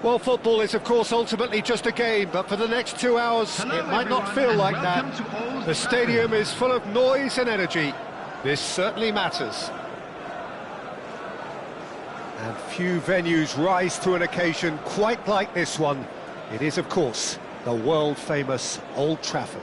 Well, football is, of course, ultimately just a game, but for the next 2 hours, it might not feel like that. The stadium is full of noise and energy. This certainly matters. And few venues rise to an occasion quite like this one. It is, of course, the world-famous Old Trafford.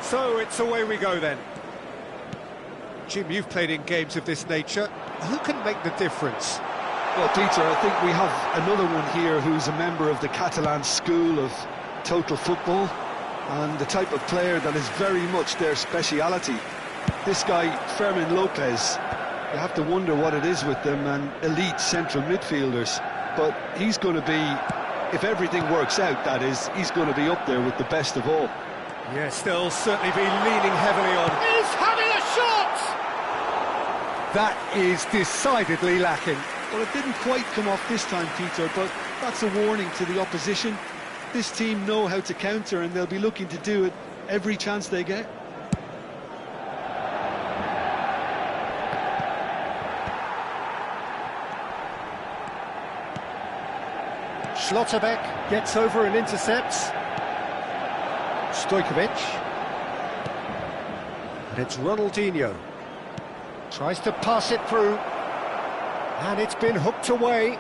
So it's away we go then. Jim, you've played in games of this nature. Who can make the difference? Well, Peter, I think we have another one here who's a member of the Catalan school of total football and the type of player that is very much their speciality. This guy, Fermin Lopez, you have to wonder what it is with them and elite central midfielders. But he's going to be, if everything works out, that is, he's going to be up there with the best of all. Yes, they'll certainly be leaning heavily on. He's having a shot! That is decidedly lacking. Well, it didn't quite come off this time, Peter, but that's a warning to the opposition. This team know how to counter, and they'll be looking to do it every chance they get. Schlotterbeck gets over and intercepts. Stojkovic. And it's Ronaldinho. Tries to pass it through. And it's been hooked away.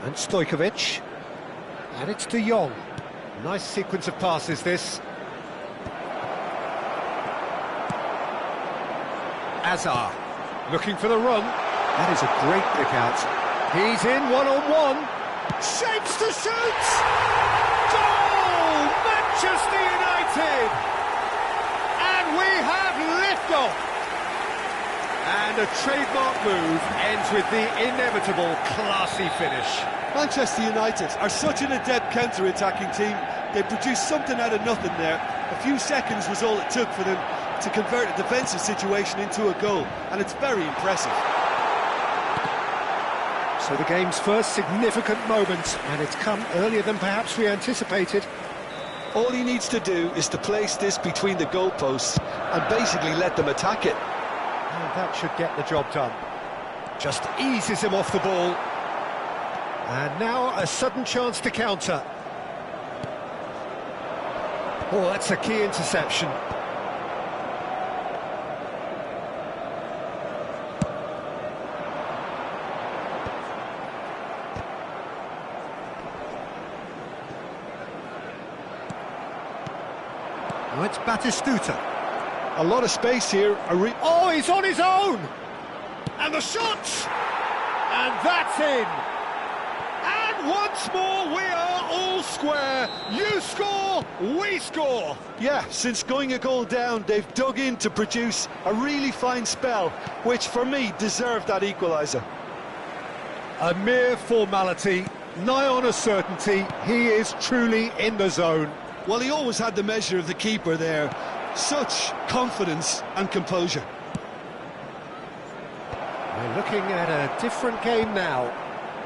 And Stojkovic. And it's De Jong. Nice sequence of passes, this. Azar. Looking for the run. That is a great pick out. He's in one-on-one. Shapes to shoot! Goal! Manchester United! And we have liftoff! And a trademark move ends with the inevitable classy finish. Manchester United are such an adept counter-attacking team. They produced something out of nothing there. A few seconds was all it took for them to convert a defensive situation into a goal, and it's very impressive. So the game's first significant moment, and it's come earlier than perhaps we anticipated. All he needs to do is to place this between the goalposts and basically let them attack it. And that should get the job done. Just eases him off the ball. And now a sudden chance to counter. Oh, that's a key interception. Oh, it's Batistuta. A lot of space here. Oh, he's on his own! And the shot! And that's in! And once more, we are all square. You score, we score. Yeah, since going a goal down, they've dug in to produce a really fine spell, which for me deserved that equaliser. A mere formality, nigh on a certainty. He is truly in the zone. Well, he always had the measure of the keeper there. Such confidence and composure. We're looking at a different game now.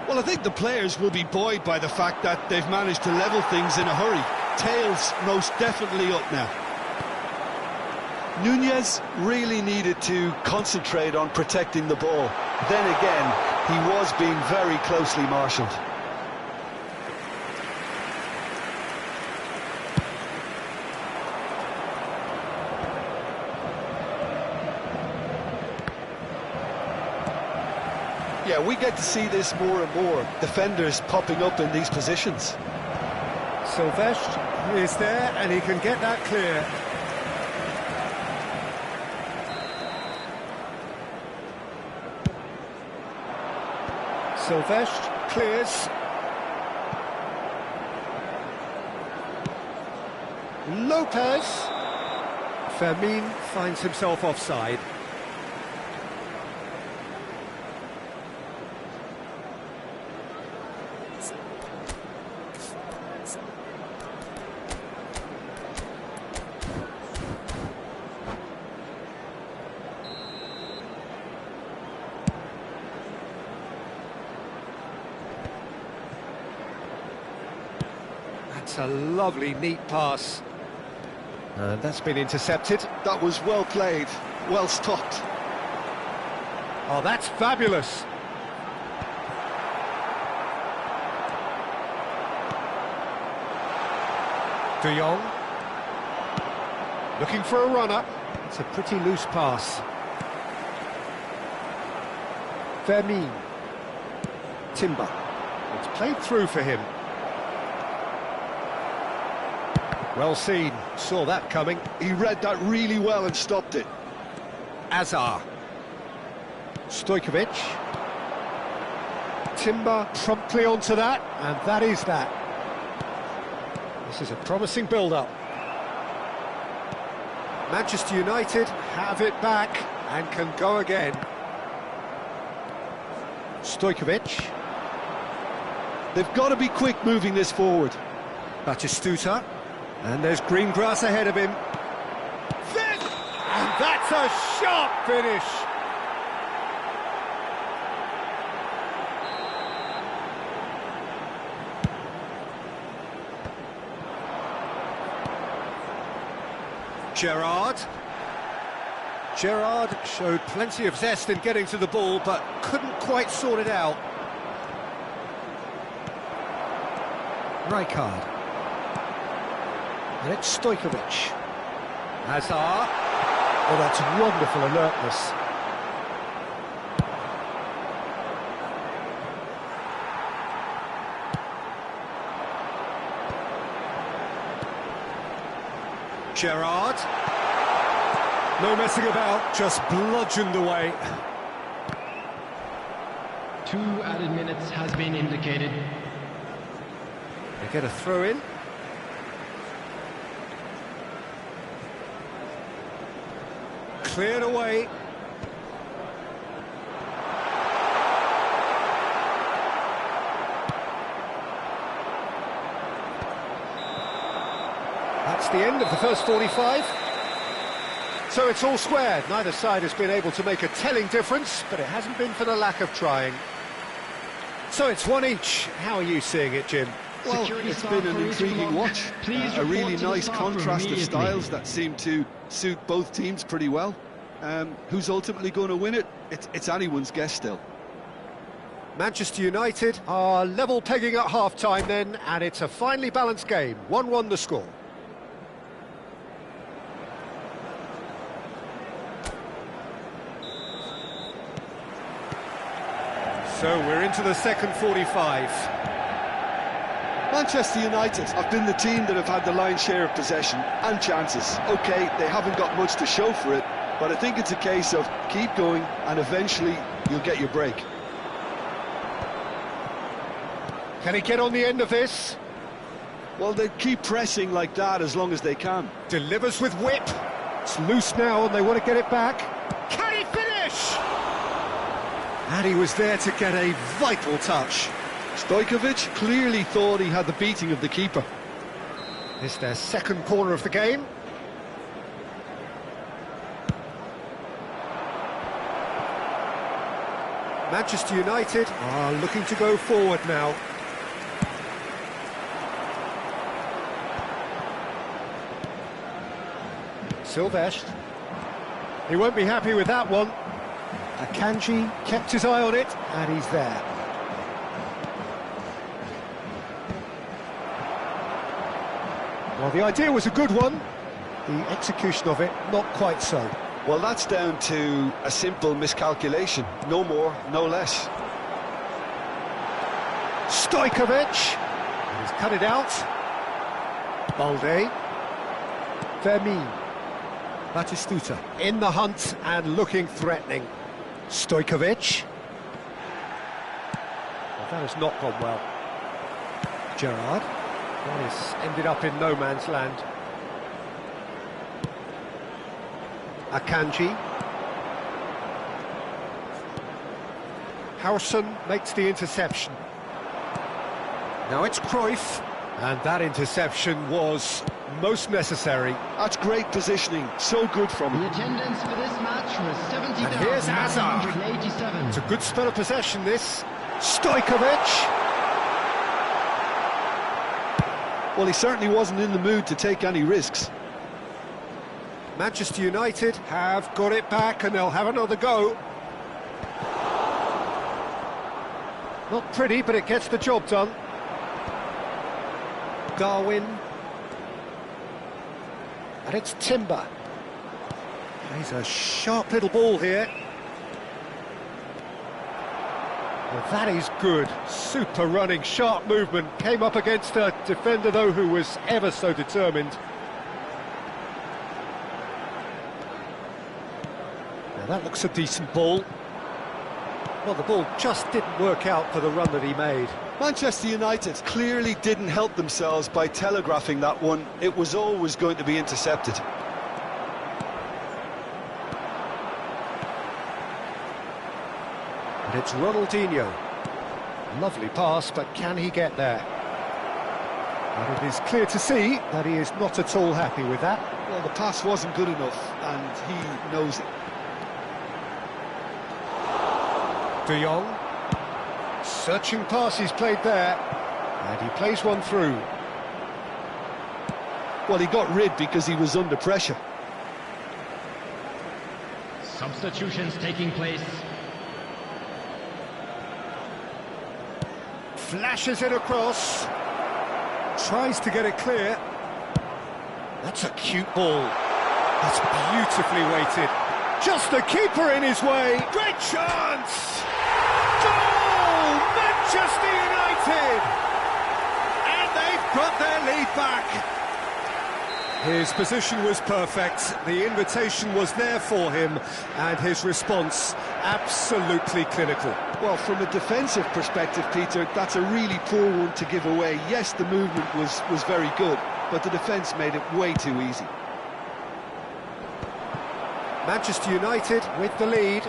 Well, I think the players will be buoyed by the fact that they've managed to level things in a hurry. Tails most definitely up now. Nunez really needed to concentrate on protecting the ball. Then again, he was being very closely marshalled. Yeah, we get to see this more and more. Defenders popping up in these positions. Silvestre is there, and he can get that clear. Silvestre clears. Lopez. Fermin finds himself offside. That's a lovely, neat pass. And that's been intercepted. That was well played, well stopped. Oh, that's fabulous. De Jong. Looking for a runner. It's a pretty loose pass. Vermeer. Timber. It's played through for him. Well seen. Saw that coming. He read that really well and stopped it. Azar. Stojkovic. Timber promptly onto that, and that is that. This is a promising build-up. Manchester United have it back and can go again. Stojkovic. They've got to be quick moving this forward. Batistuta. And there's green grass ahead of him. And that's a sharp finish. Gerrard showed plenty of zest in getting to the ball, but couldn't quite sort it out. Rijkaard. And it's Stojkovic. Hazard. Oh, that's wonderful alertness. Gerrard. No messing about, just bludgeoned away. 2 added minutes has been indicated. They get a throw in. Cleared away. That's the end of the first 45. So it's all squared. Neither side has been able to make a telling difference, but it hasn't been for the lack of trying. So it's one each. How are you seeing it, Jim? Well, it's been an intriguing watch. A really nice contrast of styles that seem to suit both teams pretty well. Who's ultimately going to win it? It's anyone's guess still. Manchester United are level pegging at half-time then, and it's a finely balanced game. 1-1 the score. So we're into the second 45. Manchester United have been the team that have had the lion's share of possession and chances. OK, they haven't got much to show for it, but I think it's a case of keep going and eventually you'll get your break. Can he get on the end of this? Well, they keep pressing like that as long as they can. Delivers with whip. It's loose now and they want to get it back. Can he finish? And he was there to get a vital touch. Stojkovic clearly thought he had the beating of the keeper. It's their second corner of the game. Manchester United are looking to go forward now. Silvestre. He won't be happy with that one. Akanji kept his eye on it, and he's there. Well, the idea was a good one. The execution of it, not quite so. Well, that's down to a simple miscalculation. No more, no less. Stojkovic. He's cut it out. Balde. Vermeer. Batistuta in the hunt and looking threatening. Stojkovic. Well, that has not gone well. Gerrard. That has ended up in no man's land. Akanji. Howson makes the interception. Now it's Cruyff, and that interception was most necessary. That's great positioning, so good from him. The attendance for this match was And here's Hazard. 70,987. It's a good spell of possession, this. Stojkovic. Well, he certainly wasn't in the mood to take any risks. Manchester United have got it back and they'll have another go. Not pretty, but it gets the job done. Darwin. And it's Timber. He's a sharp little ball here. Well, that is good. Super running, sharp movement. Came up against a defender, though, who was ever so determined. Now, that looks a decent ball. Well, the ball just didn't work out for the run that he made. Manchester United clearly didn't help themselves by telegraphing that one. It was always going to be intercepted. And it's Ronaldinho. Lovely pass, but can he get there? And it is clear to see that he is not at all happy with that. Well, the pass wasn't good enough, and he knows it. De Jong. Searching pass he's played there. And he plays one through. Well, he got rid because he was under pressure. Substitutions taking place. Flashes it across. Tries to get it clear. That's a cute ball. That's beautifully weighted. Just the keeper in his way. Great chance! Goal! Manchester United! And they've got their lead back. His position was perfect. The invitation was there for him. And his response, absolutely clinical. Well, from a defensive perspective, Peter, that's a really poor one to give away. Yes, the movement was very good, but the defence made it way too easy. Manchester United with the lead.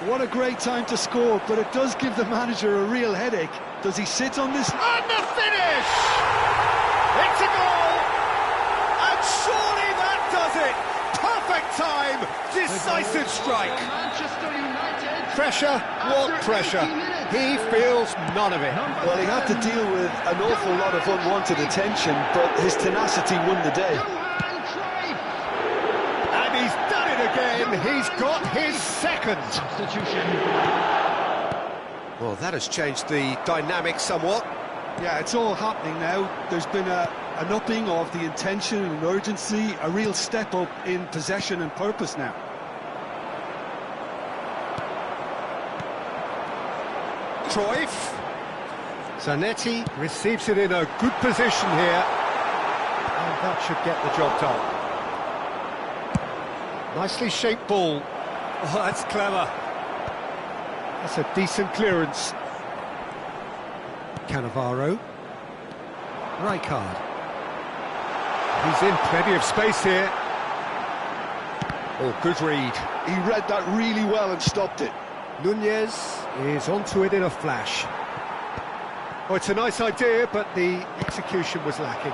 What a great time to score, but it does give the manager a real headache. Does he sit on this? And the finish! It's a goal! And surely that does it! Perfect time! Decisive strike! Manchester United. Pressure? What pressure? He feels none of it. Well, he had to deal with an awful lot of unwanted attention, but his tenacity won the day. And he's done it again. He's got his second. Substitution. Well, that has changed the dynamic somewhat. Yeah, it's all happening now. There's been an upping of the intention and urgency, a real step up in possession and purpose now. Cruyff. Zanetti receives it in a good position here. And that should get the job done. Nicely shaped ball. Oh, that's clever. That's a decent clearance. Cannavaro. Rijkaard. He's in plenty of space here. Oh, good read. He read that really well and stopped it. Nunez is onto it in a flash. Oh, it's a nice idea, but the execution was lacking.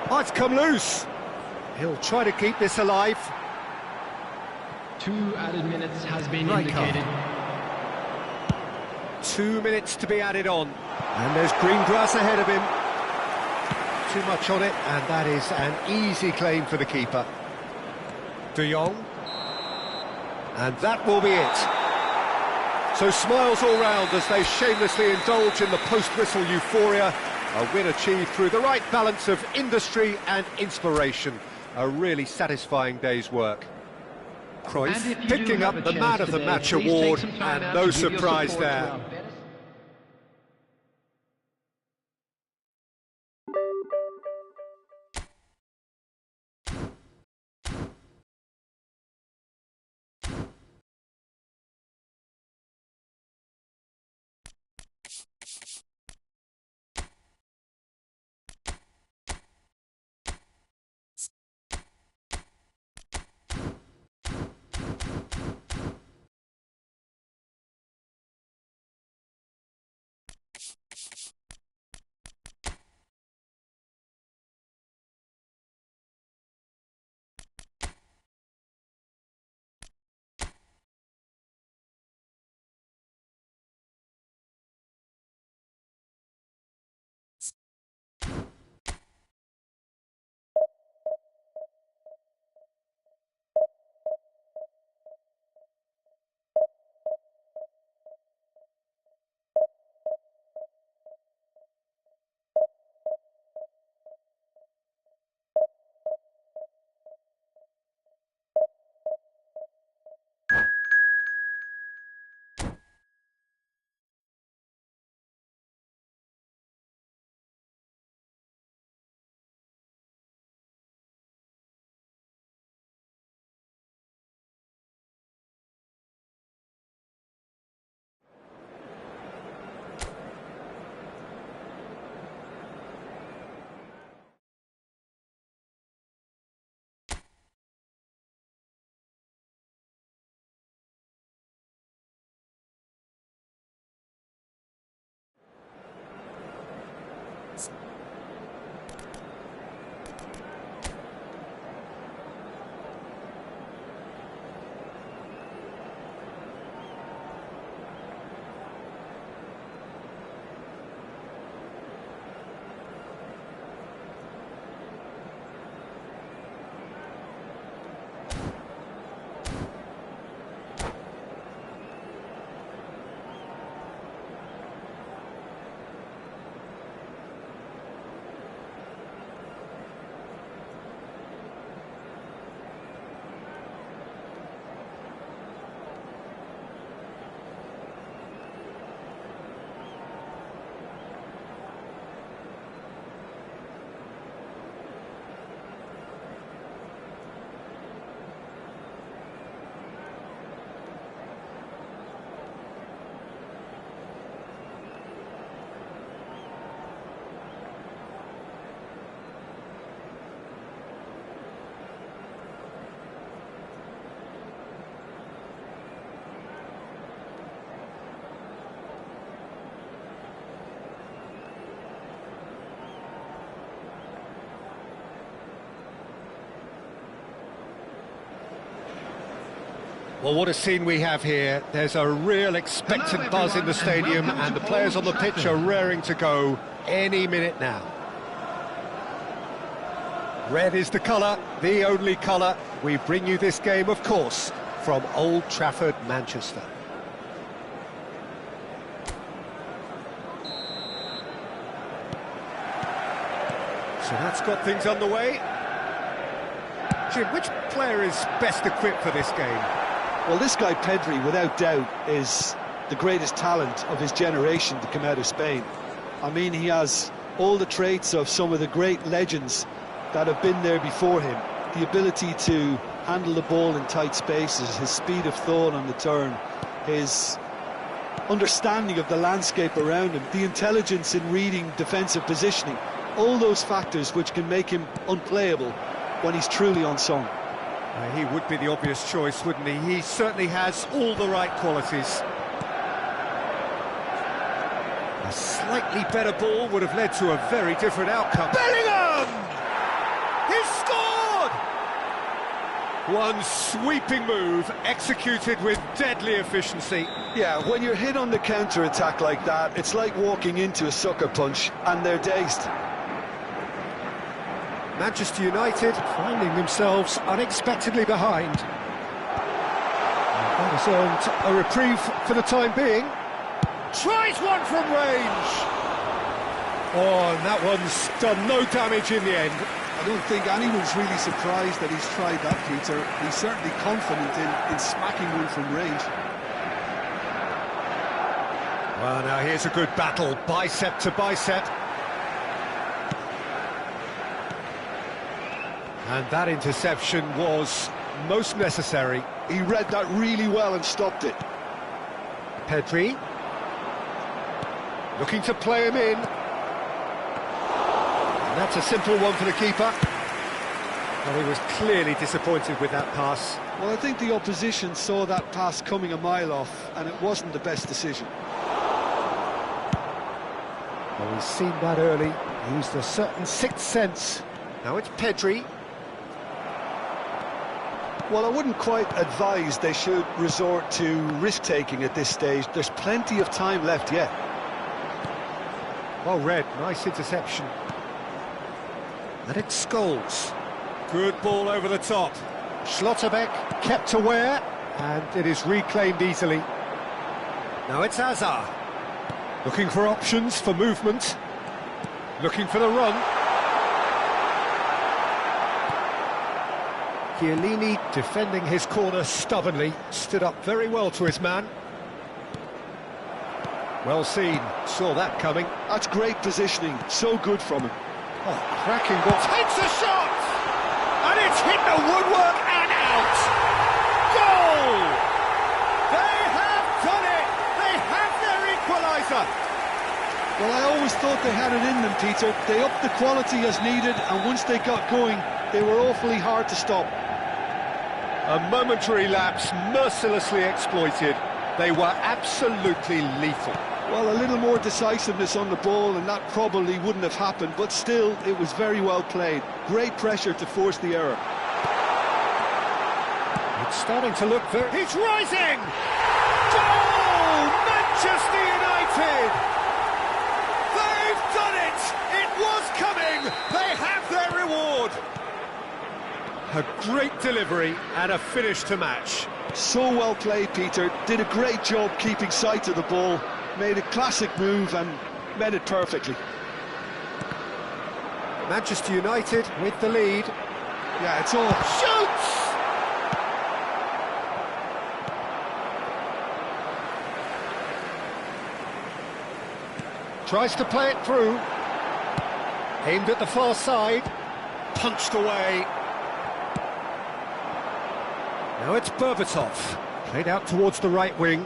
Oh, it's come loose. He'll try to keep this alive. 2 added minutes has been Rijkaard. indicated. 2 minutes to be added on. And there's green grass ahead of him. Too much on it, and that is an easy claim for the keeper. De Jong. And that will be it. So smiles all round as they shamelessly indulge in the post-whistle euphoria. A win achieved through the right balance of industry and inspiration. A really satisfying day's work. Cruyff picking up the Man of the Match award, and no surprise there. Well, what a scene we have here. There's a real expectant buzz in the stadium, and the players on the pitch are raring to go any minute now. Red is the colour, the only colour. We bring you this game, of course, from Old Trafford, Manchester. So that's got things underway. Jim, which player is best equipped for this game? Well, this guy Pedri, without doubt, is the greatest talent of his generation to come out of Spain. I mean, he has all the traits of some of the great legends that have been there before him. The ability to handle the ball in tight spaces, his speed of thought on the turn, his understanding of the landscape around him, the intelligence in reading defensive positioning, all those factors which can make him unplayable when he's truly on song. He would be the obvious choice, wouldn't he? He certainly has all the right qualities. A slightly better ball would have led to a very different outcome. Bellingham! He's scored! One sweeping move, executed with deadly efficiency. Yeah, when you're hit on the counter-attack like that, it's like walking into a sucker punch and they're dazed. Manchester United finding themselves unexpectedly behind. That has earned a reprieve for the time being. Tries one from range. Oh, and that one's done no damage in the end. I don't think anyone's really surprised that he's tried that, Peter. He's certainly confident in smacking one from range. Well, now here's a good battle, bicep to bicep. And that interception was most necessary. He read that really well and stopped it. Pedri. Looking to play him in. And that's a simple one for the keeper. Well, he was clearly disappointed with that pass. Well, I think the opposition saw that pass coming a mile off, and it wasn't the best decision. Well, he's seen that early. He used a certain sixth sense. Now it's Pedri. Well, I wouldn't quite advise they should resort to risk-taking at this stage. There's plenty of time left yet. Well read, nice interception. And it's Scholes. Good ball over the top. Schlotterbeck kept aware, and it is reclaimed easily. Now it's Hazard. Looking for options for movement. Looking for the run. Chiellini defending his corner stubbornly, stood up very well to his man. Well seen, saw that coming. That's great positioning, so good from him. Oh, cracking ball. Takes a shot! And it's hit the woodwork and out! Goal! They have done it! They have their equaliser! Well, I always thought they had it in them, Peter. They upped the quality as needed, and once they got going, they were awfully hard to stop. A momentary lapse, mercilessly exploited. They were absolutely lethal. Well, a little more decisiveness on the ball, and that probably wouldn't have happened, but still, it was very well played. Great pressure to force the error. It's starting to look very... He's rising! Goal! Manchester United! They've done it! It was coming! They have their reward! A great delivery and a finish to match. So well played, Peter. Did a great job keeping sight of the ball. Made a classic move and met it perfectly. Manchester United with the lead. Yeah, it's all... Shoots! Tries to play it through. Aimed at the far side. Punched away. Now it's Berbatov. Played out towards the right wing.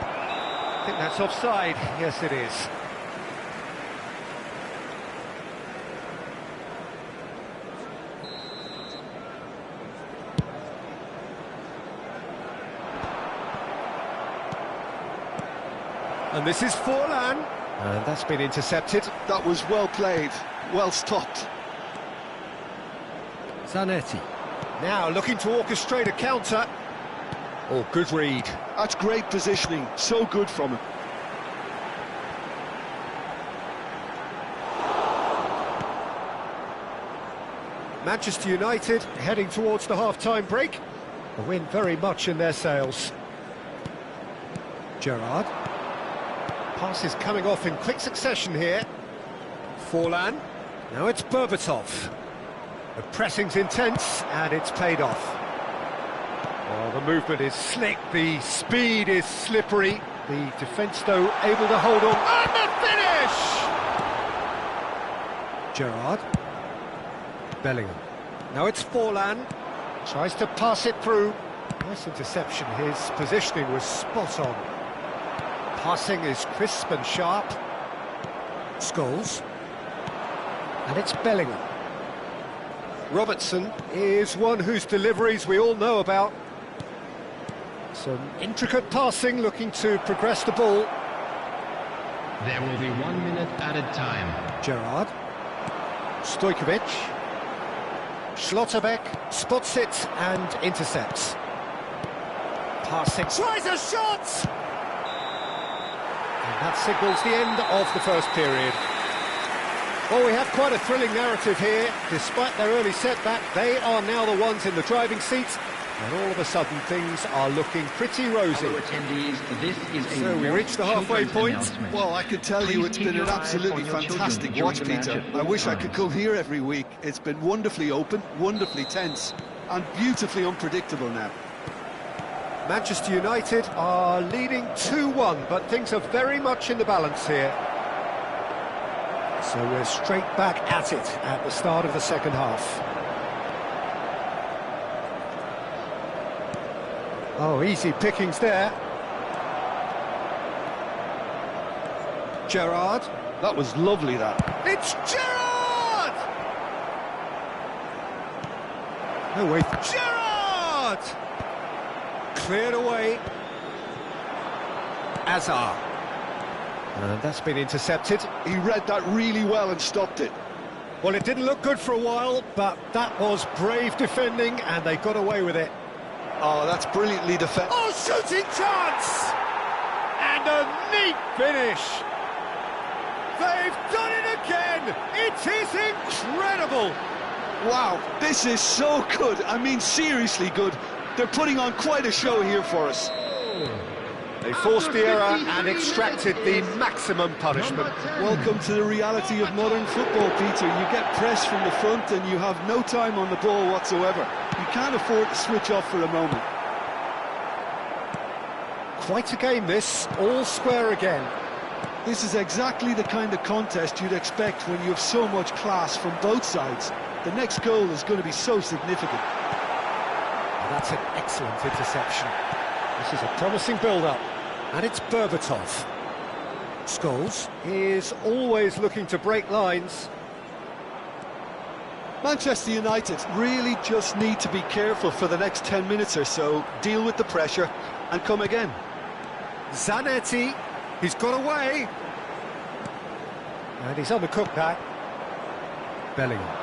I think that's offside. Yes, it is. And this is Forlan. And that's been intercepted. That was well played, well stopped. Zanetti. Now looking to orchestrate a counter. Oh, good read. That's great positioning, so good from him. Manchester United heading towards the half-time break. The win very much in their sails. Gerrard. Passes coming off in quick succession here. Forlan. Now it's Berbatov. The pressing's intense and it's paid off. Well, the movement is slick, the speed is slippery. The defence, though, able to hold on. And the finish! Gerrard. Bellingham. Now it's Forlan. Tries to pass it through. Nice interception. His positioning was spot on. Passing is crisp and sharp. Scholes. And it's Bellingham. Robertson is one whose deliveries we all know about. Some intricate passing, looking to progress the ball. There will be 1 minute added time. Gerrard. Stojkovic. Schlotterbeck spots it and intercepts. Passing. Tries a shot! And that signals the end of the first period. Well, we have quite a thrilling narrative here. Despite their early setback, they are now the ones in the driving seat, and all of a sudden things are looking pretty rosy. So we reach the halfway point. Well, I could tell you it's been an absolutely fantastic watch, Peter. I wish I could come here every week. It's been wonderfully open, wonderfully tense, and beautifully unpredictable now. Manchester United are leading 2-1, but things are very much in the balance here. So we're straight back at it at the start of the second half. Oh, easy pickings there. Gerrard. That was lovely, that. It's Gerrard! No way. Gerrard! Cleared away. Azar. And that's been intercepted. He read that really well and stopped it. Well, it didn't look good for a while, but that was brave defending, and they got away with it. Oh, that's brilliantly defended. Oh, shooting chance! And a neat finish. They've done it again. It is incredible. Wow, this is so good. I mean, seriously good. They're putting on quite a show here for us. They forced the error and extracted the maximum punishment. Welcome to the reality of modern football, Peter. You get pressed from the front and you have no time on the ball whatsoever. You can't afford to switch off for a moment. Quite a game this, all square again. This is exactly the kind of contest you'd expect when you have so much class from both sides. The next goal is going to be so significant. That's an excellent interception. This is a promising build-up. And it's Berbatov. Scholes is always looking to break lines. Manchester United really just need to be careful for the next 10 minutes or so, deal with the pressure and come again. Zanetti, he's got away. And he's on the cook now. Bellingham.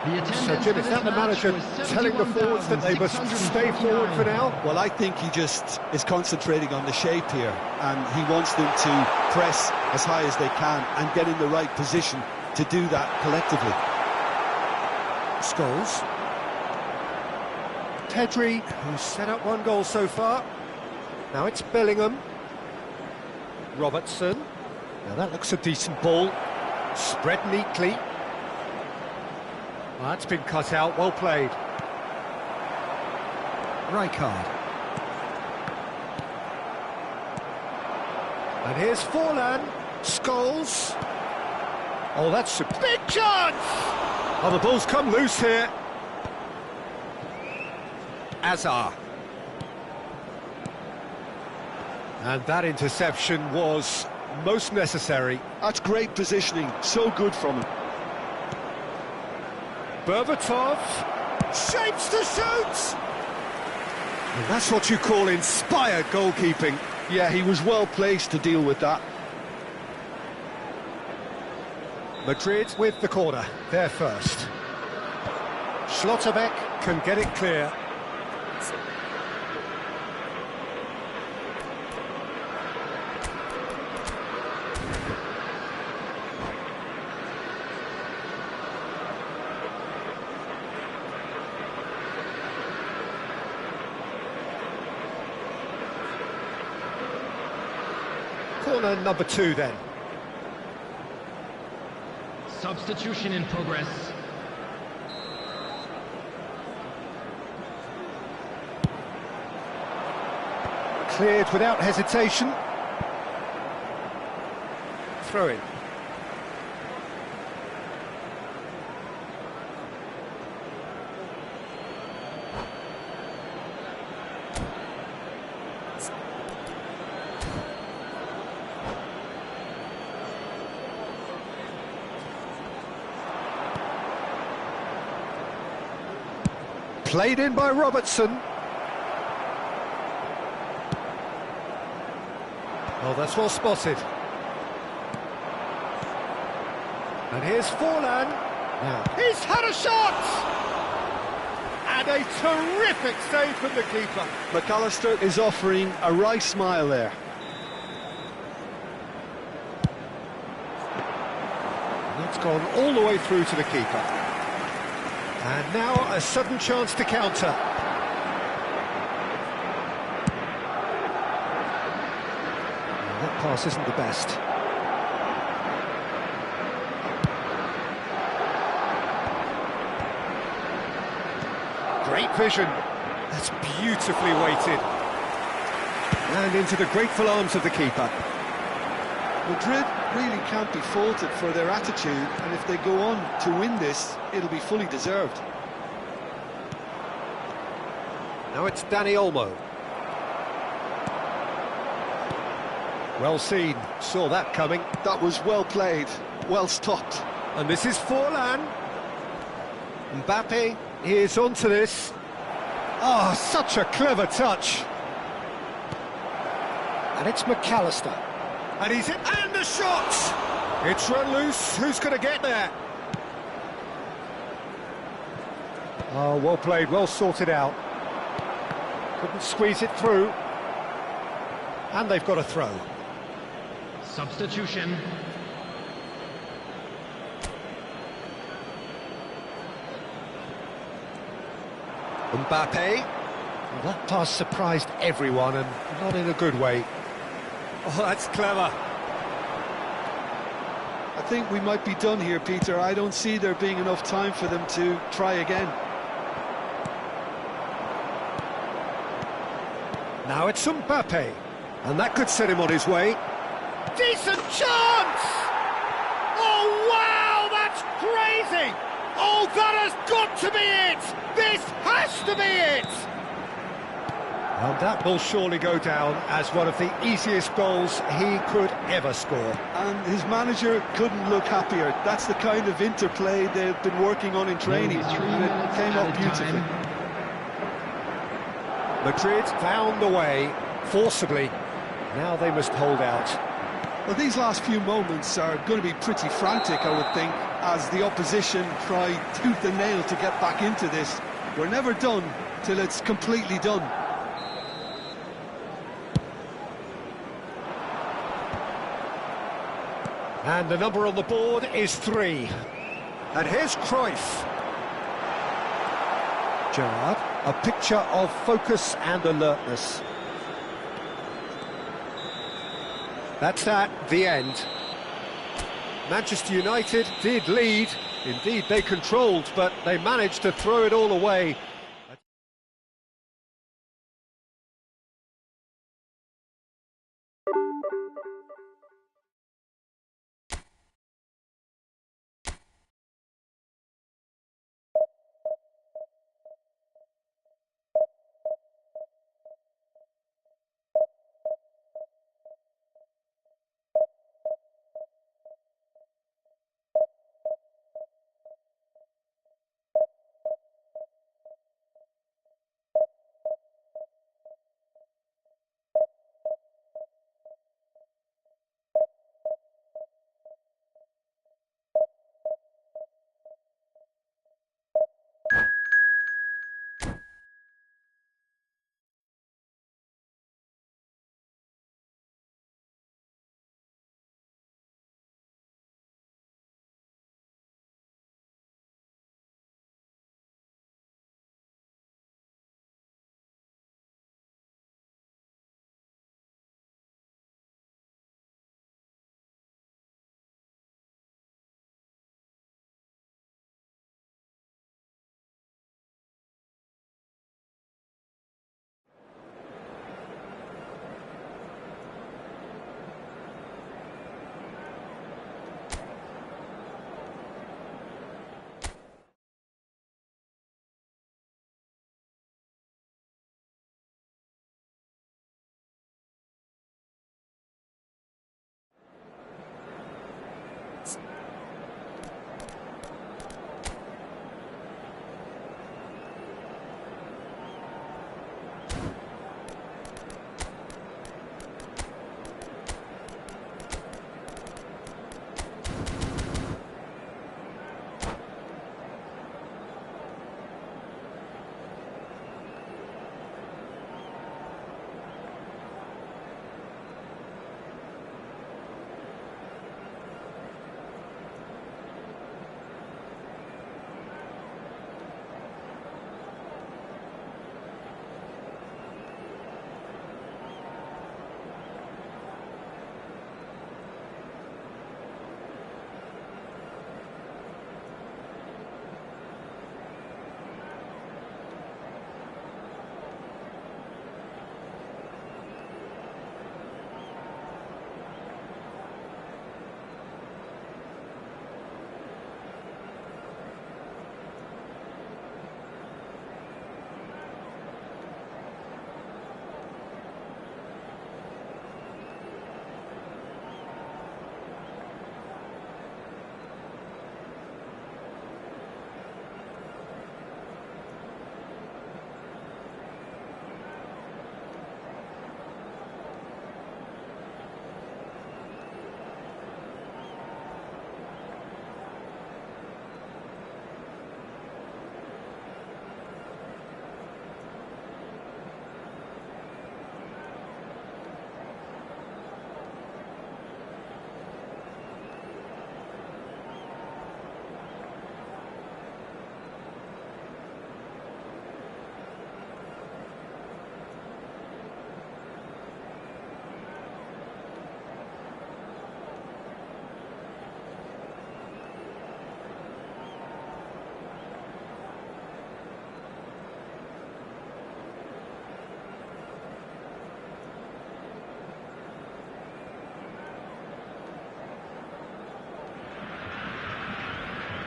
So, Jim, is that the manager telling the forwards that they must stay forward for now? Well, I think he just is concentrating on the shape here, and he wants them to press as high as they can and get in the right position to do that collectively. Scholes. Pedri, who's set up one goal so far. Now it's Bellingham. Robertson. Now that looks a decent ball. Spread neatly. Well, that's been cut out, well played. Rijkaard. And here's Forlan. Scholes. Oh, that's a big chance! Oh, the ball's come loose here. Azar. And that interception was most necessary. That's great positioning, so good from him. Berbatov shapes to shoot! And that's what you call inspired goalkeeping. Yeah, he was well placed to deal with that. Madrid with the corner, they're first. Schlotterbeck can get it clear. Corner number 2 then. Substitution in progress. Cleared without hesitation. Throw in. Played in by Robertson. Oh, that's well spotted. And here's Forlan. Now, he's had a shot! And a terrific save from the keeper. McAllister is offering a wry smile there. And that's gone all the way through to the keeper. And now a sudden chance to counter. Well, that pass isn't the best. Great vision. That's beautifully weighted. And into the grateful arms of the keeper. Madrid really can't be faulted for their attitude, and if they go on to win this, it'll be fully deserved. Now it's Dani Olmo. Well seen, saw that coming. That was well played, well stopped. And this is Forlan. Mbappe is onto this. Oh, such a clever touch. And it's McAllister. And he's in, and the shot! It's run loose, who's going to get there? Oh, well played, well sorted out. Couldn't squeeze it through. And they've got a throw. Substitution. Mbappe. Well, that pass surprised everyone, and not in a good way. Oh, that's clever. I think we might be done here, Peter. I don't see there being enough time for them to try again. Now it's Mbappe, and that could set him on his way. Decent chance! Oh, wow, that's crazy! Oh, that has got to be it! This has to be it! And that will surely go down as one of the easiest goals he could ever score. And his manager couldn't look happier. That's the kind of interplay they've been working on in training, and it came up beautifully. Madrid found the way, forcibly. Now they must hold out. Well, these last few moments are going to be pretty frantic, I would think, as the opposition try tooth and nail to get back into this. We're never done till it's completely done. And the number on the board is 3. And here's Cruyff. Gerrard, a picture of focus and alertness. That's that, the end. Manchester United did lead. Indeed, they controlled, but they managed to throw it all away.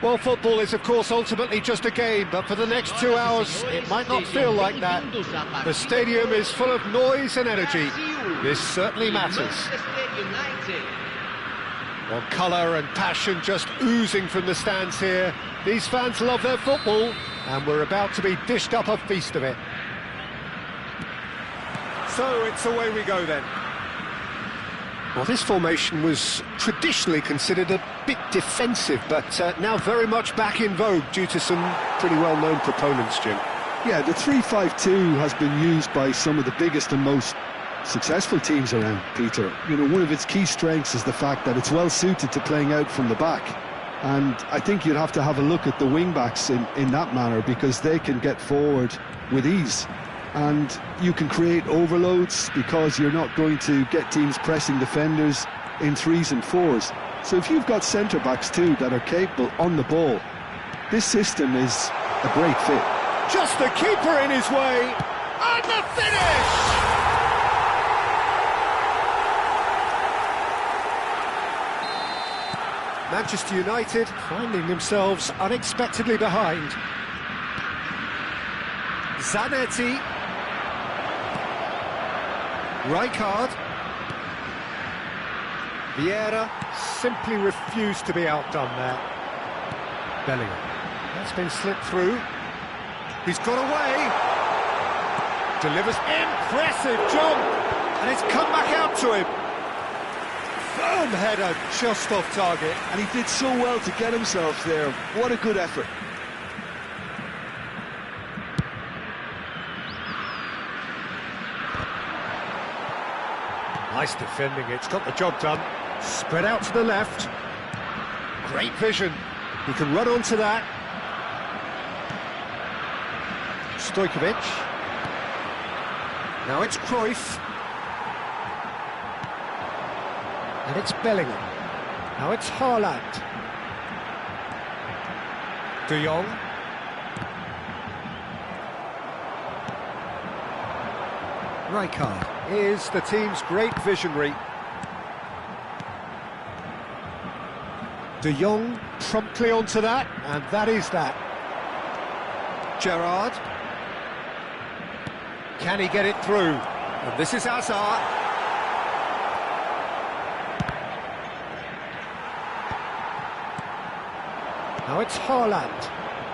Well, football is, of course, ultimately just a game, but for the next 2 hours, it might not feel like that. The stadium is full of noise and energy. This certainly matters. Well, colour and passion just oozing from the stands here. These fans love their football, and we're about to be dished up a feast of it. So it's away we go then. Well, this formation was traditionally considered a bit defensive, but now very much back in vogue due to some pretty well-known proponents, Jim. Yeah, the 3-5-2 has been used by some of the biggest and most successful teams around, Peter. You know, one of its key strengths is the fact that it's well suited to playing out from the back. And I think you'd have to have a look at the wing-backs in that manner, because they can get forward with ease. And you can create overloads because you're not going to get teams pressing defenders in 3s and 4s. So if you've got centre-backs too that are capable on the ball, this system is a great fit. Just the keeper in his way, and the finish! Manchester United finding themselves unexpectedly behind. Zanetti. Rijkaard. Vieira simply refused to be outdone there. Bellingham. That's been slipped through. He's got away. Delivers. Impressive jump. And it's come back out to him. Firm header, just off target. And he did so well to get himself there. What a good effort. Nice defending, it's got the job done. Spread out to the left. Great vision. He can run onto that. Stojkovic. Now it's Cruyff. And it's Bellingham. Now it's Haaland. De Jong. Rijkaard is the team's great visionary. De Jong promptly onto that, and that is that. Gerrard. Can he get it through? And this is Hazard. Now it's Haaland.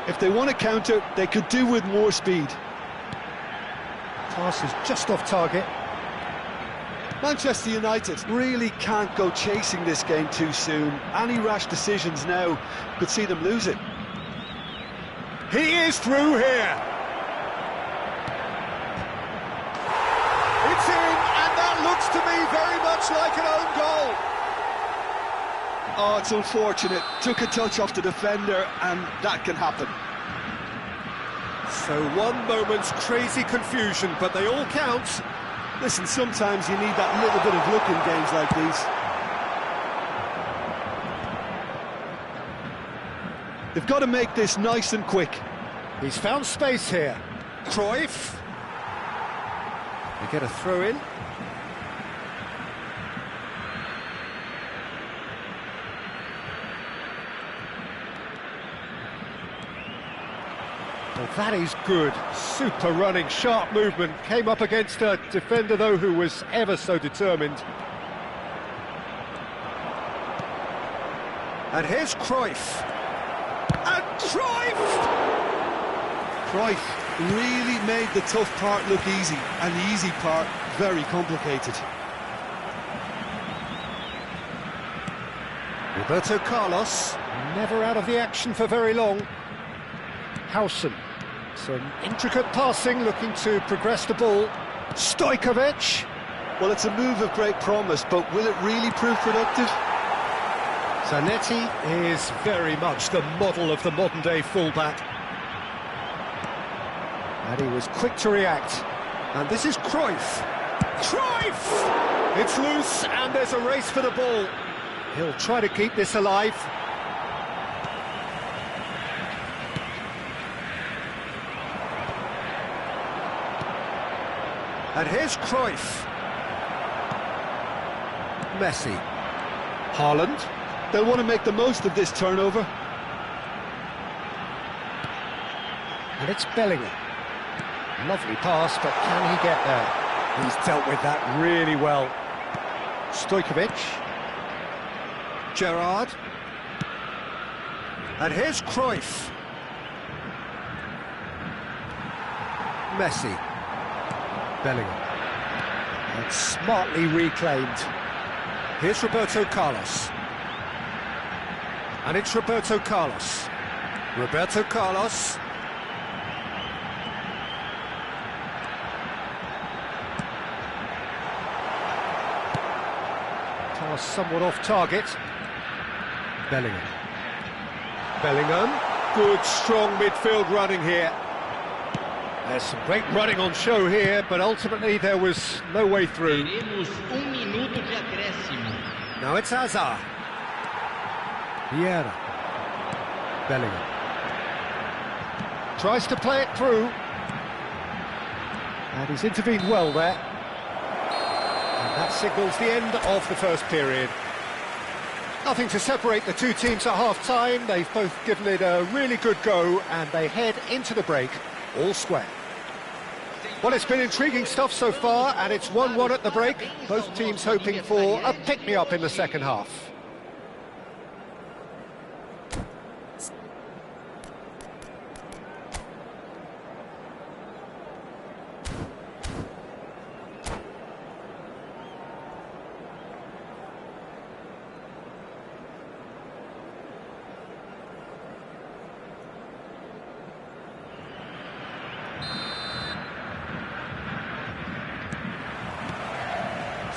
If they want to counter, they could do with more speed. Pass is just off target. Manchester United really can't go chasing this game too soon. Any rash decisions now could see them lose it. He is through here. It's in, and that looks to me very much like an own goal. Oh, it's unfortunate. Took a touch off the defender, and that can happen. So one moment's crazy confusion, but they all count. Listen, sometimes you need that little bit of luck in games like these. They've got to make this nice and quick. He's found space here. Cruyff. They get a throw in. Well, that is good. Super running, sharp movement. Came up against a defender, though, who was ever so determined. And here's Cruyff. And Cruyff! Cruyff really made the tough part look easy, and the easy part very complicated. Roberto Carlos, never out of the action for very long. Howson, some intricate passing, looking to progress the ball. Stojkovic. Well, it's a move of great promise, but will it really prove productive? Zanetti is very much the model of the modern-day fullback. And he was quick to react. And this is Cruyff. Cruyff! It's loose, and there's a race for the ball. He'll try to keep this alive. And here's Cruyff. Messi. Haaland. They'll want to make the most of this turnover. And it's Bellingham. Lovely pass, but can he get there? He's dealt with that really well. Stojkovic. Gerrard. And here's Cruyff. Messi. Bellingham. And smartly reclaimed. Here's Roberto Carlos. And it's Roberto Carlos. Roberto Carlos. Pass somewhat off target. Bellingham. Bellingham. Good, strong midfield running here. There's some great running on show here, but ultimately there was no way through. Now it's Hazard. Vieira. Bellingham. Tries to play it through. And he's intervened well there. And that signals the end of the first period. Nothing to separate the two teams at half-time. They've both given it a really good go, and they head into the break all square. Well, it's been intriguing stuff so far, and it's 1-1 at the break. Both teams hoping for a pick-me-up in the second half.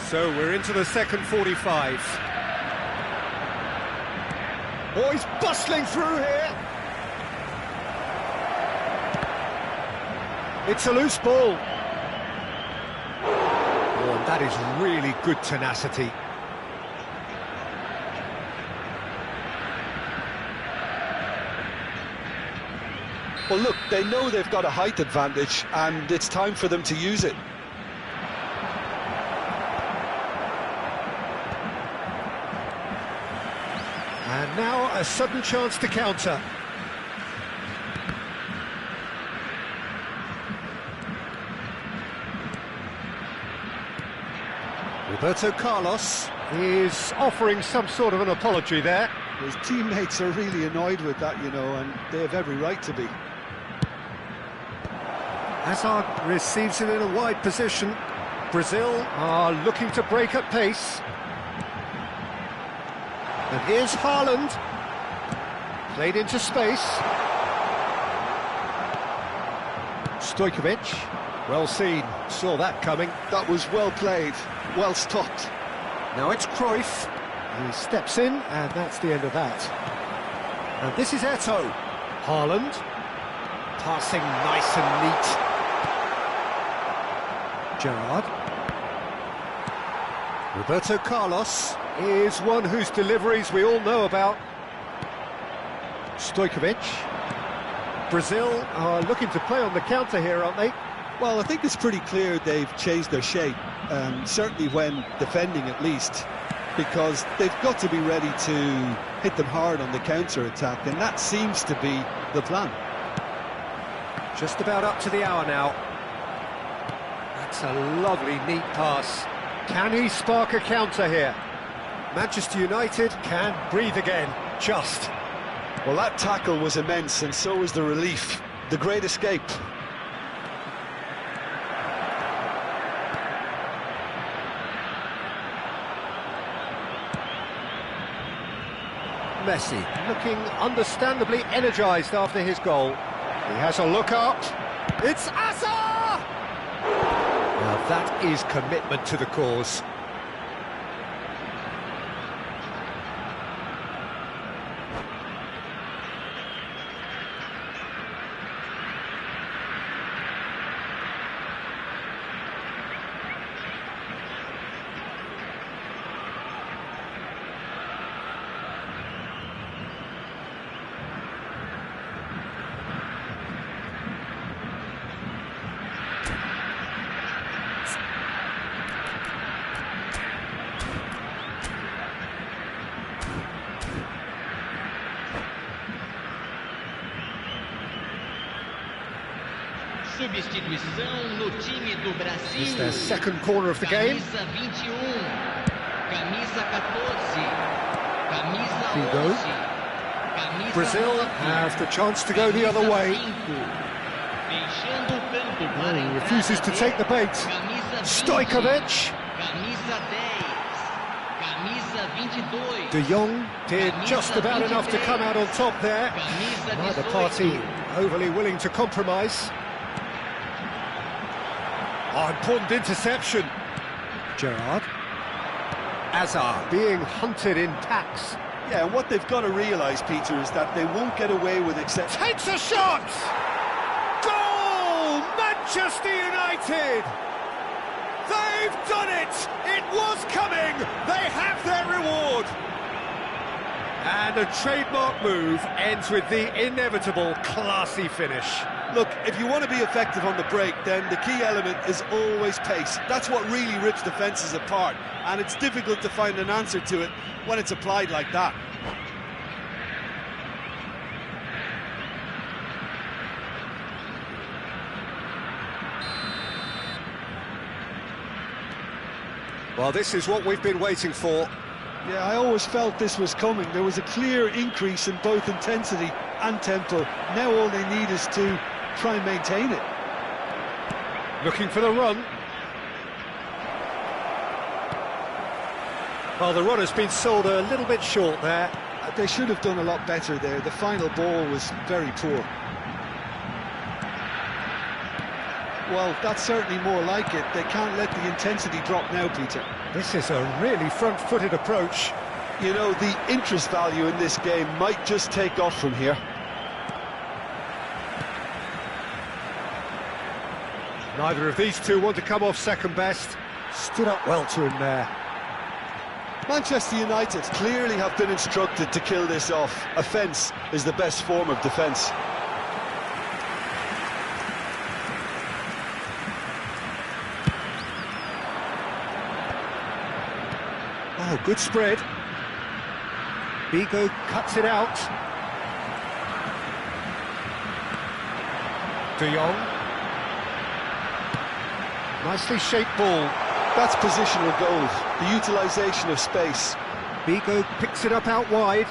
So we're into the second 45. Oh, he's bustling through here. It's a loose ball. Oh, and that is really good tenacity. Well, look, they know they've got a height advantage, and it's time for them to use it. And now a sudden chance to counter. Roberto Carlos is offering some sort of an apology there. His teammates are really annoyed with that, you know, and they have every right to be. Hazard receives it in a wide position. Brazil are looking to break at pace. And here's Haaland. Played into space. Stojkovic. Well seen. Saw that coming. That was well played, well stopped. Now it's Cruyff. He steps in, and that's the end of that. And this is Eto'o. Haaland. Passing nice and neat. Gerrard. Roberto Carlos is one whose deliveries we all know about. Stojkovic. Brazil are looking to play on the counter here, aren't they? Well, I think it's pretty clear they've changed their shape, certainly when defending at least, because they've got to be ready to hit them hard on the counter-attack, and that seems to be the plan. Just about up to the hour now. That's a lovely, neat pass. Can he spark a counter here? Manchester United can breathe again, just. Well, that tackle was immense, and so was the relief. The great escape. Messi looking understandably energised after his goal. He has a look up. It's Asa! Now that is commitment to the cause. substituição no time do Brasil. It's their second corner of the game. Camisa 21, camisa 14, camisa Figo. 11, camisa Brazil 9, have the chance to go the other way. Fechando o campo para He refuses to take the bait. camisa 20, Stojkovic. camisa 10, camisa 22. De Jong did just about enough to come out on top there. Camisa Neither 18. party overly willing to compromise. Oh, important interception. Gerrard. Azar being hunted in packs. Yeah, and what they've got to realise, Peter, is that they won't get away with Takes a shot! Goal! Manchester United! They've done it! It was coming! They have their reward! And a trademark move ends with the inevitable classy finish. Look, if you want to be effective on the break, then the key element is always pace. That's what really rips defences apart, and it's difficult to find an answer to it when it's applied like that. Well, this is what we've been waiting for. Yeah, I always felt this was coming. There was a clear increase in both intensity and tempo. Now all they need is to try and maintain it. Looking for the run. Well, the run has been sold a little bit short there. They should have done a lot better there. The final ball was very poor. Well, that's certainly more like it. They can't let the intensity drop now, Peter. This is a really front-footed approach. You know, the interest value in this game might just take off from here. Neither of these two want to come off second best. Stood up well to him there. Manchester United clearly have been instructed to kill this off. Offence is the best form of defence. Oh, good spread. Figo cuts it out. De Jong. Nicely shaped ball. That's positional gold, the utilisation of space. Figo picks it up out wide.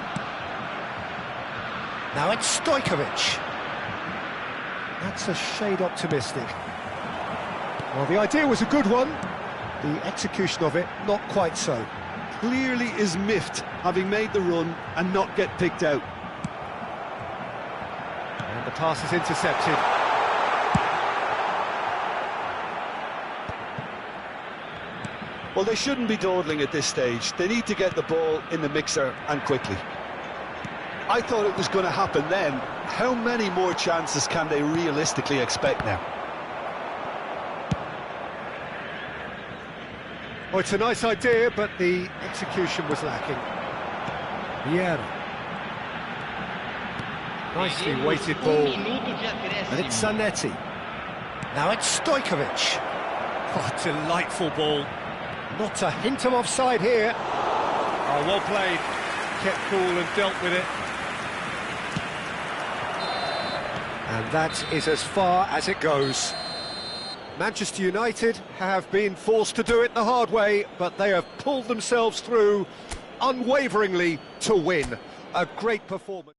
Now it's Stojkovic. That's a shade optimistic. Well, the idea was a good one. The execution of it, not quite so. Clearly is miffed, having made the run and not get picked out. And the pass is intercepted. Well, they shouldn't be dawdling at this stage. They need to get the ball in the mixer and quickly. I thought it was going to happen then. How many more chances can they realistically expect now? Oh, it's a nice idea, but the execution was lacking. Vieira. Nicely weighted ball. And it's Zanetti. Now it's Stojkovic. Oh, delightful ball. Not a hint of offside here. Oh, well played. Kept cool and dealt with it. And that is as far as it goes. Manchester United have been forced to do it the hard way, but they have pulled themselves through unwaveringly to win. A great performance.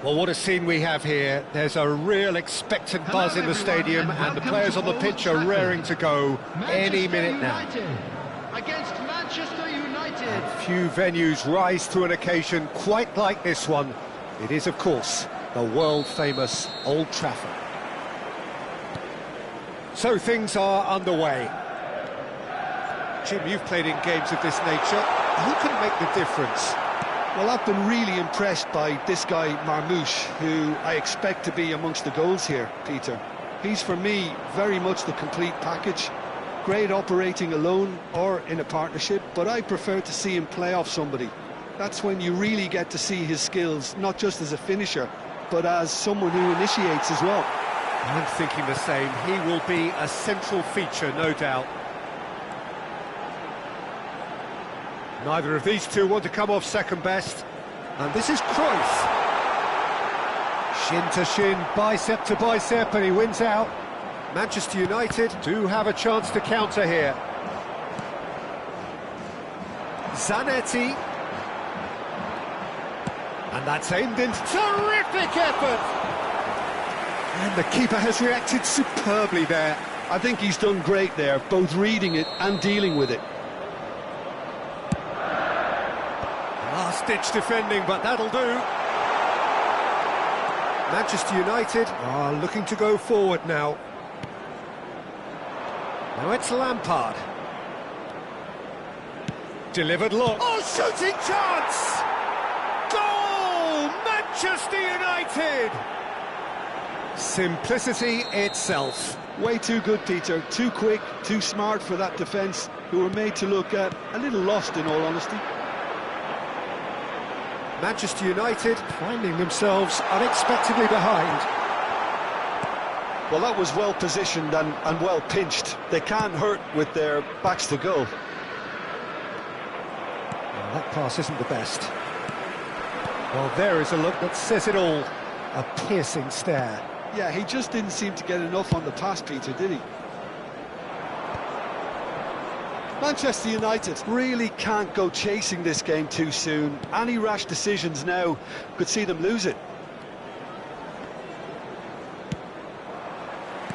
Well, what a scene we have here. There's a real expectant buzz in the stadium, and the players on the pitch are raring to go any minute now. Against Manchester United. Few venues rise to an occasion quite like this one. It is, of course, the world-famous Old Trafford. So things are underway. Jim, you've played in games of this nature. Who can make the difference? Well, I've been really impressed by this guy, Marmoush, who I expect to be amongst the goals here, Peter. He's, for me, very much the complete package. Great operating alone or in a partnership, but I prefer to see him play off somebody. That's when you really get to see his skills, not just as a finisher, but as someone who initiates as well. I'm thinking the same. He will be a central feature, no doubt. Neither of these two want to come off second best. And this is Cruyff. Shin to shin, bicep to bicep, and he wins out. Manchester United do have a chance to counter here. Zanetti. And that's aimed in. Terrific effort! And the keeper has reacted superbly there. I think he's done great there, both reading it and dealing with it. Last-ditch defending, but that'll do. Manchester United are looking to go forward now. Now it's Lampard. Delivered look. Oh, shooting chance! Goal! Manchester United! Simplicity itself. Way too good, Peter. Too quick, too smart for that defence, who were made to look a little lost, in all honesty. Manchester United finding themselves unexpectedly behind. Well, that was well positioned and well pinched. They can't hurt with their backs to goal. Well, that pass isn't the best. Well, there is a look that says it all. A piercing stare. Yeah, he just didn't seem to get enough on the pass, Peter, did he? Manchester United really can't go chasing this game too soon. Any rash decisions now could see them lose it.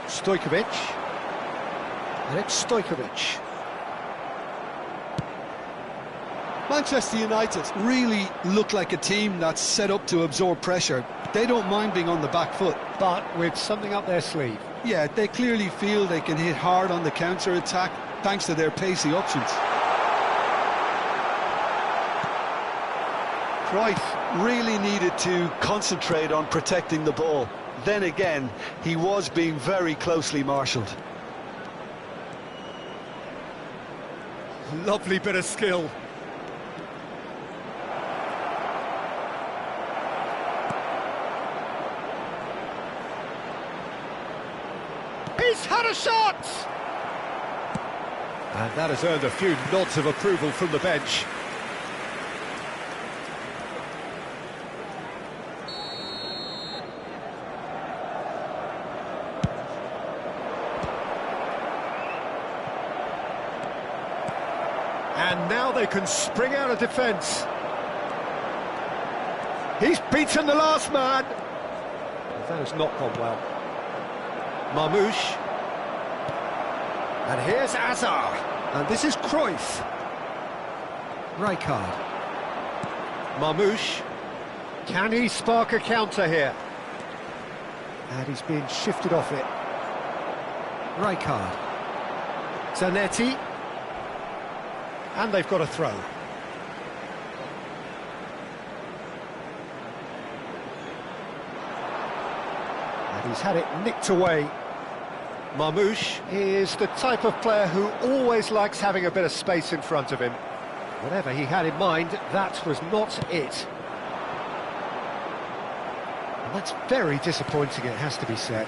Stojkovic. And it's Stojkovic. Manchester United really look like a team that's set up to absorb pressure. They don't mind being on the back foot. But with something up their sleeve. Yeah, they clearly feel they can hit hard on the counter-attack thanks to their pacey options. Cruyff really needed to concentrate on protecting the ball. Then again, he was being very closely marshalled. Lovely bit of skill. He's had a shot! And that has earned a few nods of approval from the bench. And now they can spring out of defence. He's beaten the last man. That has not gone well. Marmoush. And here's Azar. And this is Cruyff. Rijkaard. Marmoush. Can he spark a counter here? And he's being shifted off it. Rijkaard. Zanetti. And they've got a throw. And he's had it nicked away. Marmoush is the type of player who always likes having a bit of space in front of him. Whatever he had in mind, that was not it. And that's very disappointing, it has to be said.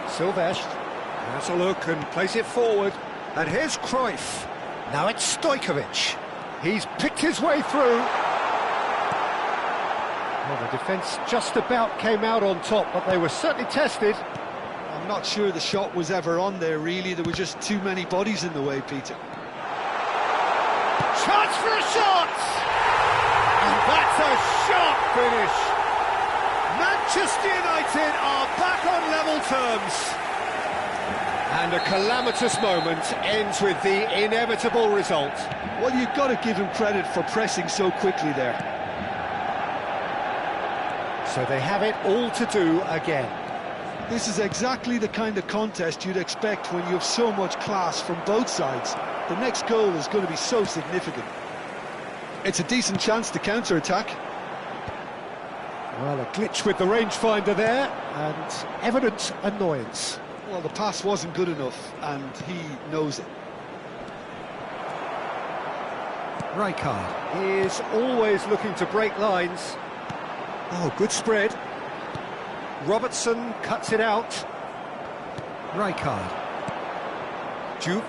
Silvestre has a look and plays it forward. And here's Cruyff. Now it's Stojkovic. He's picked his way through. Well, the defence just about came out on top, but they were certainly tested. I'm not sure the shot was ever on there, really. There were just too many bodies in the way, Peter. Chance for a shot! And that's a sharp finish. Manchester United are back on level terms. And a calamitous moment ends with the inevitable result. Well, you've got to give him credit for pressing so quickly there. So they have it all to do again. This is exactly the kind of contest you'd expect when you have so much class from both sides. The next goal is going to be so significant. It's a decent chance to counter-attack. Well, a glitch with the rangefinder there, and evident annoyance. Well, the pass wasn't good enough, and he knows it. Rijkaard is always looking to break lines. Oh, good spread. Robertson cuts it out. Rijkaard. Juve.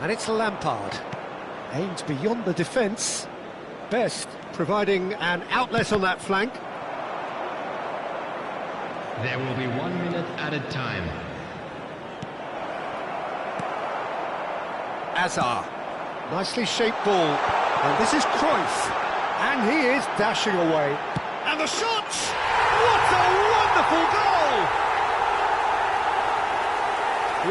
And it's Lampard. Aimed beyond the defence. Best providing an outlet on that flank. There will be 1 minute added time. Azar. Nicely shaped ball. And this is Cruyff. And he is dashing away. And the shot! What a wonderful goal!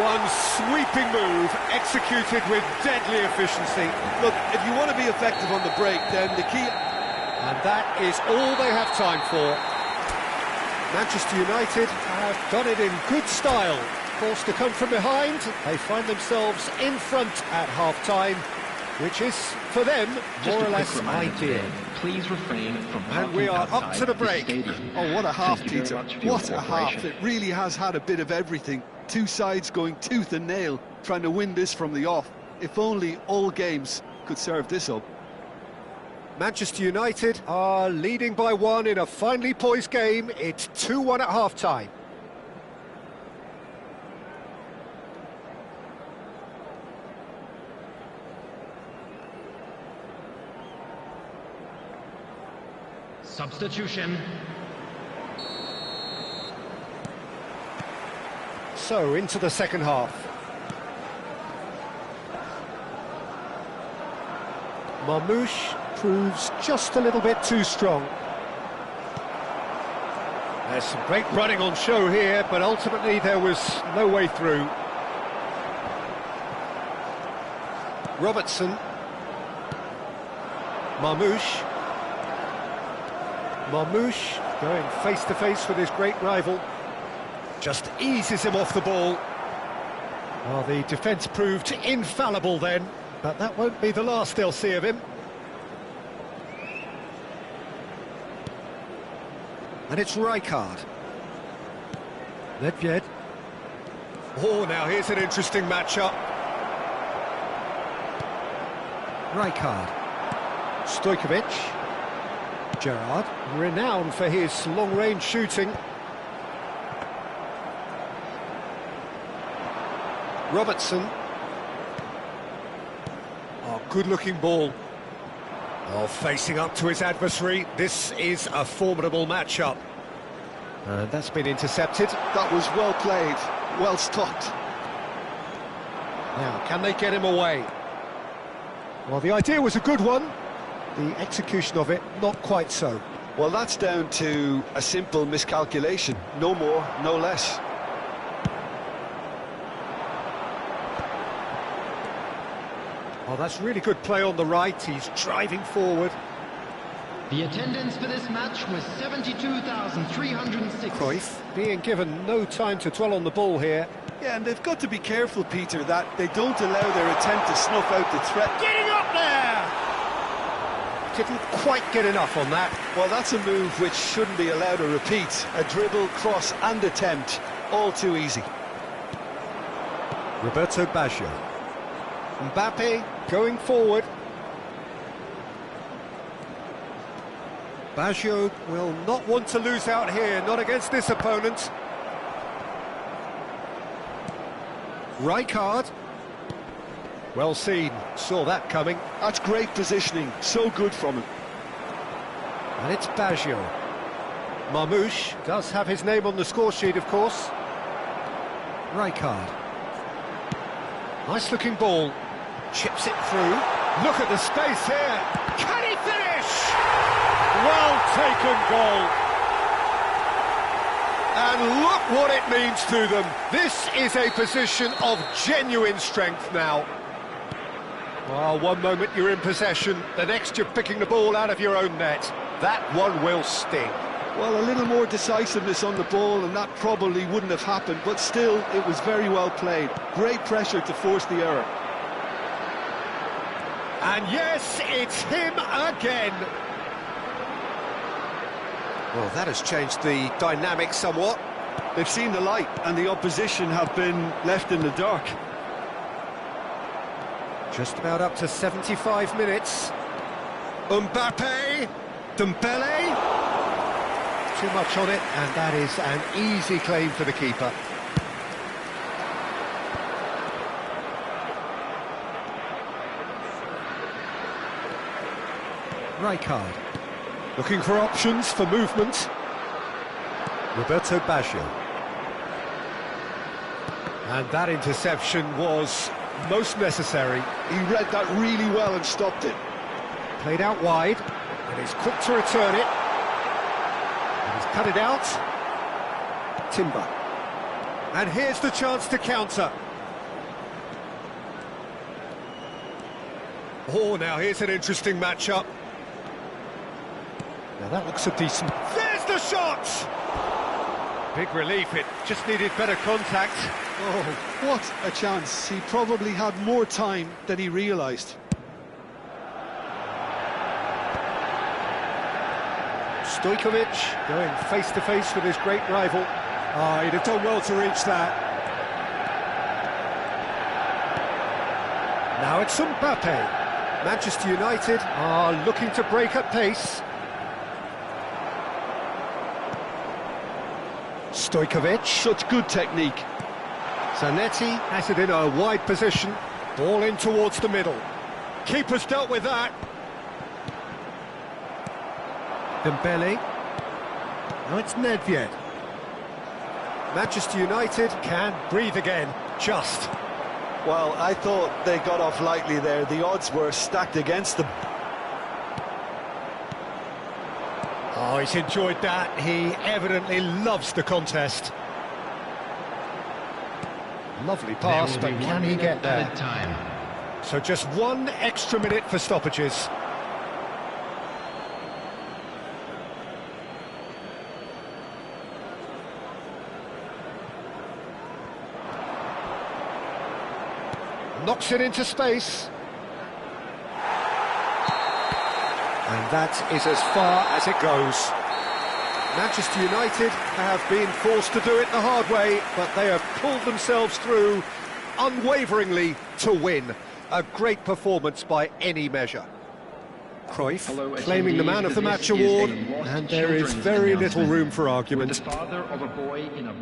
One sweeping move, executed with deadly efficiency. Look, if you want to be effective on the break, then the key... And that is all they have time for. Manchester United have done it in good style. Forced to come from behind, they find themselves in front at half-time, which is, for them, more or less ideal. Please refrain from And we are up to the break. Oh, what a half, Peter. What a half. It really has had a bit of everything. Two sides going tooth and nail, trying to win this from the off. If only all games could serve this up. Manchester United are leading by 1 in a finely poised game. It's 2-1 at half-time. Substitution. So, into the second half. Marmoush proves just a little bit too strong. There's some great running on show here, but ultimately there was no way through. Robertson. Marmoush. Marmoush going face-to-face with his great rival. Just eases him off the ball. Well, the defence proved infallible then, but that won't be the last they'll see of him. And it's Rijkaard. Nedved. Oh, now here's an interesting matchup. Rijkaard. Stojkovic. Gerrard, renowned for his long-range shooting. Robertson. Oh, good-looking ball. Oh, facing up to his adversary. This is a formidable matchup. And that's been intercepted. That was well played, well stopped. Now, can they get him away? Well, the idea was a good one. The execution of it, not quite so. Well, that's down to a simple miscalculation. No more, no less. Oh, that's really good play on the right. He's driving forward. The attendance for this match was 72,306. Cruyff being given no time to dwell on the ball here. Yeah, and they've got to be careful, Peter, that they don't allow their attempt to snuff out the threat. Getting up there! Didn't quite get enough on that. Well, that's a move which shouldn't be allowed to repeat. A dribble, cross and attempt, all too easy. Roberto Baggio. Mbappe going forward. Baggio will not want to lose out here, not against this opponent. Rijkaard. Well seen, saw that coming. That's great positioning, so good from him. And it's Baggio. Marmoush does have his name on the score sheet, of course. Rijkaard. Nice looking ball. Chips it through. Look at the space here. Can he finish? Well taken goal. And look what it means to them. This is a position of genuine strength now. Well, one moment you're in possession, the next you're picking the ball out of your own net. That one will sting. Well, a little more decisiveness on the ball and that probably wouldn't have happened, but still, it was very well played. Great pressure to force the error. And yes, it's him again. Well, that has changed the dynamic somewhat. They've seen the light and the opposition have been left in the dark. Just about up to 75 minutes. Mbappe, Dembele. Too much on it, and that is an easy claim for the keeper. Rijkaard. Looking for options for movement. Roberto Baggio. And that interception was most necessary. He read that really well and stopped it. Played out wide, and he's quick to return it. And he's cut it out. Timber. And here's the chance to counter. Oh, now here's an interesting matchup. Now that looks a decent... There's the shot! Big relief, it just needed better contact. Oh, what a chance. He probably had more time than he realised. Stojkovic going face-to-face with his great rival. Oh, he'd have done well to reach that. Now it's Mbappe. Manchester United are looking to break at pace. Stojkovic. Such good technique. Zanetti has it in a wide position. Ball in towards the middle. Keeper's dealt with that. Dembele. Now it's Nedved. Manchester United can breathe again. Just. Well, I thought they got off lightly there. The odds were stacked against them. Oh, he's enjoyed that. He evidently loves the contest. Lovely pass, but can he get there? Time. So just one extra minute for stoppages. Knocks it into space. And that is as far as it goes. Manchester United have been forced to do it the hard way, but they have pulled themselves through unwaveringly to win. A great performance by any measure. Cruyff claiming the Man of the Match award, and there is very little room for argument. The father of a boy in a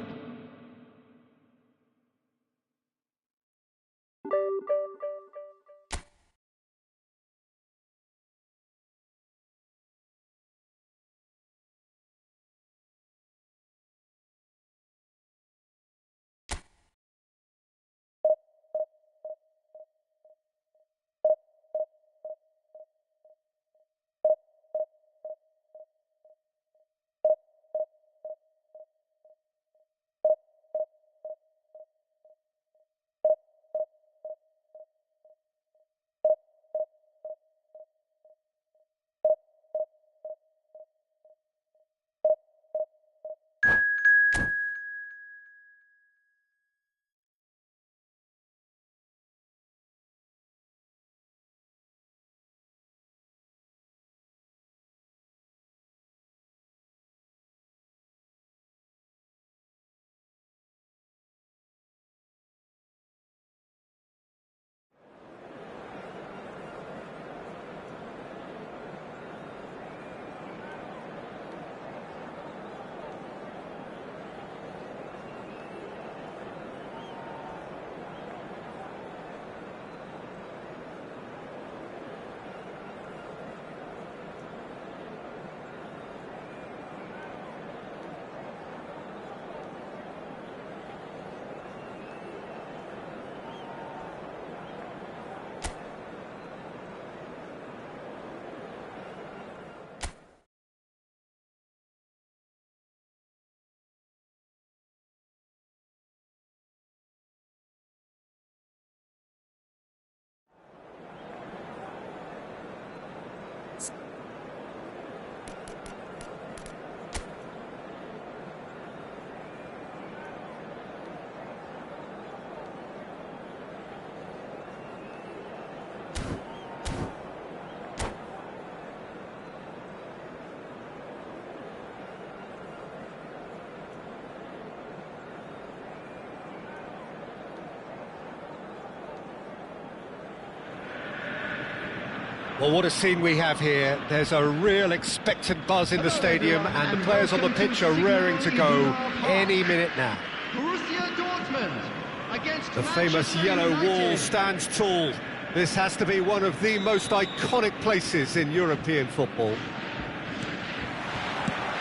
Well, what a scene we have here. There's a real expectant buzz in the stadium, and the players on the pitch are raring to go any minute now. Borussia Dortmund against The famous yellow wall stands tall. This has to be one of the most iconic places in European football.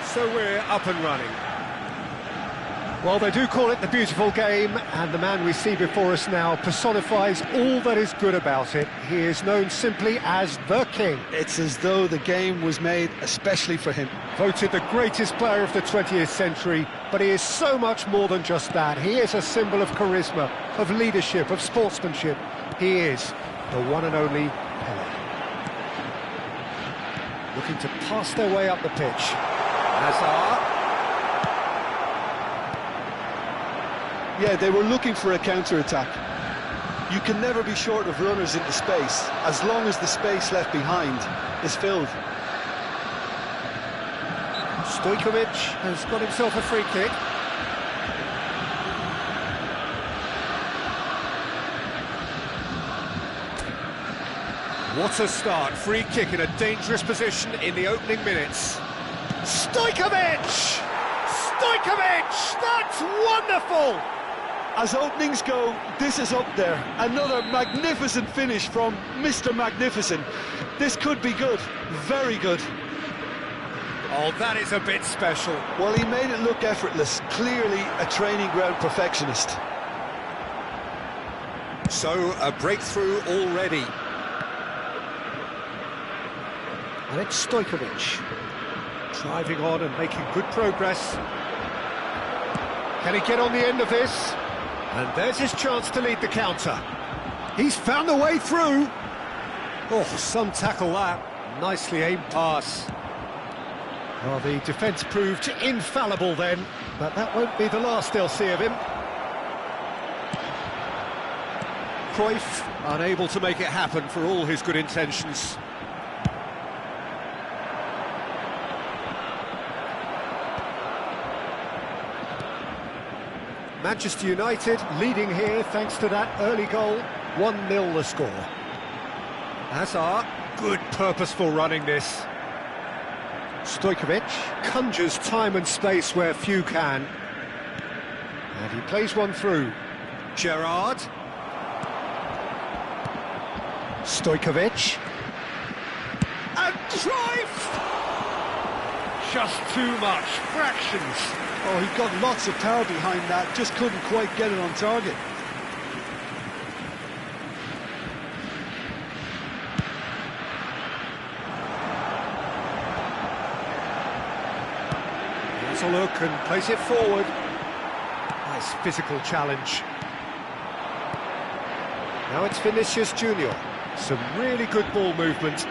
So we're up and running. Well, they do call it the beautiful game, and the man we see before us now personifies all that is good about it. He is known simply as the King. It's as though the game was made especially for him. Voted the greatest player of the 20th century, but he is so much more than just that. He is a symbol of charisma, of leadership, of sportsmanship. He is the one and only Pelé. Looking to pass their way up the pitch. Hazard. Yeah, they were looking for a counter-attack. You can never be short of runners into space, as long as the space left behind is filled. Stojkovic has got himself a free kick. What a start. Free kick in a dangerous position in the opening minutes. Stojkovic! Stojkovic! That's wonderful! As openings go, this is up there. Another magnificent finish from Mr. Magnificent. This could be good, very good. Oh, that is a bit special. Well, he made it look effortless, clearly a training ground perfectionist. So, a breakthrough already. And it's Stojkovic, driving on and making good progress. Can he get on the end of this? And there's his chance to lead the counter. He's found a way through. Oh, some tackle that. Nicely aimed pass. Well, the defence proved infallible then, but that won't be the last they'll see of him. Cruyff unable to make it happen for all his good intentions. Manchester United leading here thanks to that early goal. 1-0 the score. Hazard, good purposeful running this. Stojkovic conjures time and space where few can. And he plays one through. Gerrard. Stojkovic. And Cruyff! Just too much, fractions. Oh, he got lots of power behind that, just couldn't quite get it on target. Has a look and plays it forward. Nice physical challenge. Now it's Vinicius Junior. Some really good ball movement.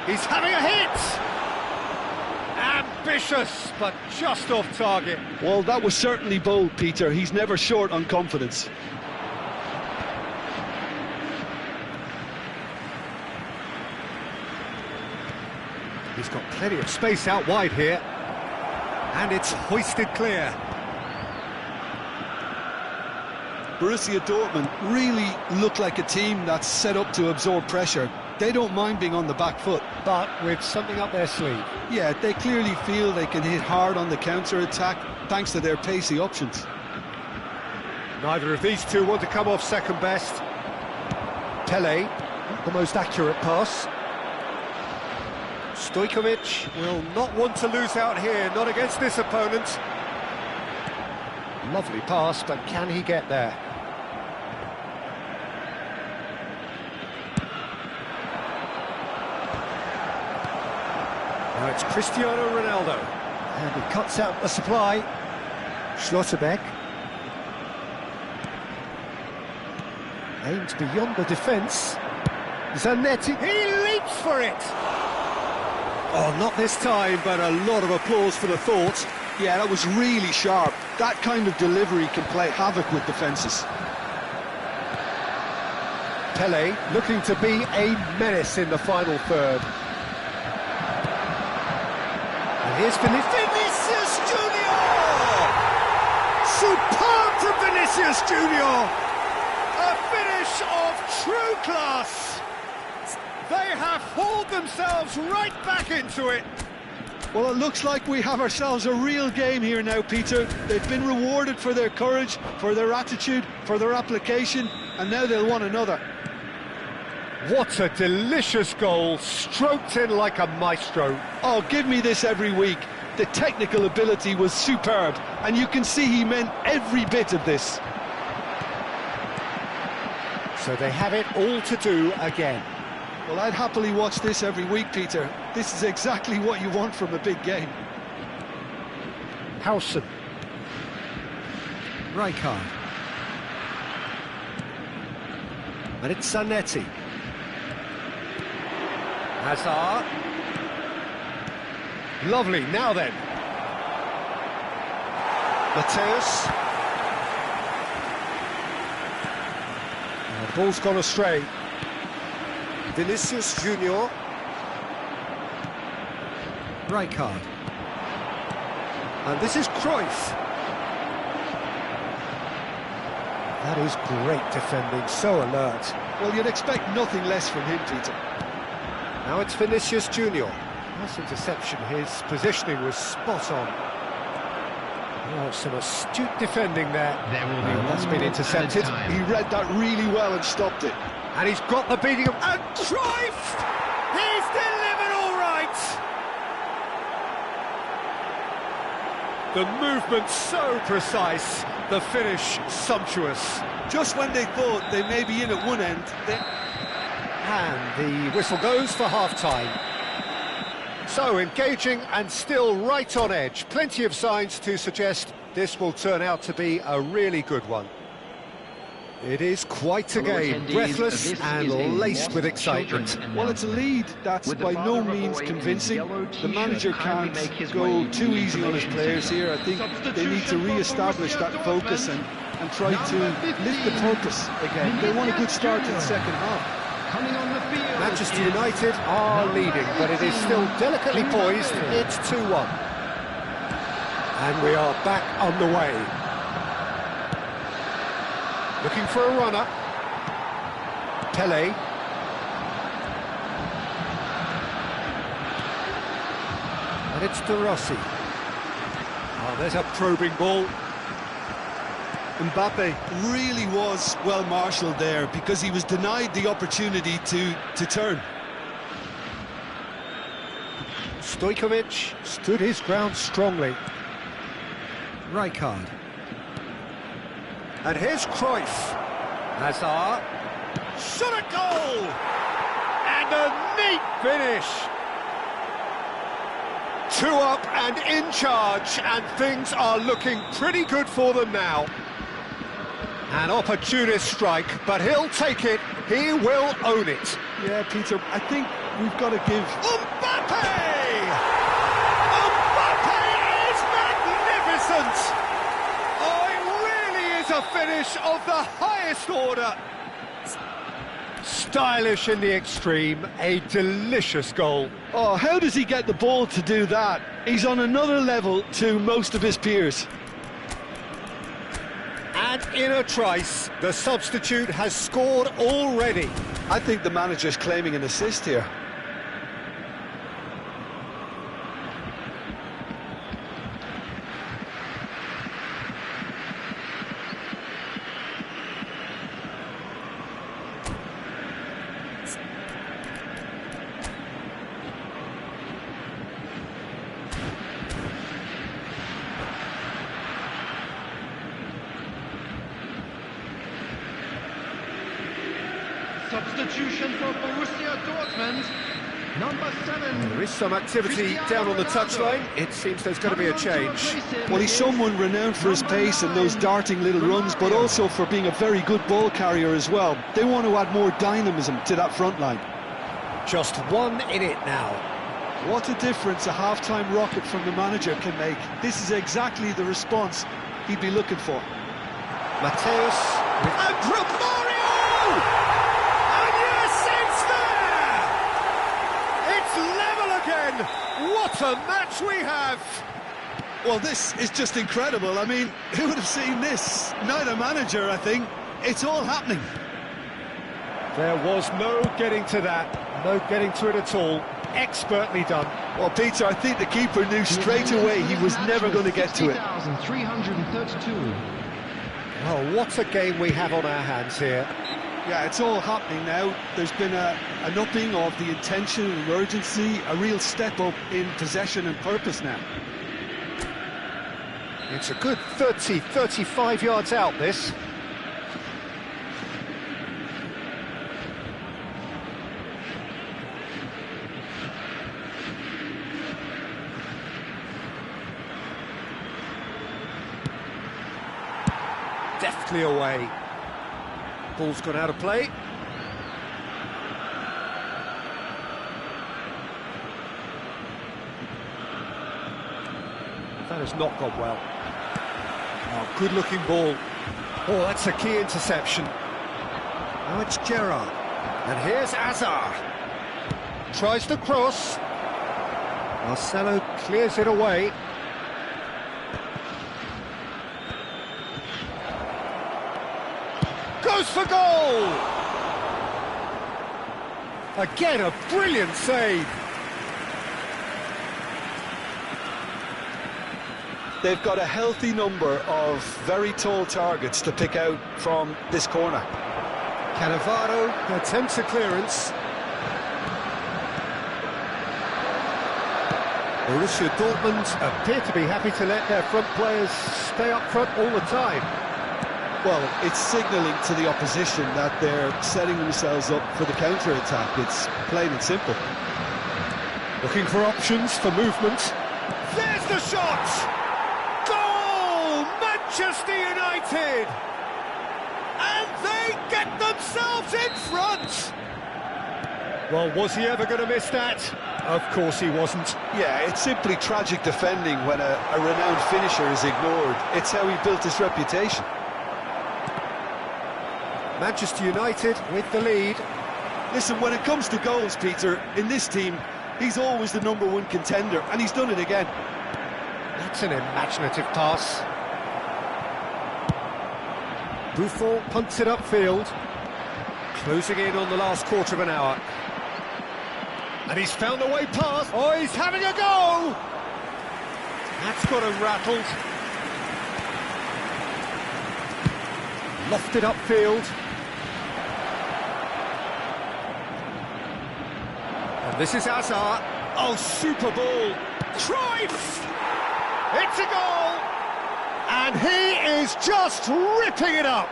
He's having a hit! Ambitious, but just off target. Well, that was certainly bold, Peter. He's never short on confidence. He's got plenty of space out wide here. And it's hoisted clear. Borussia Dortmund really look like a team that's set up to absorb pressure. They don't mind being on the back foot. But with something up their sleeve. Yeah, they clearly feel they can hit hard on the counter-attack thanks to their pacey options. Neither of these two want to come off second best. Pelé, the most accurate pass. Stojkovic will not want to lose out here, not against this opponent. Lovely pass, but can he get there? Now it's Cristiano Ronaldo. And he cuts out the supply. Schlotterbeck. Aimed beyond the defence. Zanetti. He leaps for it! Oh, not this time, but a lot of applause for the thought. Yeah, that was really sharp. That kind of delivery can play havoc with defences. Pelé looking to be a menace in the final third. And here's Vinicius Junior! Superb from Vinicius Junior! A finish of true class! They have hauled themselves right back into it. Well, it looks like we have ourselves a real game here now, Peter. They've been rewarded for their courage, for their attitude, for their application, and now they'll want another. What a delicious goal, stroked in like a maestro. Oh, give me this every week. The technical ability was superb, and you can see he meant every bit of this. So they have it all to do again. Well, I'd happily watch this every week, Peter. This is exactly what you want from a big game. Howson. Rijkaard. And it's Zanetti. Hazard. Lovely, now then. Mateus. The ball's gone astray. Vinicius Junior. Rijkaard. And this is Cruyff. That is great defending, so alert. Well, you'd expect nothing less from him, Peter. Now it's Vinicius Junior. Nice interception, his positioning was spot on. Oh, some astute defending there. There will be That's been intercepted. He read that really well and stopped it. And he's got the beating of... And Cruyff! He's delivered all right! The movement so precise, the finish sumptuous. Just when they thought they may be in at one end, And the whistle goes for half-time. So engaging and still right on edge. Plenty of signs to suggest this will turn out to be a really good one. It is quite a game, breathless and laced with excitement. well, it's a lead that's by no means convincing. The manager can't go too easy on his players here. I think they need to re-establish that focus and try to lift the purpose again. They want a good start to the second half. Coming on the field. Manchester United are leading, but it is still delicately poised. It's 2-1. And we are back on the way. Looking for a runner. Pele. And it's De Rossi. Oh, there's a probing ball. Mbappe really was well marshalled there because he was denied the opportunity to turn. Stojkovic stood his ground strongly. Rijkaard. And here's Cruyff. Hazard. Shot a goal! And a neat finish! 2 up and in charge, and things are looking pretty good for them now. An opportunist strike, but he'll take it. He will own it. Yeah, Peter, I think we've got to give... Mbappe! Mbappe is magnificent! Oh, it really is a finish of the highest order. Stylish in the extreme, a delicious goal. Oh, how does he get the ball to do that? He's on another level to most of his peers. And in a trice, the substitute has scored already. I think the manager's claiming an assist here. Substitution for Borussia Dortmund. Number 7. There is some activity down on the touchline. It seems there's going to be a change. Well, he's someone renowned for his pace and those darting little runs, but also for being a very good ball carrier as well. They want to add more dynamism to that front line. Just 1 in it now. What a difference a half-time rocket from the manager can make. This is exactly the response he'd be looking for. Mateus and Romario! And yes, it's there! It's level again! What a match we have! Well, this is just incredible. I mean, who would have seen this? Neither manager, I think. It's all happening. There was no getting to that. No getting to it at all. Expertly done. Well, Peter, I think the keeper knew straight away he was never going to get to it. 60,332. Well, what a game we have on our hands here. Yeah, it's all happening now. There's been an upping of the intention and urgency, a real step up in possession and purpose now. It's a good 30, 35 yards out, this. Deftly away. Ball's gone out of play. That has not gone well. Oh, good-looking ball. Oh, that's a key interception. Now it's Gerrard. And here's Azar. Tries the cross. Marcelo clears it away. Goes for goal! Again, a brilliant save. They've got a healthy number of very tall targets to pick out from this corner. Cannavaro attempts a clearance. Borussia Dortmund appear to be happy to let their front players stay up front all the time. Well, it's signalling to the opposition that they're setting themselves up for the counter-attack. It's plain and simple. Looking for options for movement. There's the shot! Goal! Manchester United! And they get themselves in front! Well, was he ever going to miss that? Of course he wasn't. Yeah, it's simply tragic defending when a renowned finisher is ignored. It's how he built his reputation. Manchester United with the lead. Listen, when it comes to goals, Peter, in this team, he's always the #1 contender, and he's done it again. That's an imaginative pass. Buffon punts it upfield. Closing in on the last quarter of an hour. And he's found a way past. Oh, he's having a go! That's got him rattled. Lofted upfield. And this is Azar. Oh, super ball. Cruyff! It's a goal! And he is just ripping it up.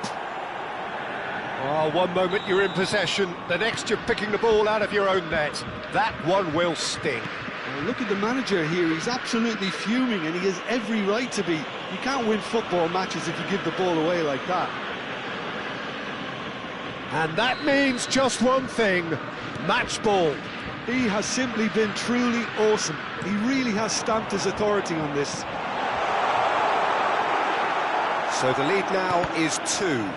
Oh, one moment you're in possession, the next you're picking the ball out of your own net. That one will sting. Well, look at the manager here, he's absolutely fuming and he has every right to be. You can't win football matches if you give the ball away like that. And that means just one thing, match ball. He has simply been truly awesome. He really has stamped his authority on this. So the lead now is 2.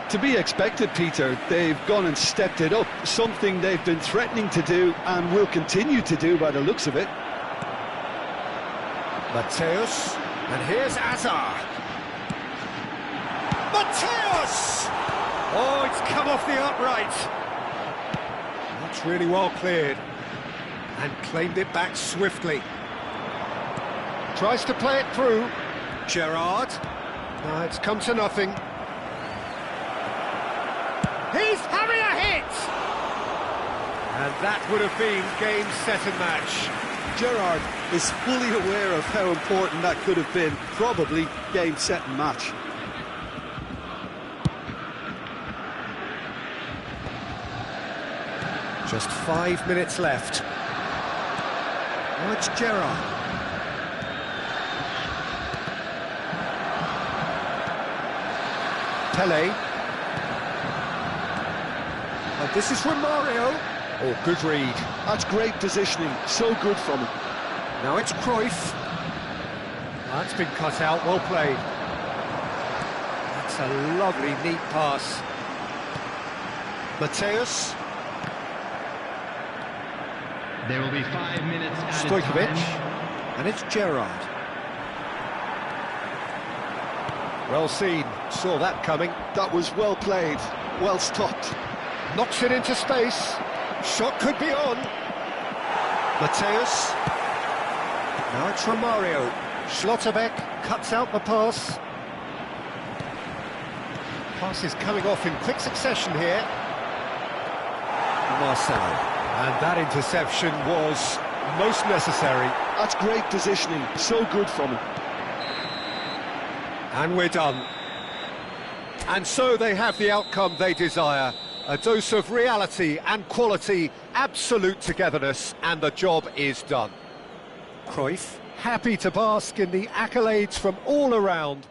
To be expected, Peter. They've gone and stepped it up, something they've been threatening to do and will continue to do by the looks of it. Mateus, and here's Azar. Mateus! Oh, it's come off the upright. That's really well cleared. And claimed it back swiftly. Tries to play it through. Gerrard. It's come to nothing. He's having a hit! And that would have been game, set and match. Gerrard is fully aware of how important that could have been. Probably game, set and match. Just 5 minutes left. Now it's Gerrard. Pele. This is Romario. Oh, good read. That's great positioning, so good from him. Now it's Cruyff. That's been cut out, well played. That's a lovely, neat pass. Mateus. There will be 5 minutes added Stojkovic. time. And it's Gerrard. Well seen, saw that coming. That was well played, well stopped. Knocks it into space. Shot could be on. Mateus. Now it's Romario. Schlotterbeck cuts out the pass. Pass is coming off in quick succession here. Marcelo. And that interception was most necessary. That's great positioning, so good from him. And we're done. And so they have the outcome they desire. A dose of reality and quality, absolute togetherness, and the job is done. Cruyff, happy to bask in the accolades from all around.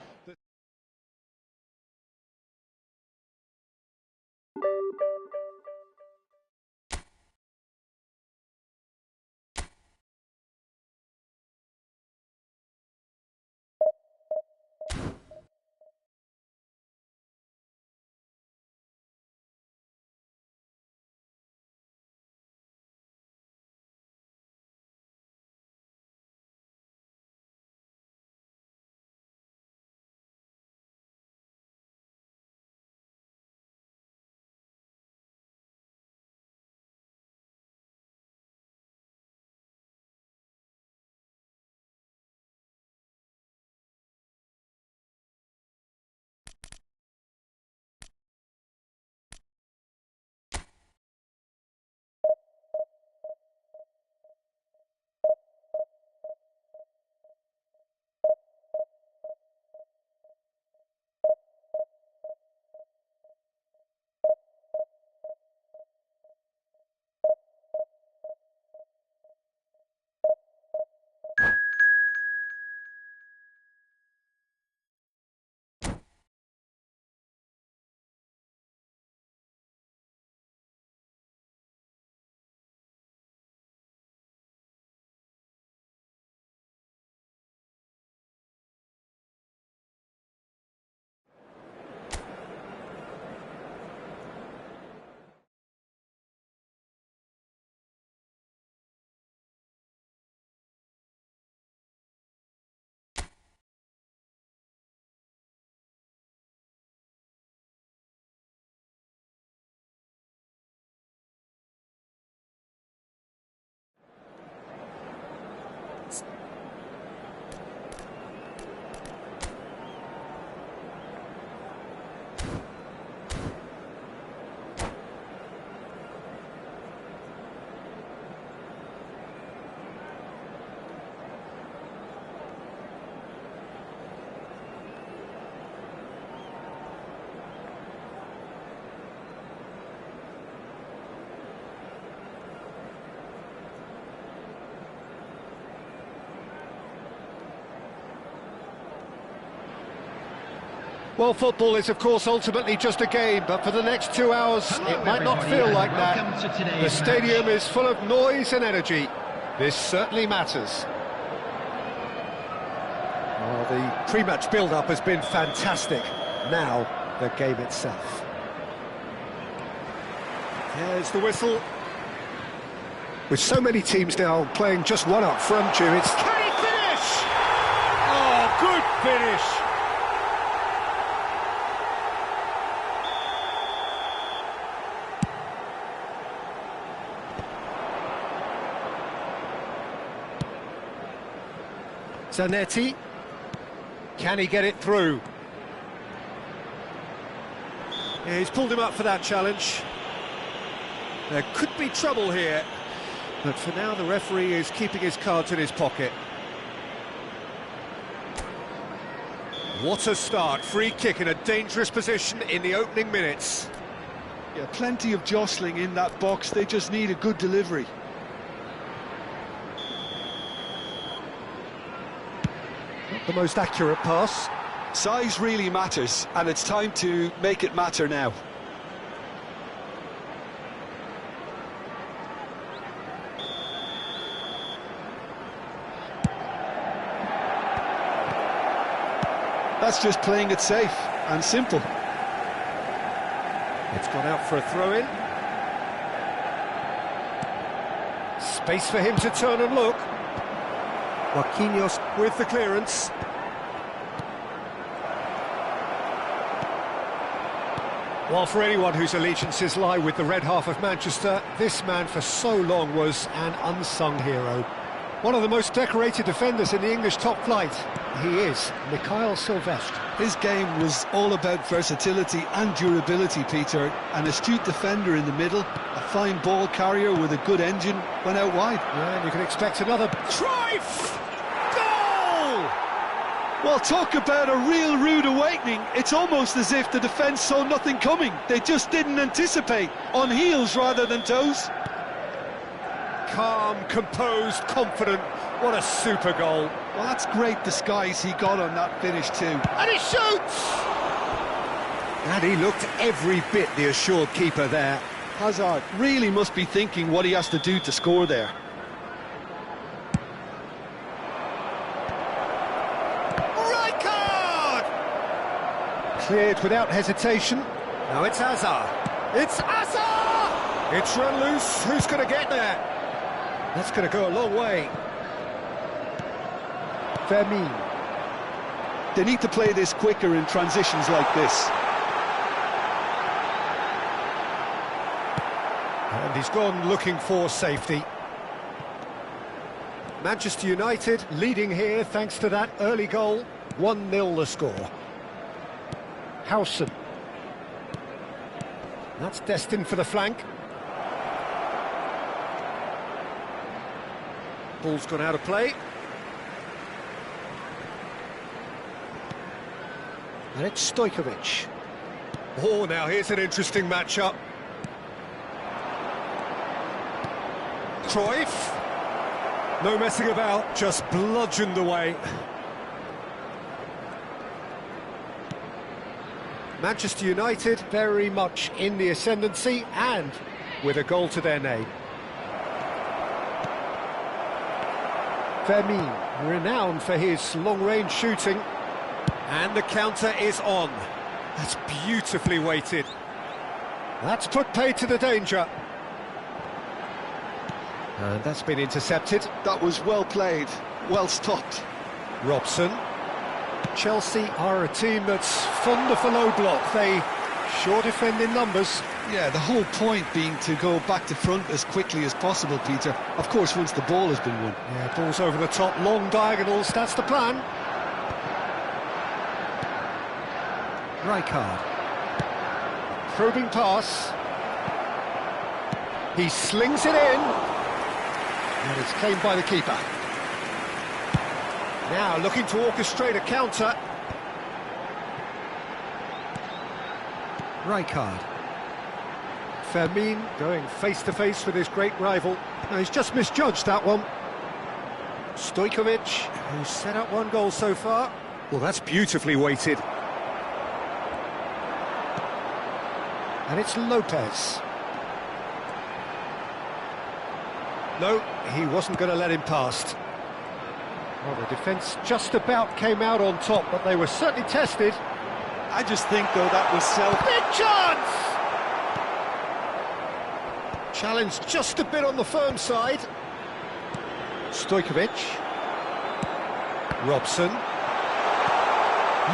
Well, football is, of course, ultimately just a game, but for the next 2 hours, it might not feel like that. The stadium is full of noise and energy. This certainly matters. Oh, the pre-match build-up has been fantastic. Now, the game itself. There's the whistle. With so many teams now playing just one up front, Jim, it's... Can he finish? Oh, good finish! Zanetti, can he get it through? Yeah, he's pulled him up for that challenge. There could be trouble here, but for now the referee is keeping his cards in his pocket. What a start, free kick in a dangerous position in the opening minutes. Yeah, plenty of jostling in that box, they just need a good delivery. Not the most accurate pass. Size really matters, and it's time to make it matter now. That's just playing it safe and simple. It's gone out for a throw-in. Space for him to turn and look. Marquinhos with the clearance. Well, for anyone whose allegiances lie with the red half of Manchester, this man for so long was an unsung hero. One of the most decorated defenders in the English top flight. He is Mikhail Silvestre. His game was all about versatility and durability, Peter. An astute defender in the middle, a fine ball carrier with a good engine, went out wide. Yeah, and you can expect another. Cruyff! Goal! Well, talk about a real rude awakening. It's almost as if the defence saw nothing coming. They just didn't anticipate, on heels rather than toes. Calm, composed, confident. What a super goal. Well, that's great disguise he got on that finish too. And he shoots! And he looked every bit the assured keeper there. Hazard really must be thinking what he has to do to score there. Right card! Cleared without hesitation. Now it's Hazard. It's Hazard! It's run loose. Who's going to get there? That's going to go a long way. Fermin. They need to play this quicker in transitions like this. And he's gone looking for safety. Manchester United leading here thanks to that early goal. 1-0 the score. Howson. That's destined for the flank. Ball's gone out of play. And it's Stojkovic. Oh, now here's an interesting matchup. Cruyff. No messing about, just bludgeoned away. Manchester United very much in the ascendancy and with a goal to their name. Fermin, renowned for his long-range shooting. And the counter is on. That's beautifully weighted. That's put paid to the danger. And that's been intercepted. That was well played, well stopped. Robson. Chelsea are a team that's fond of a low block. They sure defend in numbers. Yeah, the whole point being to go back to front as quickly as possible, Peter. Of course, once the ball has been won. Yeah, ball's over the top, long diagonals, that's the plan. Rijkaard. Probing pass. He slings it in. And it's claimed by the keeper. Now looking to orchestrate a counter. Rijkaard. Fermin going face-to-face with his great rival. Now, he's just misjudged that one. Stojkovic, who's set up one goal so far. Well, that's beautifully weighted. And it's Lopez. No, he wasn't going to let him past. Well, the defence just about came out on top, but they were certainly tested. I just think, though, that was Big chance! Challenge just a bit on the firm side. Stojkovic. Robson.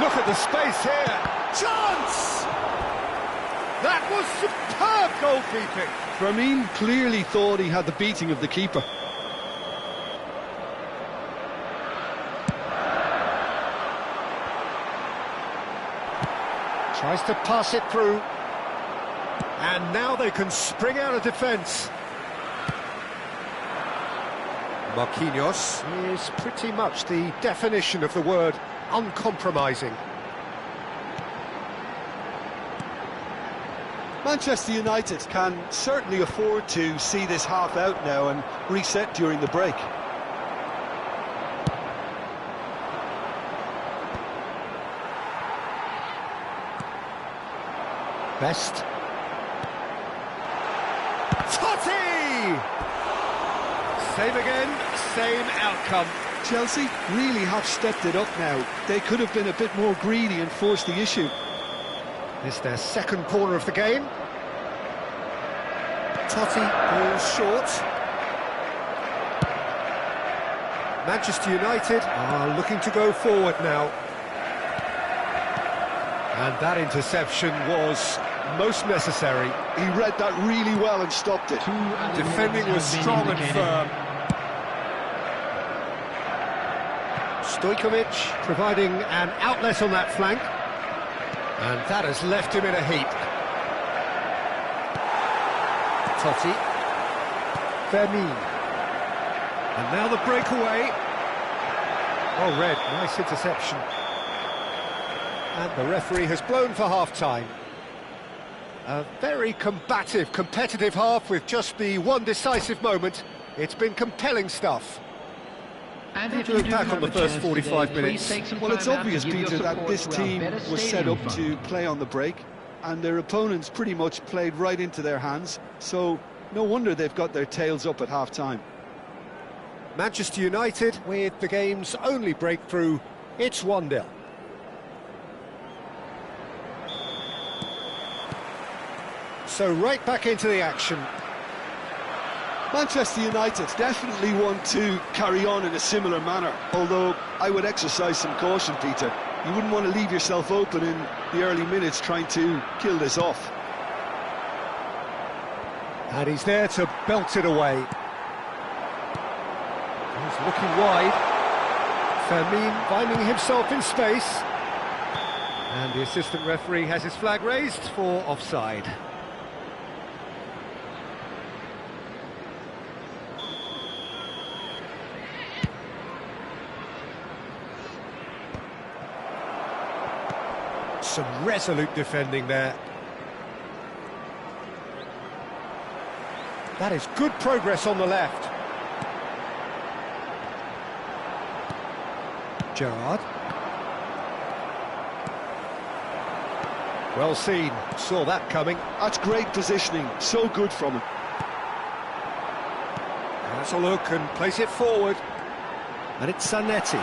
Look at the space here. Chance! That was superb goalkeeping. Fermin clearly thought he had the beating of the keeper. Tries to pass it through. And now they can spring out of defence. Marquinhos is pretty much the definition of the word uncompromising. Manchester United can certainly afford to see this half out now and reset during the break. Best. Totti! Same again, same outcome. Chelsea really have stepped it up now. They could have been a bit more greedy and forced the issue. This their second corner of the game. Totti goes short. Manchester United are looking to go forward now. And that interception was most necessary. He read that really well and stopped it. Defending was strong and firm. Stojkovic providing an outlet on that flank. And that has left him in a heap. Totti. Vermin. And now the breakaway. Oh, Red, nice interception. And the referee has blown for half-time. A very combative, competitive half with just the one decisive moment. It's been compelling stuff. And If you look back on the first 45 minutes, Well, it's obvious, Peter, that this team was set up to play on the break, and their opponents pretty much played right into their hands, so no wonder they've got their tails up at half-time. Manchester United with the game's only breakthrough. It's 1-0. So right back into the action. Manchester United definitely want to carry on in a similar manner, although I would exercise some caution, Peter. You wouldn't want to leave yourself open in the early minutes trying to kill this off. And he's there to belt it away. He's looking wide. Fermin finding himself in space. And the assistant referee has his flag raised for offside. Some resolute defending there. That is good progress on the left. Gerrard. Well seen, saw that coming. That's great positioning, so good from him. That's a look and place it forward. And it's Zanetti.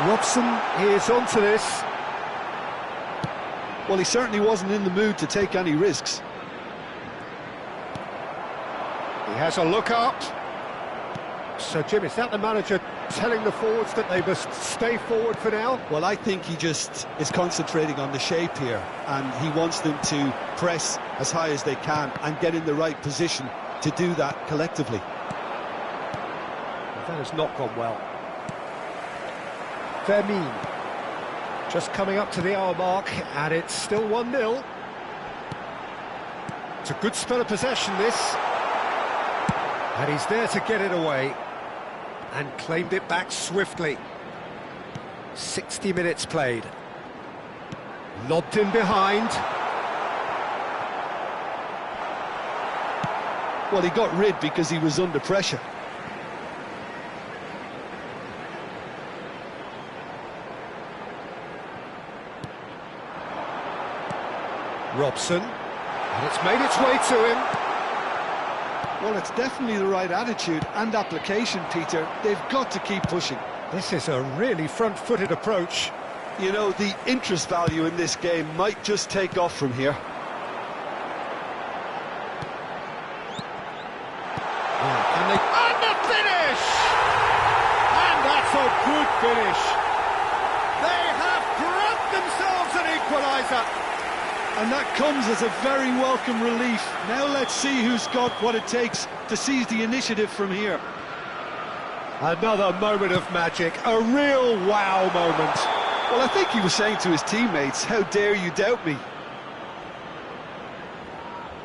Robson is onto this. Well, he certainly wasn't in the mood to take any risks. He has a look up. So, Jim, is that the manager telling the forwards that they must stay forward for now? Well, I think he just is concentrating on the shape here, and he wants them to press as high as they can and get in the right position to do that collectively. That has not gone well. Vermin. Just coming up to the hour mark, and it's still 1-0. It's a good spell of possession, this. And he's there to get it away. And claimed it back swiftly. 60 minutes played. Lobbed in behind. Well, he got rid because he was under pressure. Robson, and it's made its way to him. Well, it's definitely the right attitude and application, Peter. They've got to keep pushing. This is a really front-footed approach. You know, the interest value in this game might just take off from here. And the finish! And that's a good finish. They have grabbed themselves an equaliser. And that comes as a very welcome relief. Now let's see who's got what it takes to seize the initiative from here. Another moment of magic, a real wow moment. Well, I think he was saying to his teammates, how dare you doubt me?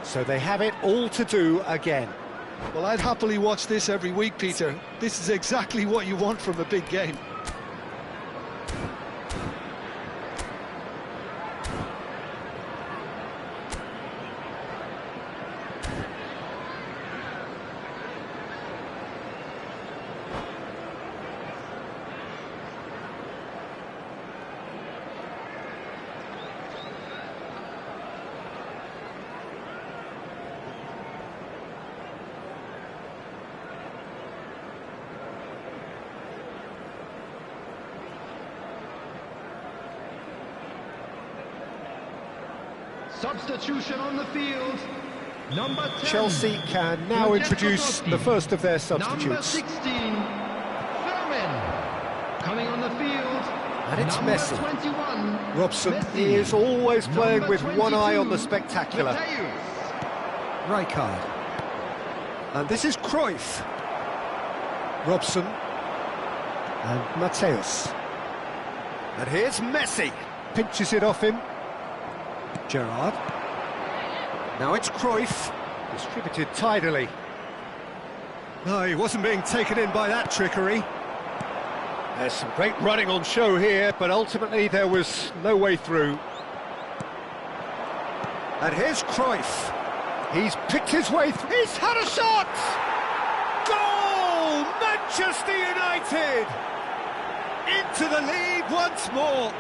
So they have it all to do again. Well, I'd happily watch this every week, Peter. This is exactly what you want from a big game. Substitution on the field. Number 10. Chelsea can now introduce the first of their substitutes. Number 16, Fermin. Coming on the field, And it's Number Messi. 21, Robson Messi. is always playing Number with one eye on the 22, spectacular. Mateus. Rijkaard. And this is Cruyff. Robson. And Mateus. And here's Messi. Pinches it off him. Gerrard. Now it's Cruyff. Distributed tidily. No, he wasn't being taken in by that trickery. There's some great running on show here, but ultimately there was no way through. And here's Cruyff. He's picked his way through. He's had a shot! Goal! Manchester United! Into the lead once more.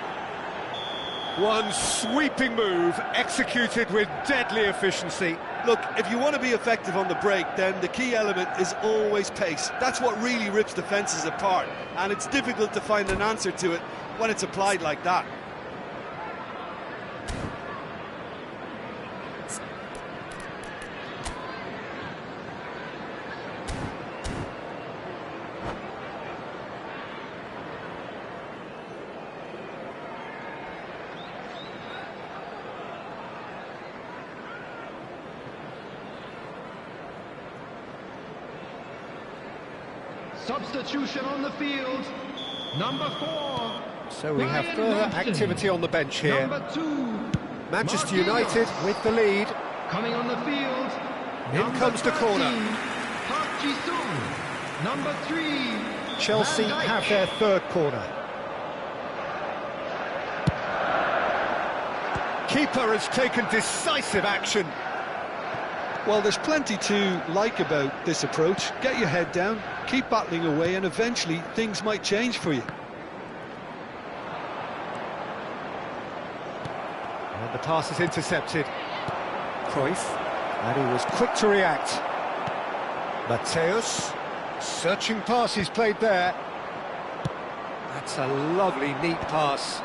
One sweeping move, executed with deadly efficiency. Look, if you want to be effective on the break, then the key element is always pace. That's what really rips defences apart, and it's difficult to find an answer to it when it's applied like that. Substitution on the field. Number 4. So we have Ryan further Robson. activity on the bench here. Number 2. Manchester Marquinhos. United with the lead. Coming on the field. In Number comes the 13, corner. Park Ji-sung. Number 3. Chelsea Van Dijk. have their third corner. Keeper has taken decisive action. Well, there's plenty to like about this approach. Get your head down, keep battling away, and eventually things might change for you. And the pass is intercepted. Cruyff, and he was quick to react. Mateus, searching pass he's played there. That's a lovely, neat pass.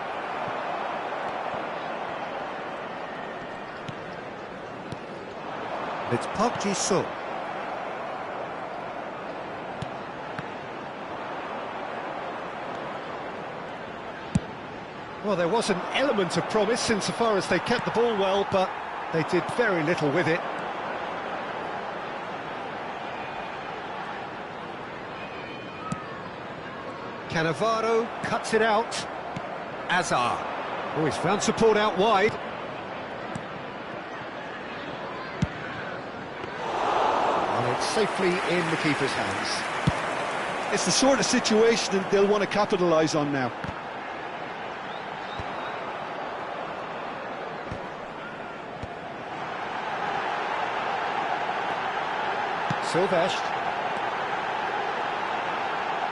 It's Park Ji-sung. Well, there was an element of promise insofar as they kept the ball well, but they did very little with it. Cannavaro cuts it out. Azar. Oh, he's found support out wide. And it's safely in the keeper's hands. It's the sort of situation that they'll want to capitalise on now. Silvestre.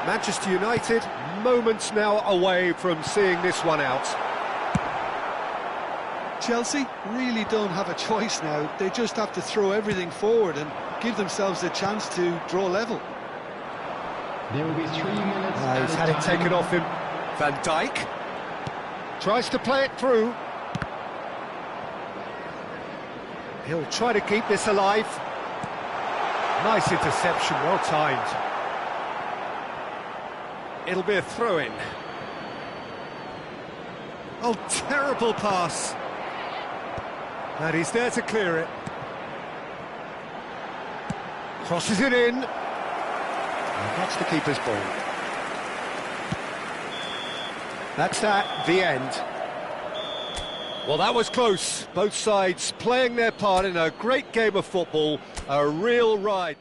Manchester United, moments now away from seeing this one out. Chelsea really don't have a choice now. They just have to throw everything forward and give themselves a chance to draw level. There will be 3 minutes. He's had it taken off him. Van Dijk tries to play it through. He'll try to keep this alive. Nice interception, well timed. It'll be a throw-in. Oh, terrible pass. And he's there to clear it. Crosses it in. And that's the keeper's ball. That's that, the end. Well, that was close. Both sides playing their part in a great game of football. A real ride.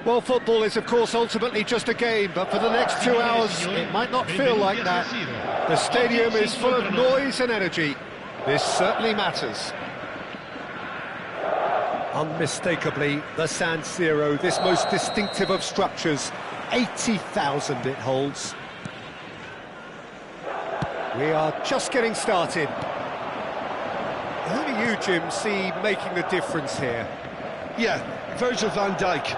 Well, football is, of course, ultimately just a game, but for the next 2 hours, it might not feel like that. The stadium is full of noise and energy. This certainly matters. Unmistakably, the San Siro, this most distinctive of structures. 80,000 it holds. We are just getting started. Who do you, Jim, see making the difference here? Yeah, Virgil van Dijk.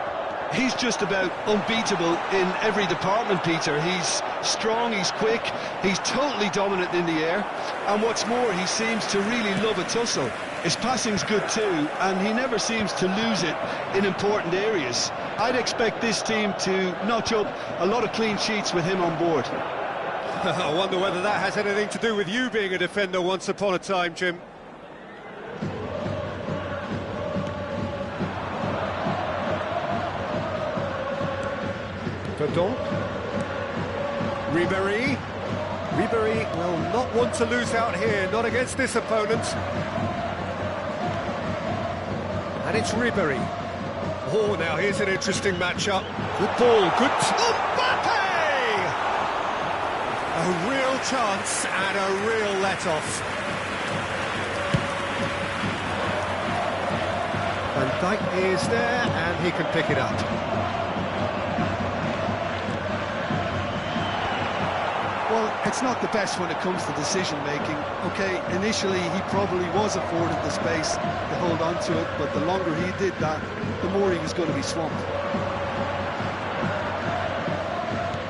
He's just about unbeatable in every department, Peter. He's strong, he's quick, he's totally dominant in the air, and what's more, he seems to really love a tussle. His passing's good too, and he never seems to lose it in important areas. I'd expect this team to notch up a lot of clean sheets with him on board. I wonder whether that has anything to do with you being a defender once upon a time, Jim. Verdon. Ribéry will not want to lose out here, not against this opponent. And it's Ribéry. Oh, now here's an interesting matchup. Good ball, good... Mbappe! A real chance and a real let-off. Van Dijk is there and he can pick it up. Well, it's not the best when it comes to decision-making. OK, initially he probably was afforded the space to hold on to it, but the longer he did that, the more he was going to be swamped.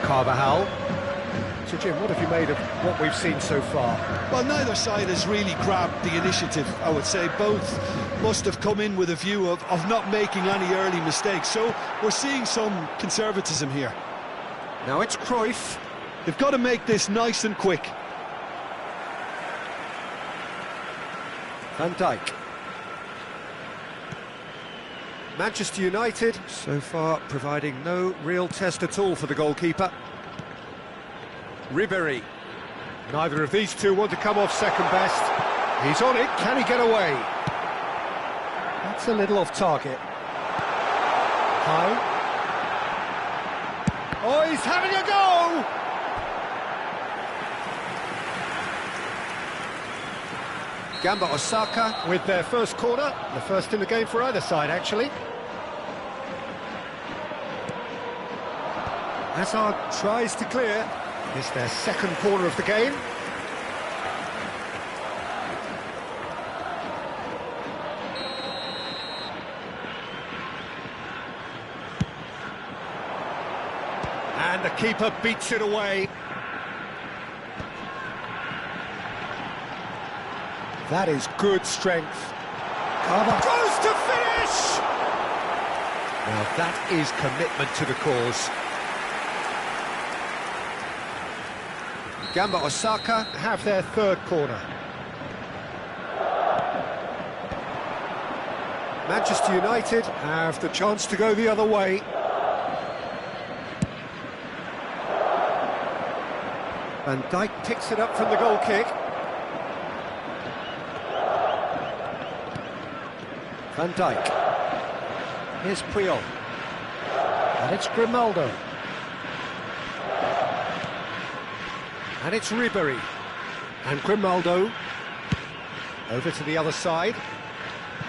Carvajal. So, Jim, what have you made of what we've seen so far? Well, neither side has really grabbed the initiative, I would say. Both must have come in with a view of not making any early mistakes. So we're seeing some conservatism here. Now it's Cruyff. They've got to make this nice and quick. Van Dijk. Manchester United, so far providing no real test at all for the goalkeeper. Ribéry. Neither of these two want to come off second best. He's on it, can he get away? That's a little off target. High. Oh, he's having a go! Gamba Osaka with their first corner, the first in the game for either side, actually. Hazard tries to clear. It's their second corner of the game. And the keeper beats it away. That is good strength. Carvajal goes to finish! Now that is commitment to the cause. Gamba Osaka have their third corner. Manchester United have the chance to go the other way. Van Dijk picks it up from the goal kick. Van Dijk. Here's Puyol. And it's Grimaldo. And it's Ribéry. And Grimaldo. Over to the other side.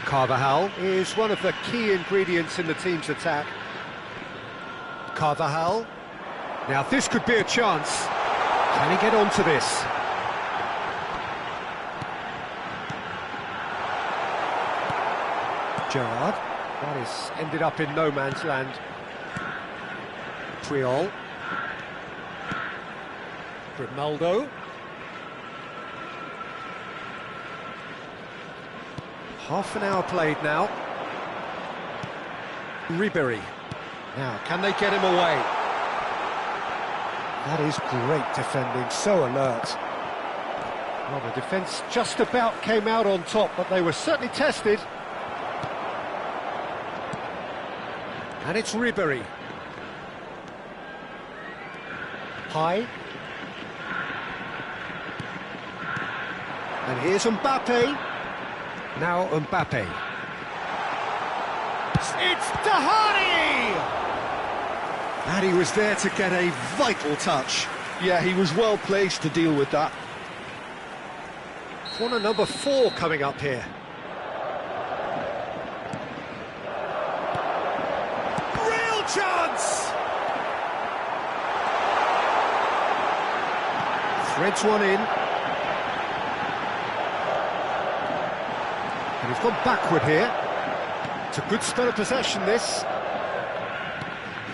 Carvajal is one of the key ingredients in the team's attack. Carvajal. Now this could be a chance. Can he get onto this? Gerrard. That is ended up in no man's land. Puyol. Grimaldo. Half an hour played now. Ribéry. Now, can they get him away? That is great defending, so alert. Well, the defence just about came out on top, but they were certainly tested. And it's Ribéry. High. And here's Mbappe. Now Mbappe. It's Dahani! And he was there to get a vital touch. Yeah, he was well placed to deal with that. Corner number 4 coming up here. Real chance! Threads one in. And he's gone backward here. It's a good spell of possession, this.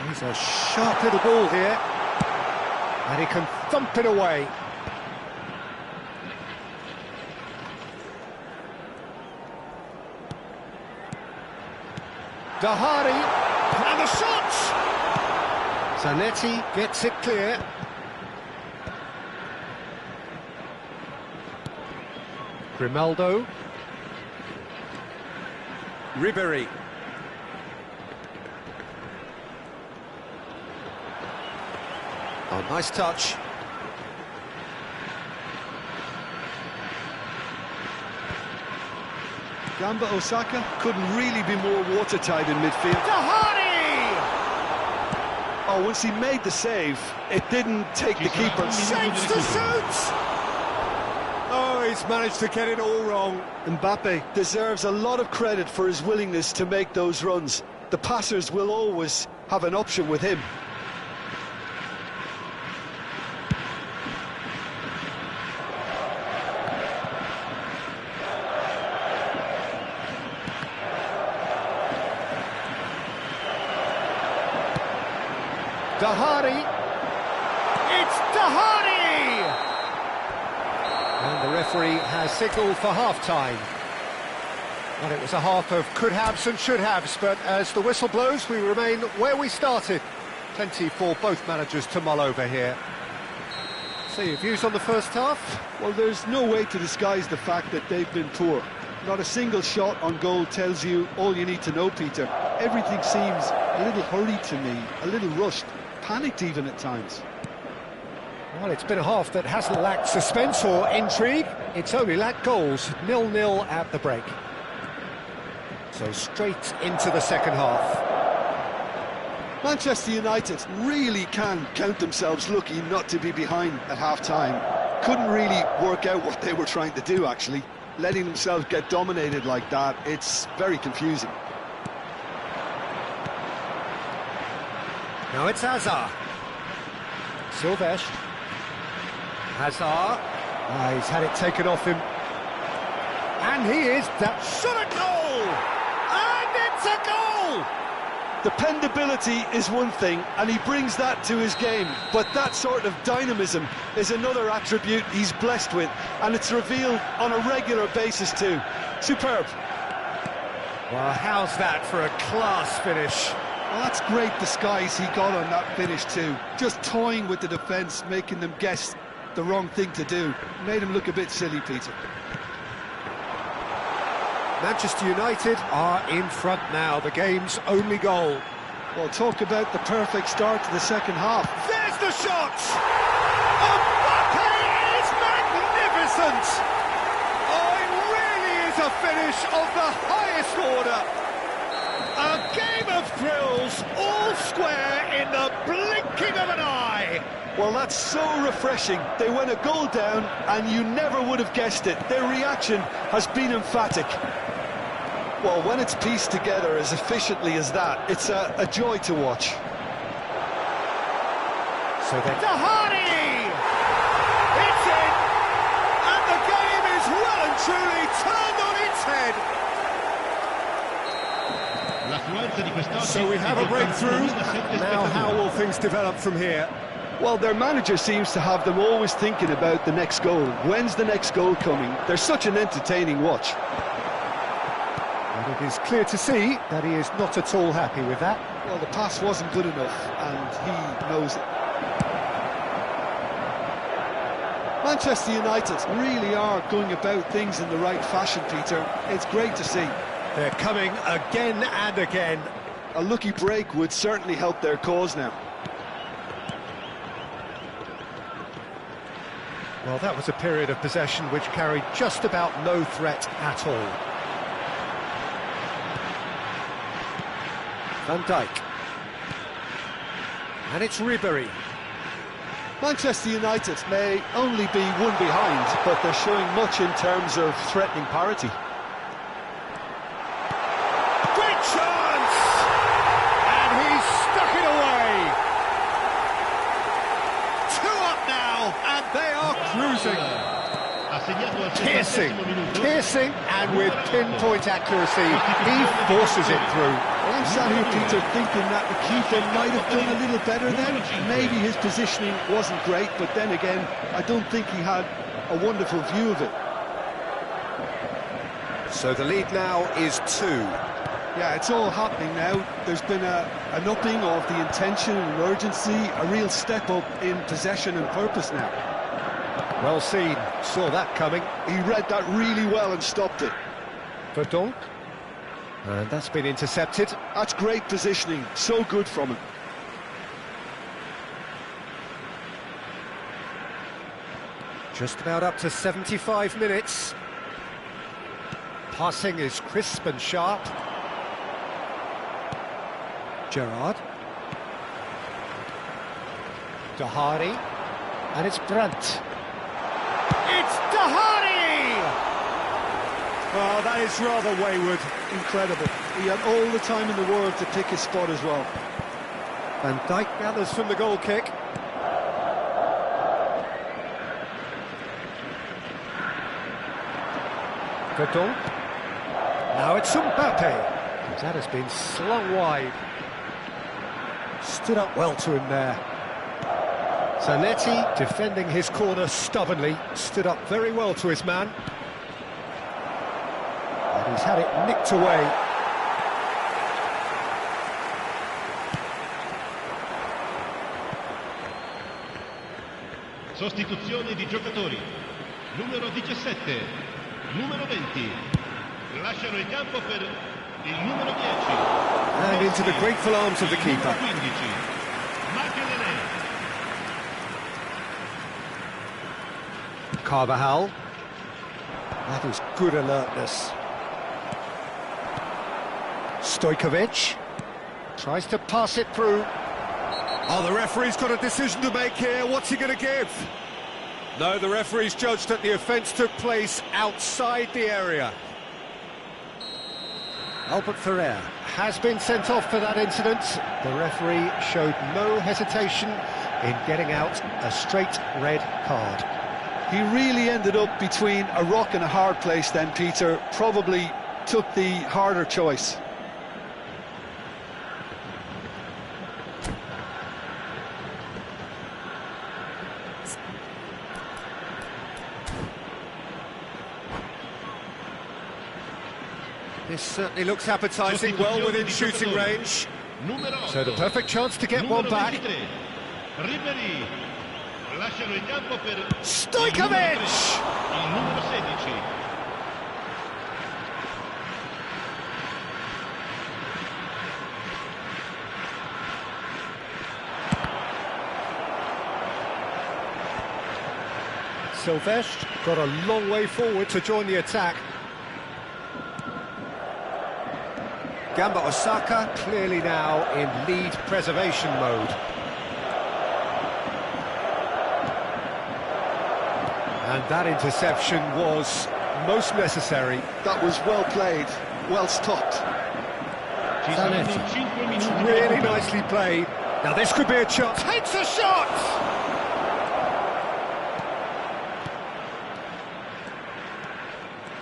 He's a sharp little ball here. And he can thump it away. Dahari, and the shot! Zanetti gets it clear. Grimaldo. Ribery. Oh, nice touch. Gamba Osaka couldn't really be more watertight in midfield. Dahari! Oh, once he made the save, it didn't take the keeper. Shapes to shoot! Oh, he's managed to get it all wrong. Mbappe deserves a lot of credit for his willingness to make those runs. The passers will always have an option with him. Dahari. It's Dahari! And the referee has signalled for half-time. Well, it was a half of could-haves and should-haves, but as the whistle blows, we remain where we started. Plenty for both managers to mull over here. So your views on the first half? Well, there's no way to disguise the fact that they've been poor. Not a single shot on goal tells you all you need to know, Peter. Everything seems a little hurried to me, a little rushed, panicked even at times. Well, it's been a half that hasn't lacked suspense or intrigue. It's only lacked goals. 0-0 at the break. So straight into the second half. Manchester United really can count themselves lucky not to be behind at half-time. Couldn't really work out what they were trying to do, actually. Letting themselves get dominated like that, it's very confusing. Now it's Hazard. Silvesh. Hazard. He's had it taken off him. And he is that shot at goal! And it's a goal! Dependability is one thing, and he brings that to his game, but that sort of dynamism is another attribute he's blessed with, and it's revealed on a regular basis too. Superb. Well, how's that for a class finish? Well, that's great disguise he got on that finish too. Just toying with the defence, making them guess the wrong thing to do. Made him look a bit silly, Peter. Manchester United are in front now, the game's only goal. Well, talk about the perfect start to the second half. There's the shot! Mbappe is magnificent! Oh, it really is a finish of the highest order. A game of thrills, all square in the blinking of an eye. Well, that's so refreshing. They went a goal down, and you never would have guessed it. Their reaction has been emphatic. Well, when it's pieced together as efficiently as that, it's a joy to watch. So then Dahari! It's in! And the game is well and truly turned on its head. So we have a breakthrough. Now how will things develop from here? Well, their manager seems to have them always thinking about the next goal. When's the next goal coming? They're such an entertaining watch. And it is clear to see that he is not at all happy with that. Well, the pass wasn't good enough, and he knows it. Manchester United really are going about things in the right fashion, Peter. It's great to see. They're coming again and again. A lucky break would certainly help their cause now. Well, that was a period of possession which carried just about no threat at all. Van Dijk. And it's Ribery. Manchester United may only be one behind, but they're showing much in terms of threatening parity. Great chance! And he's stuck it away. 2 up now, and they are cruising. Piercing, and with pinpoint accuracy, he forces it through. Well, I'm sat here, Peter, thinking that the keeper might have done a little better then. Maybe his positioning wasn't great, but then again, I don't think he had a wonderful view of it. So the lead now is 2. Yeah, it's all happening now. There's been an upping of the intention and urgency, a real step up in possession and purpose now. Well seen, saw that coming. He read that really well and stopped it. Verdonk. And that's been intercepted. That's great positioning, so good from him. Just about up to 75 minutes. Passing is crisp and sharp. Gerrard. Dahari. And it's Brandt. It's Dahari! Oh, that is rather wayward. Incredible. He had all the time in the world to pick his spot as well. Van Dijk gathers from the goal kick. Verdonk. Now it's Mbappe. That has been slung wide. Stood up well to him there. Zanetti, defending his corner stubbornly, stood up very well to his man. And he's had it nicked away. Sostituzione di giocatori. Numero 17, numero 20. Lasciano il campo per il numero 10. And into the grateful arms of the keeper. 15. Carvajal. That is good alertness. Stojkovic tries to pass it through. Oh, the referee's got a decision to make here. What's he going to give? No, the referee's judged that the offence took place outside the area. Albert Ferrer has been sent off for that incident. The referee showed no hesitation in getting out a straight red card. He really ended up between a rock and a hard place then, Peter. Probably took the harder choice. This certainly looks appetising, well within shooting range. So the perfect chance to get one back. Stojkovic! Silvestre got a long way forward to join the attack. Gamba Osaka clearly now in lead preservation mode. And that interception was most necessary. That was well played, well stopped. Zanetti, really nicely played. Now this could be a chance. Takes a shot!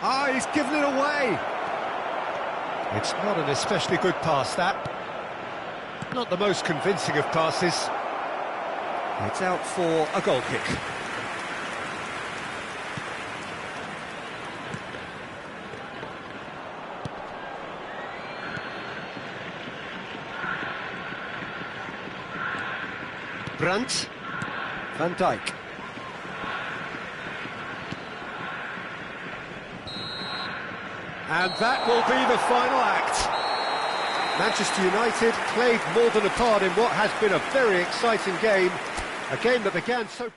Ah, he's given it away. It's not an especially good pass, that. Not the most convincing of passes. It's out for a goal kick. Brandt, Van Dijk. And that will be the final act. Manchester United played more than a part in what has been a very exciting game. A game that began so...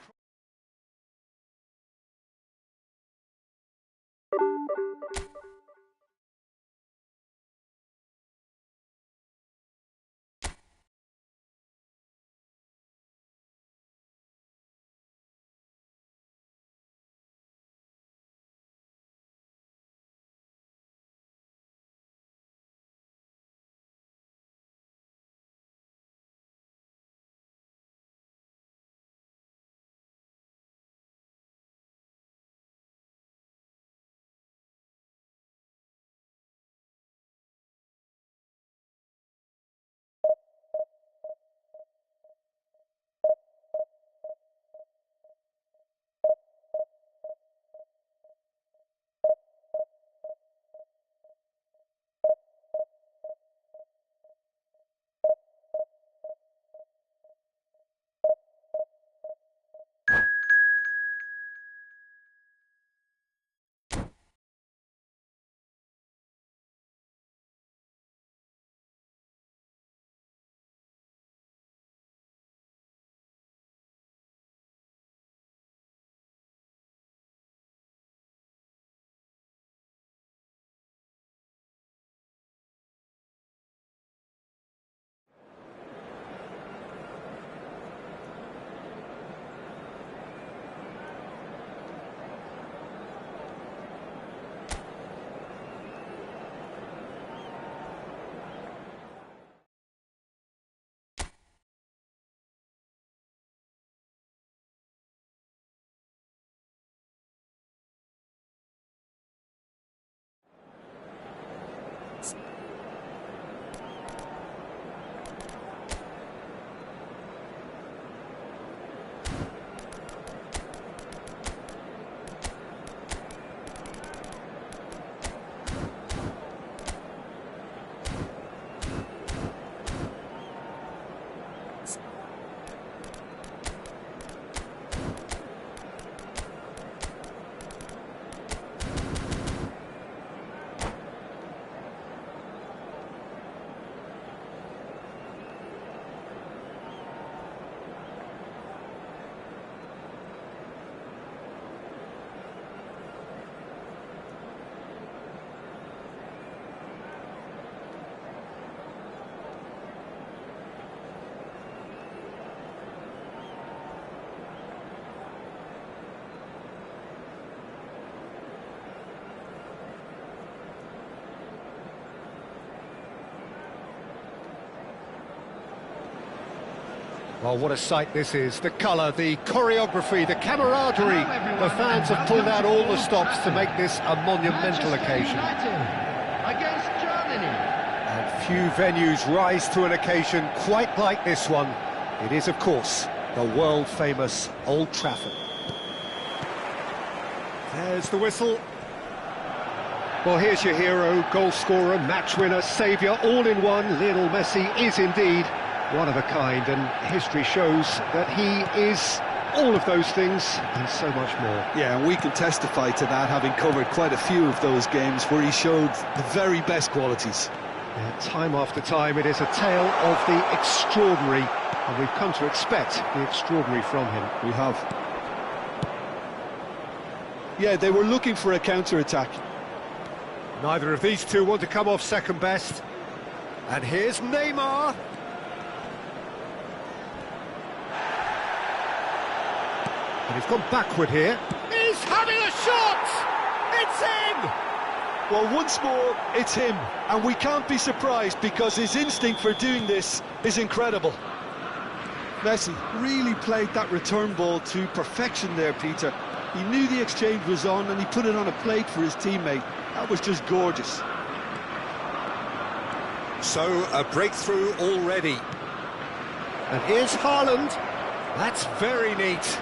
Well, what a sight this is. The colour, the choreography, the camaraderie. The fans have pulled out all the stops to make this a monumental occasion. Against Germany. And few venues rise to an occasion quite like this one. It is, of course, the world-famous Old Trafford. There's the whistle. Well, here's your hero, goal-scorer, match-winner, saviour, all in one. Lionel Messi is indeed one of a kind, and history shows that he is all of those things and so much more. Yeah, and we can testify to that, having covered quite a few of those games where he showed the very best qualities. Yeah, time after time, it is a tale of the extraordinary, and we've come to expect the extraordinary from him. We have. Yeah, they were looking for a counter-attack. Neither of these two want to come off second best. And here's Neymar. And he's gone backward here. He's having a shot! It's in! Well, once more, it's him. And we can't be surprised because his instinct for doing this is incredible. Messi really played that return ball to perfection there, Peter. He knew the exchange was on and he put it on a plate for his teammate. That was just gorgeous. So, a breakthrough already. And here's Haaland. That's very neat.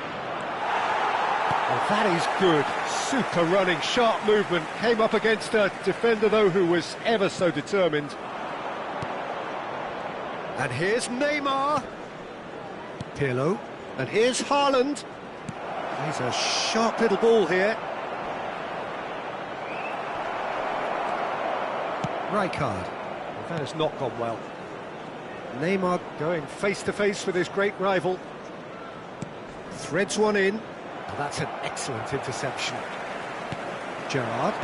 Well, that is good. Super running, sharp movement. Came up against a defender, though, who was ever so determined. And here's Neymar. Pirlo. And here's Haaland. He's a sharp little ball here. Rijkaard. That has not gone well. Neymar going face-to-face with his great rival. Threads one in. Well, that's an excellent interception. Gerrard.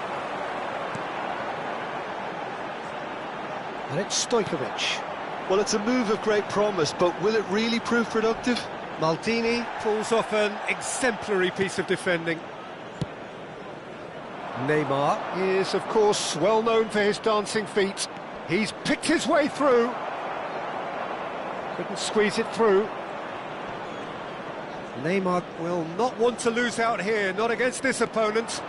And it's Stojkovic. Well, it's a move of great promise, but will it really prove productive? Maldini pulls off an exemplary piece of defending. Neymar is, of course, well known for his dancing feet. He's picked his way through. Couldn't squeeze it through. Neymar will not want to lose out here, not against this opponent.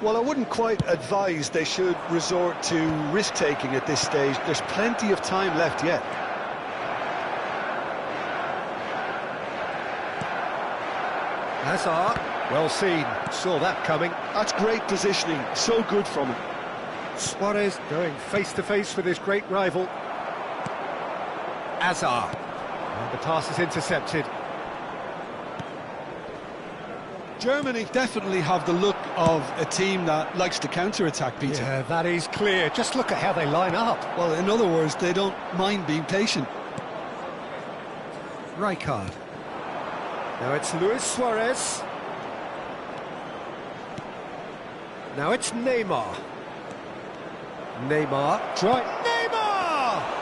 Well, I wouldn't quite advise they should resort to risk-taking at this stage. There's plenty of time left yet. Hazard, well seen, saw that coming. That's great positioning, so good from him. Suarez going face-to-face with his great rival. Hazard. And the pass is intercepted. Germany definitely have the look of a team that likes to counter-attack, Peter. Yeah, that is clear. Just look at how they line up. Well, in other words, they don't mind being patient. Rijkaard. Now it's Luis Suarez. Now it's Neymar. Neymar. Neymar!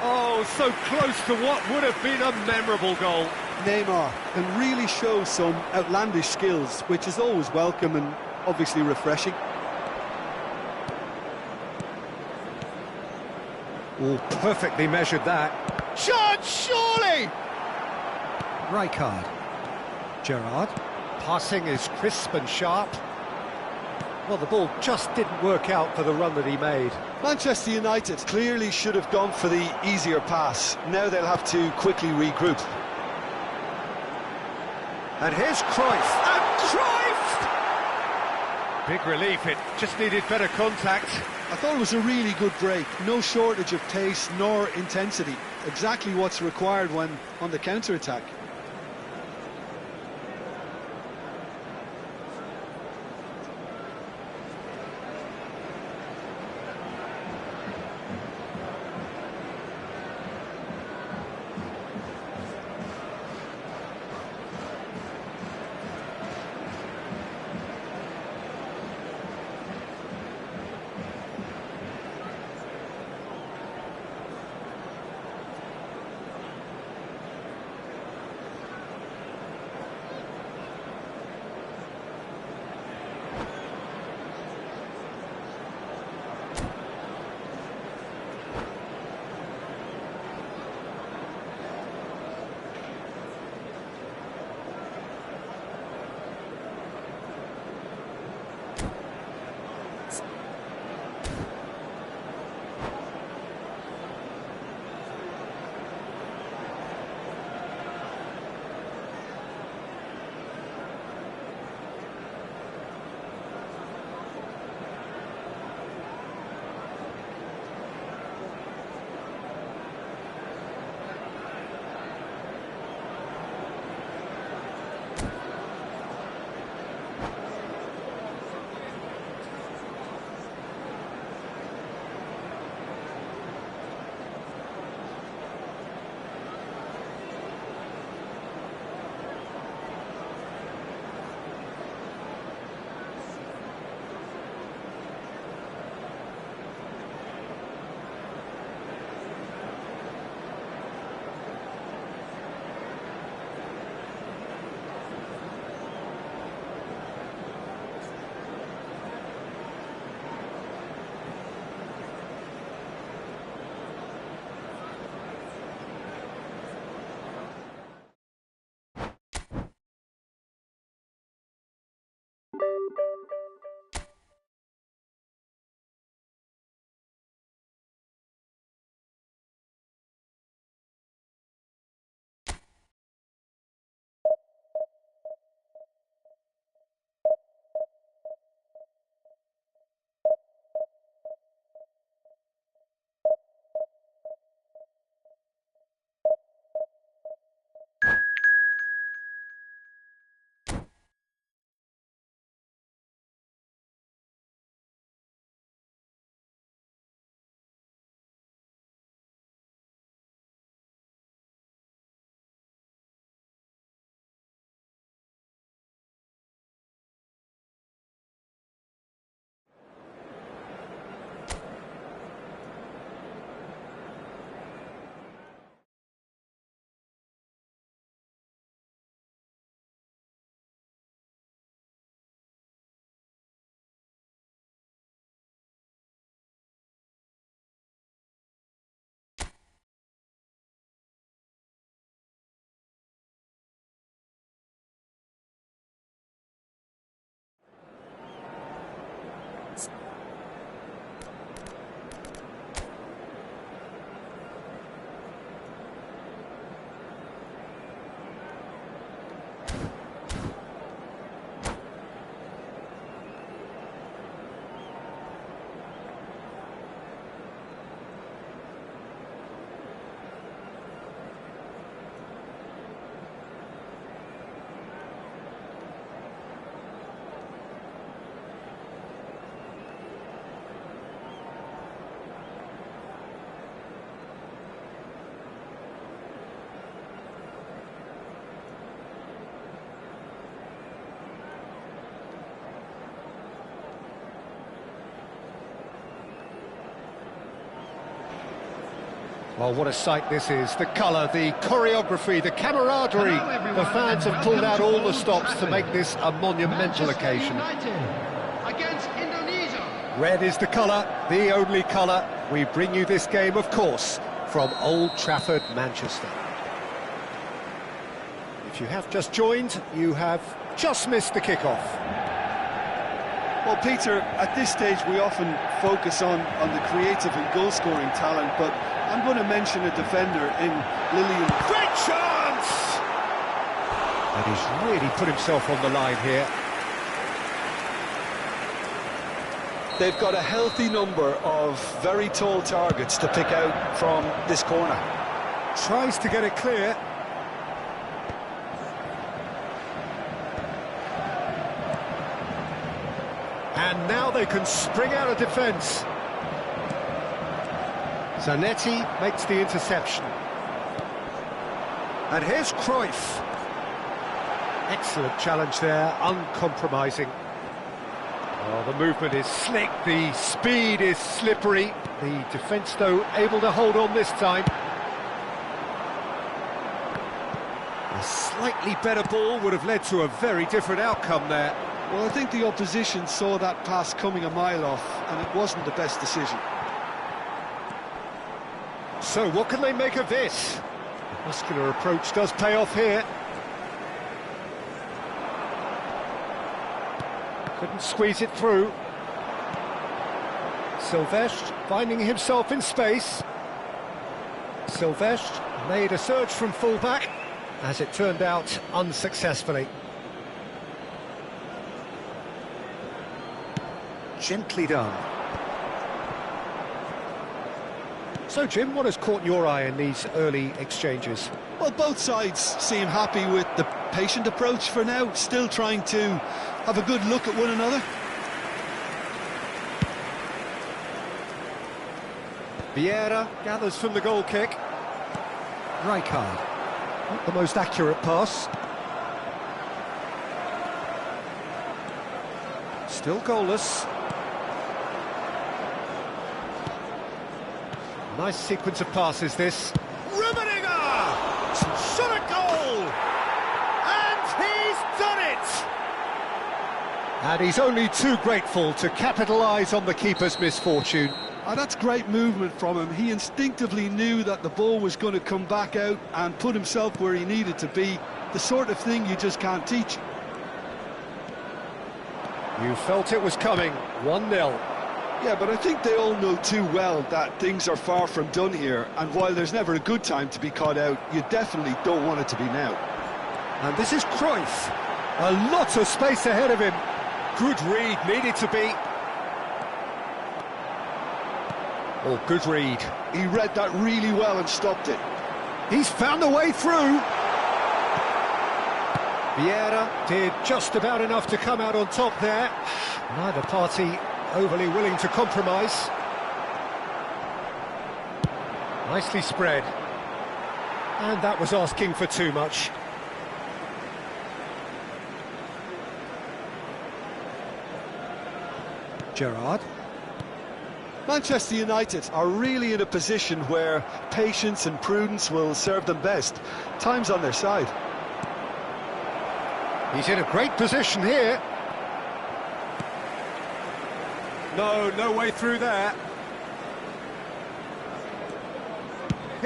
Oh, so close to what would have been a memorable goal. Neymar can really show some outlandish skills, which is always welcome and obviously refreshing. Oh, perfectly measured that. Chance, surely! Rijkaard. Gerrard. Passing is crisp and sharp. Well, the ball just didn't work out for the run that he made. Manchester United clearly should have gone for the easier pass. Now they'll have to quickly regroup. And here's Cruyff. And Cruyff! Big relief, it just needed better contact. I thought it was a really good break. No shortage of pace nor intensity. Exactly what's required when on the counter-attack. Well, what a sight this is. The colour, the choreography, the camaraderie. Hello, everyone, The fans and have pulled out welcome to all the Old stops to Trafford. make this a monumental Manchester occasion. United against Indonesia. Red is the colour, the only colour. We bring you this game, of course, from Old Trafford, Manchester. If you have just joined, you have just missed the kickoff. Well, Peter, at this stage we often focus on the creative and goal-scoring talent, but I'm going to mention a defender in Lillian. Great chance! And he's really put himself on the line here. They've got a healthy number of very tall targets to pick out from this corner. Tries to get it clear. And now they can spring out of defence. Zanetti makes the interception. And here's Cruyff. Excellent challenge there, uncompromising. Oh, the movement is slick, the speed is slippery. The defence, though, able to hold on this time. A slightly better ball would have led to a very different outcome there. Well, I think the opposition saw that pass coming a mile off, and it wasn't the best decision. So, what can they make of this? The muscular approach does pay off here. Couldn't squeeze it through. Silvestre finding himself in space. Silvestre made a surge from fullback, as it turned out unsuccessfully. Gently done. So, Jim, what has caught your eye in these early exchanges? Well, both sides seem happy with the patient approach for now, still trying to have a good look at one another. Vieira gathers from the goal kick. Rijkaard, not the most accurate pass. Still goalless. Nice sequence of passes, this. Rummenigge! Shot a goal! And he's done it! And he's only too grateful to capitalise on the keeper's misfortune. That's great movement from him. He instinctively knew that the ball was going to come back out and put himself where he needed to be. The sort of thing you just can't teach. You felt it was coming. 1-0. Yeah, but I think they all know too well that things are far from done here, and while there's never a good time to be caught out, you definitely don't want it to be now. And this is Cruyff. A lot of space ahead of him. Good read, needed to be. Oh, good read. He read that really well and stopped it. He's found a way through. Vieira did just about enough to come out on top there. Neither party overly willing to compromise. Nicely spread. And that was asking for too much. Gerrard. Manchester United are really in a position where patience and prudence will serve them best. Time's on their side. He's in a great position here. No way through there.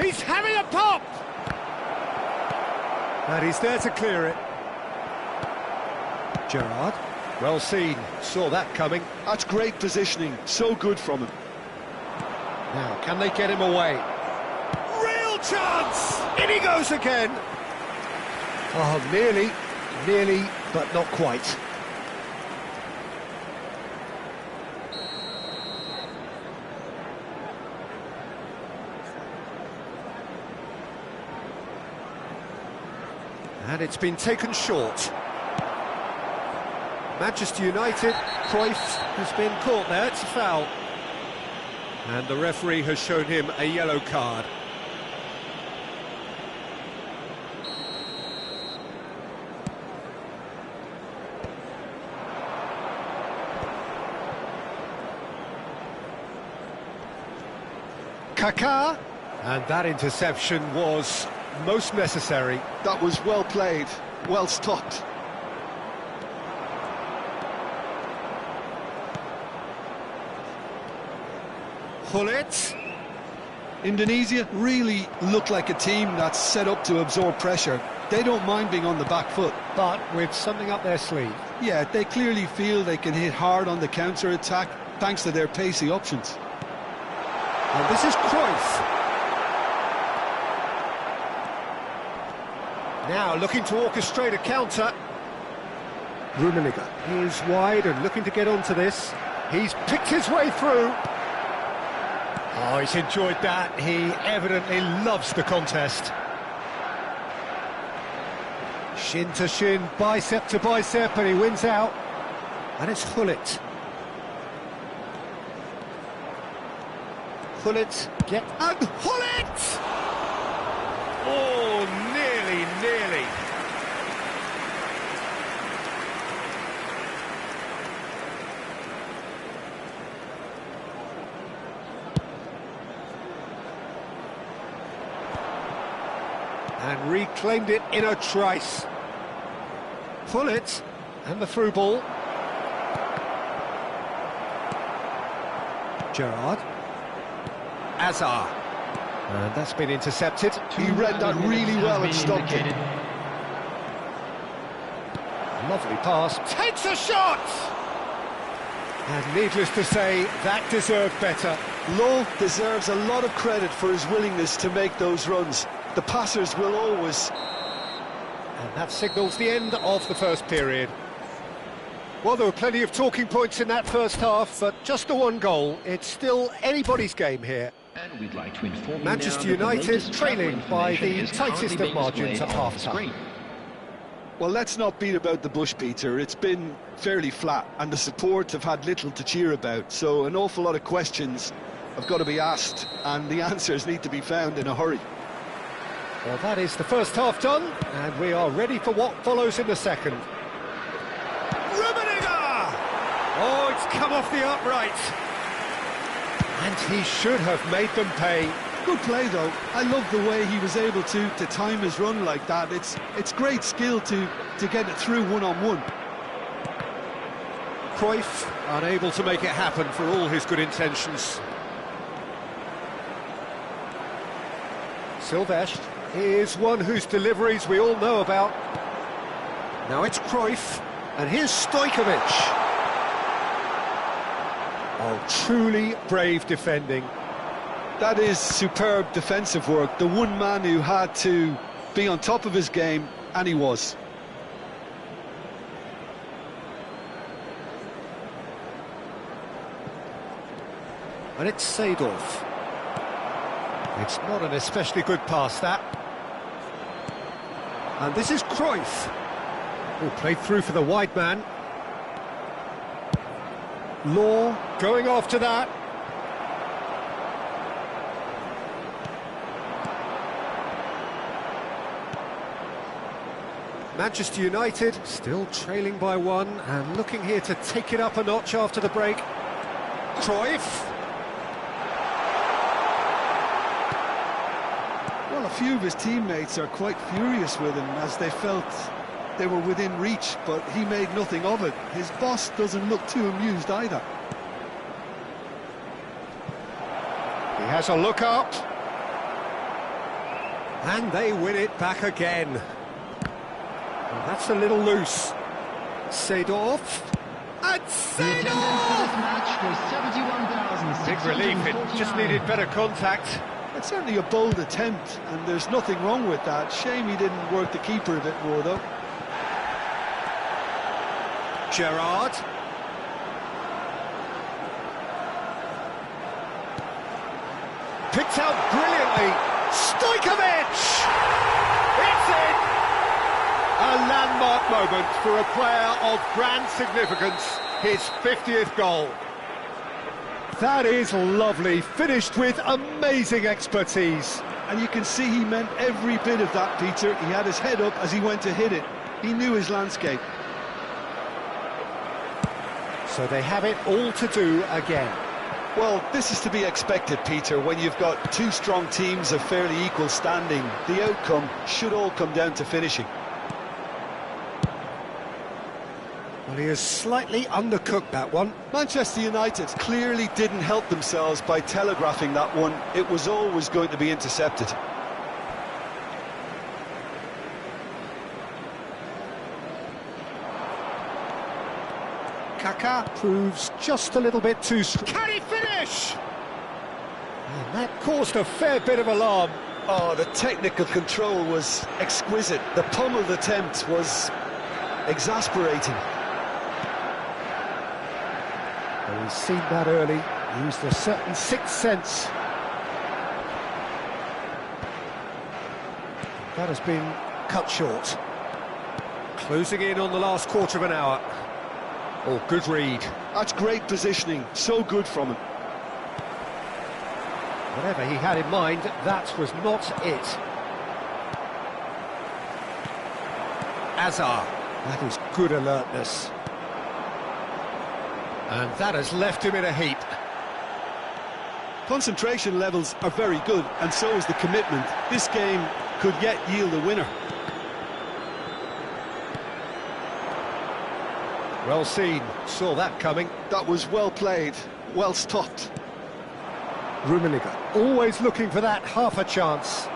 He's having a pop! And he's there to clear it. Gerrard, well seen, saw that coming. That's great positioning, so good from him. Now, can they get him away? Real chance! In he goes again! Oh, nearly, but not quite. And it's been taken short. Manchester United, Cruyff has been caught there, it's a foul. And the referee has shown him a yellow card. Kaká. And that interception was most necessary. That was well played, well stopped. Gullit. Indonesia really look like a team that's set up to absorb pressure. They don't mind being on the back foot. But with something up their sleeve. Yeah, they clearly feel they can hit hard on the counter-attack thanks to their pacey options. And this is Cruyff. Now looking to orchestrate a counter. Rummenigge is wide and looking to get onto this. He's picked his way through. Oh, he's enjoyed that. He evidently loves the contest. Shin to shin, bicep to bicep, and he wins out. And it's Gullit. Gullit, and Gullit! Oh, nearly. And reclaimed it in a trice. Gullit, and the through ball. Gerrard. Azar. And that's been intercepted. He read that really well and stopped it. Lovely pass. Takes a shot! And needless to say, that deserved better. Lowe deserves a lot of credit for his willingness to make those runs. The passers will always... And that signals the end of the first period. Well, there were plenty of talking points in that first half, but just the one goal. It's still anybody's game here. And we'd like to inform you Manchester now that the United latest travel trailing by information the is tightest currently of being margins displayed at on the half-time. screen. Well, let's not beat about the bush, Peter. It's been fairly flat, and the support have had little to cheer about. So an awful lot of questions have got to be asked, and the answers need to be found in a hurry. Well, that is the first half done, and we are ready for what follows in the second. Rummenigge! Oh, it's come off the upright. And he should have made them pay. Good play, though. I love the way he was able to time his run like that. It's great skill to get it through one-on-one. Cruyff unable to make it happen for all his good intentions. Silvestre is one whose deliveries we all know about. Now it's Cruyff, and here's Stojkovic. Oh, truly brave defending. That is superb defensive work. The one man who had to be on top of his game, and he was. And it's Seedorf. It's not an especially good pass, that. And this is Cruyff, who played through for the wide man. Law going after that. Manchester United still trailing by one and looking here to take it up a notch after the break. Cruyff. Well, a few of his teammates are quite furious with him as they felt they were within reach, but he made nothing of it. His boss doesn't look too amused either. He has a look up. And they win it back again. Well, that's a little loose. Seedorf. And Seedorf! Big relief, it just needed better contact. It's certainly a bold attempt, and there's nothing wrong with that. Shame he didn't work the keeper a bit more, though. Gerrard. Picked out brilliantly. Stojkovic! It's in! A landmark moment for a player of grand significance. His 50th goal. That is lovely, finished with amazing expertise. And you can see he meant every bit of that, Peter. He had his head up as he went to hit it. He knew his landscape. So they have it all to do again. Well, this is to be expected, Peter. When you've got two strong teams of fairly equal standing, the outcome should all come down to finishing. Well, he has slightly undercooked that one. Manchester United clearly didn't help themselves by telegraphing that one. It was always going to be intercepted. Kaká proves just a little bit too strong. Can he finish? And that caused a fair bit of alarm. Oh, the technical control was exquisite. The pummeled attempt was exasperating. Well, he's seen that early, used a certain sixth sense. That has been cut short. Closing in on the last quarter of an hour. Oh, good read. That's great positioning, so good from him. Whatever he had in mind, that was not it. Azar, that is good alertness. And that has left him in a heap. Concentration levels are very good, and so is the commitment. This game could yet yield a winner. Well seen, saw that coming. That was well played, well stopped. Rummenigge, always looking for that half a chance.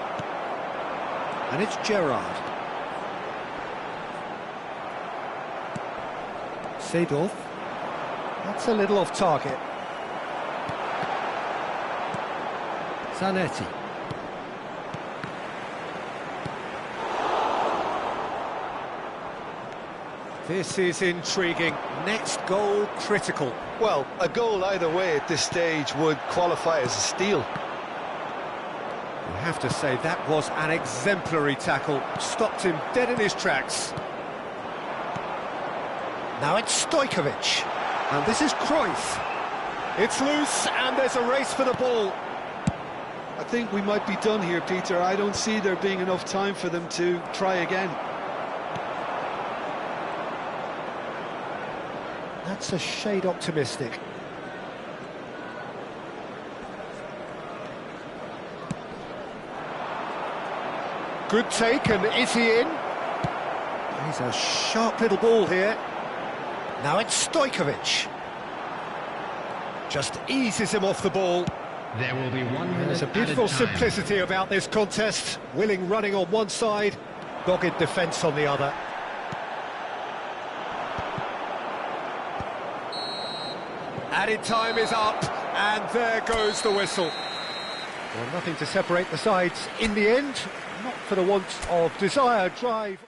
And it's Gerrard. Seedorf. That's a little off target. Zanetti. This is intriguing. Next goal critical. Well, a goal either way at this stage would qualify as a steal. You have to say that was an exemplary tackle. Stopped him dead in his tracks. Now it's Stojkovic. And this is Cruyff. It's loose and there's a race for the ball. I think we might be done here, Peter. I don't see there being enough time for them to try again. That's a shade optimistic. Good take, and is he in? He's a sharp little ball here. Now it's Stojkovic. Just eases him off the ball. There will be 1 minute. There's a beautiful simplicity about this contest. Willing running on one side, dogged defence on the other. Added time is up, and there goes the whistle. Well, nothing to separate the sides in the end, not for the want of desire, drive.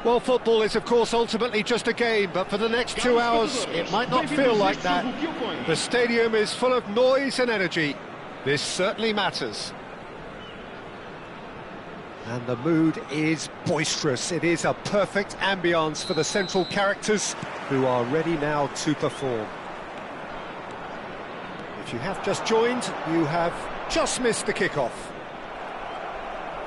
Well, football is, of course, ultimately just a game, but for the next 2 hours, it might not feel like that. The stadium is full of noise and energy. This certainly matters. And the mood is boisterous. It is a perfect ambience for the central characters who are ready now to perform. If you have just joined, you have just missed the kickoff.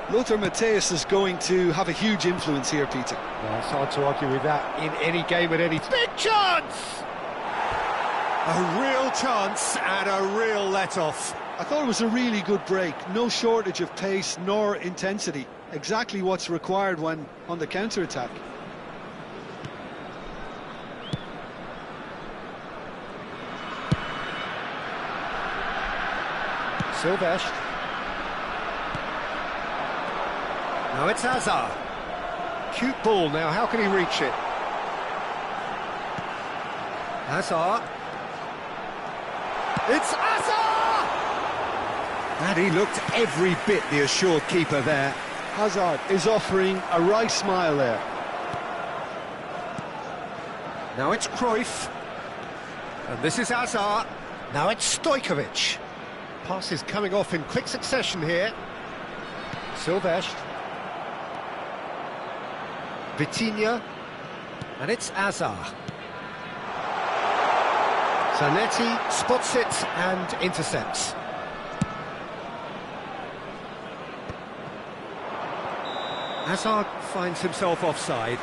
Lothar Matthäus is going to have a huge influence here, Peter. Well, it's hard to argue with that in any game at any... Big chance! A real chance and a real let-off. I thought it was a really good break. No shortage of pace nor intensity. Exactly what's required when on the counter-attack. Silvestre. Now it's Hazard. Cute ball now, how can he reach it? Hazard. It's Hazard! And he looked every bit the assured keeper there. Hazard is offering a wry smile there. Now it's Cruyff. And this is Hazard. Now it's Stojkovic. Passes coming off in quick succession here. Silvestre. Vitinha, and it's Hazard. Zanetti spots it and intercepts. Hazard finds himself offside.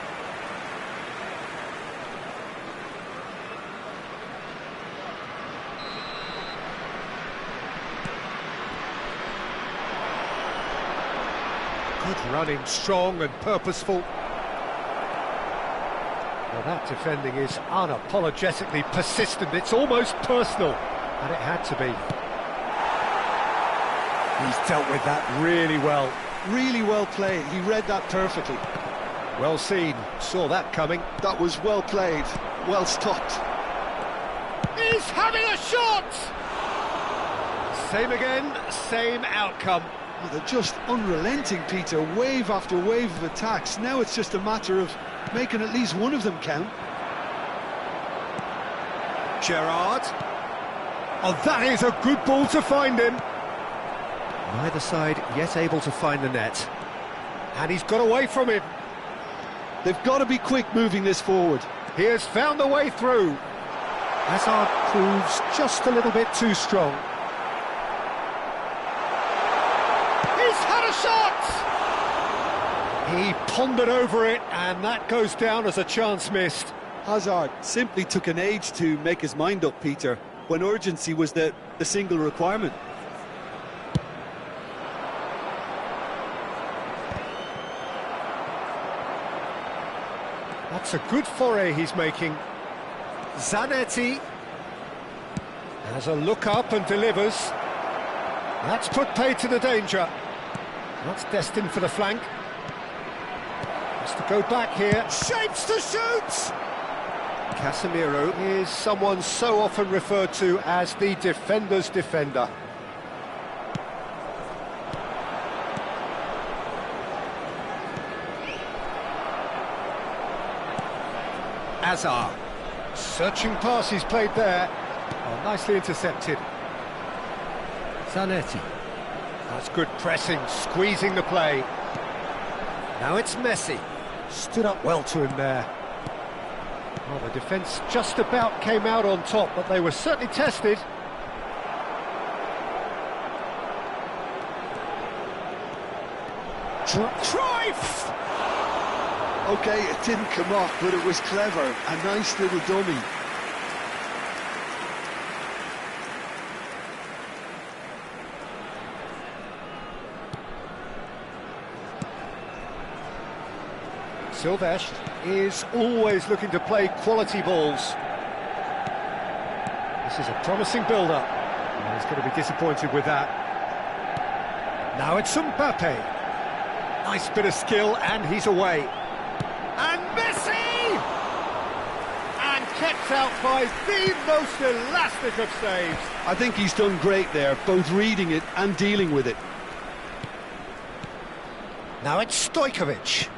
Good running, strong and purposeful. Well, that defending is unapologetically persistent. It's almost personal, and it had to be. He's dealt with that really well. Really well played. He read that perfectly. Well seen. Saw that coming. That was well played. Well stopped. He's having a shot! Same again, same outcome. Oh, they're just unrelenting, Peter. Wave after wave of attacks. Now it's just a matter of making at least one of them count. Gerrard. Oh, that is a good ball to find him. Neither side yet able to find the net. And he's got away from him. They've got to be quick moving this forward. He has found the way through. Hazard proves just a little bit too strong. He's had a shot! He pondered over it, and that goes down as a chance missed. Hazard simply took an age to make his mind up, Peter, when urgency was the single requirement. That's a good foray he's making. Zanetti has a look up and delivers. That's put pay to the danger. That's destined for the flank. Has to go back here. Shapes to shoot! Casemiro is someone so often referred to as the defender's defender. Hazard. Searching pass he's played there. Oh, nicely intercepted. Zanetti. That's good pressing, squeezing the play. Now it's Messi. Stood up well to him there. Well, the defence just about came out on top, but they were certainly tested. Cruyff! OK, it didn't come off, but it was clever. A nice little dummy. Silvestre is always looking to play quality balls. This is a promising build-up. He's going to be disappointed with that. Now it's Mbappe. Nice bit of skill, and he's away. And Messi! And kept out by the most elastic of saves. I think he's done great there, both reading it and dealing with it. Now it's Stojkovic.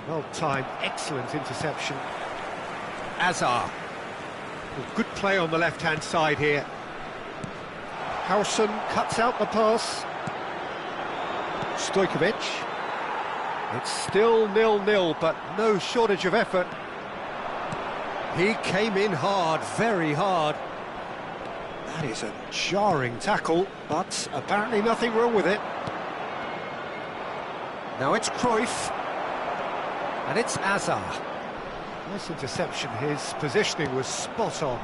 Well timed, excellent interception. Azar. Well, good play on the left-hand side here. Howson cuts out the pass. Stojkovic. It's still 0-0, but no shortage of effort. He came in hard, very hard. That is a jarring tackle, but apparently nothing wrong with it. Now it's Cruyff. And it's Azar. Nice interception, his positioning was spot on.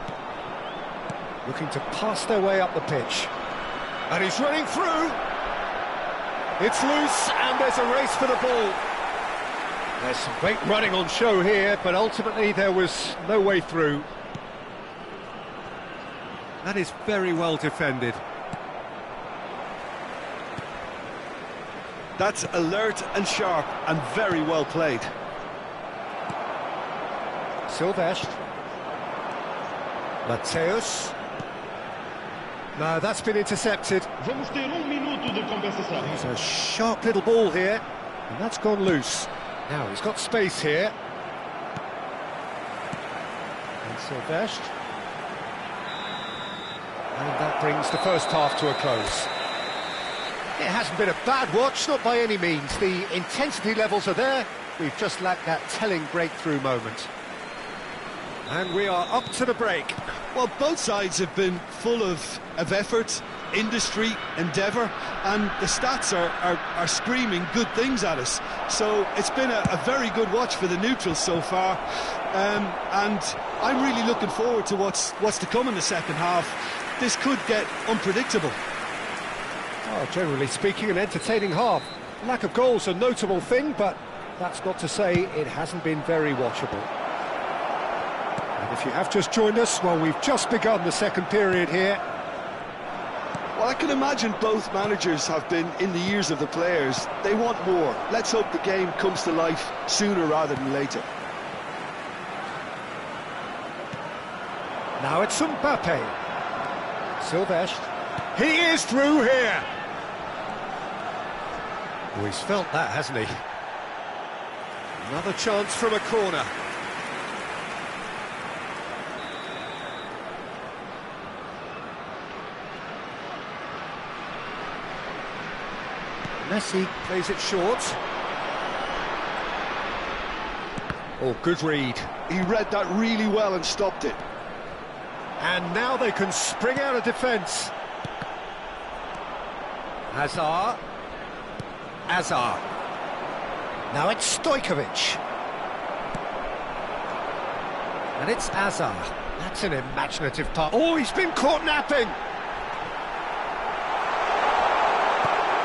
Looking to pass their way up the pitch. And he's running through. It's loose, and there's a race for the ball. There's some great running on show here, but ultimately there was no way through. That is very well defended. That's alert and sharp and very well played. Silvestre. Mateus. No, that's been intercepted. Vamos ter minuto de compensação. He's a sharp little ball here, and that's gone loose. Now he's got space here. And Silvestre. And that brings the first half to a close. It hasn't been a bad watch, not by any means. The intensity levels are there. We've just lacked that telling breakthrough moment. And we are up to the break. Well, both sides have been full of effort, industry, endeavour, and the stats are screaming good things at us. So it's been a very good watch for the neutrals so far, and I'm really looking forward to what's to come in the second half. This could get unpredictable. Oh, generally speaking, an entertaining half. Lack of goals a notable thing, but that's not to say it hasn't been very watchable. And if you have just joined us, well, we've just begun the second period here. Well, I can imagine both managers have been in the ears of the players. They want more. Let's hope the game comes to life sooner rather than later. Now it's Mbappe. Silvestre. He is through here. Oh, he's felt that, hasn't he? Another chance from a corner. Messi plays it short. Oh, good read. He read that really well and stopped it. And now they can spring out of defence. Azar. Now it's Stojkovic. And it's Azar. That's an imaginative pass. Oh, he's been caught napping.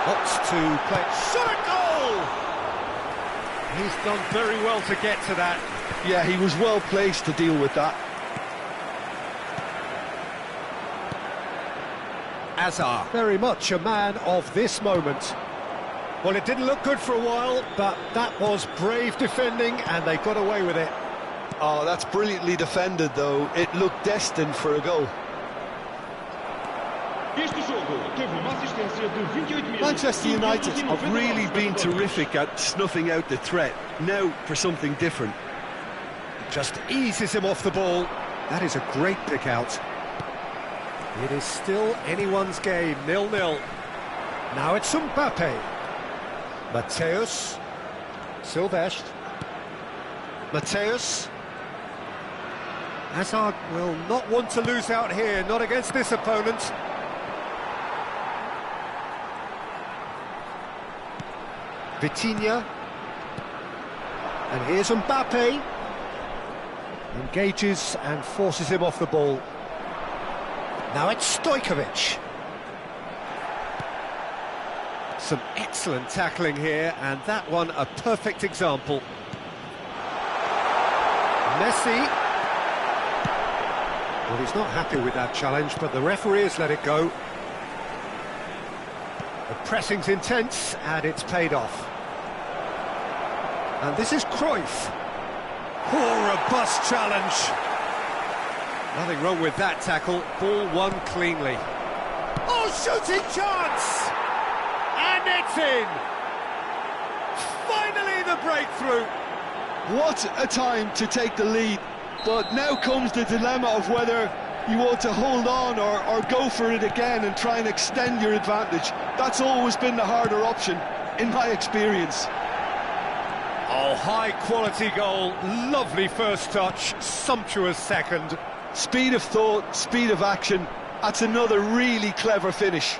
Opts to play. Shot a goal! He's done very well to get to that. Yeah, he was well placed to deal with that. Azar, very much a man of this moment. Well, it didn't look good for a while, but that was brave defending, and they got away with it. Oh, that's brilliantly defended, though. It looked destined for a goal. Manchester United have really been terrific at snuffing out the threat. Now for something different. Just eases him off the ball. That is a great pick out. It is still anyone's game, 0-0. Now it's Mbappe. Mateus. Silvestre. Mateus. Hazard will not want to lose out here, not against this opponent. Vitinha. And here's Mbappe. Engages and forces him off the ball. Now it's Stojkovic. Some excellent tackling here, and that one a perfect example. Messi. Well, he's not happy with that challenge, but the referee has let it go. The pressing's intense, and it's paid off. And this is Cruyff. Oh, robust challenge. Nothing wrong with that tackle. Ball won cleanly. Oh, shooting chance! And it's in! Finally the breakthrough! What a time to take the lead. But now comes the dilemma of whether you want to hold on or go for it again and try and extend your advantage. That's always been the harder option, in my experience. Oh, high-quality goal, lovely first touch, sumptuous second. Speed of thought, speed of action, that's another really clever finish.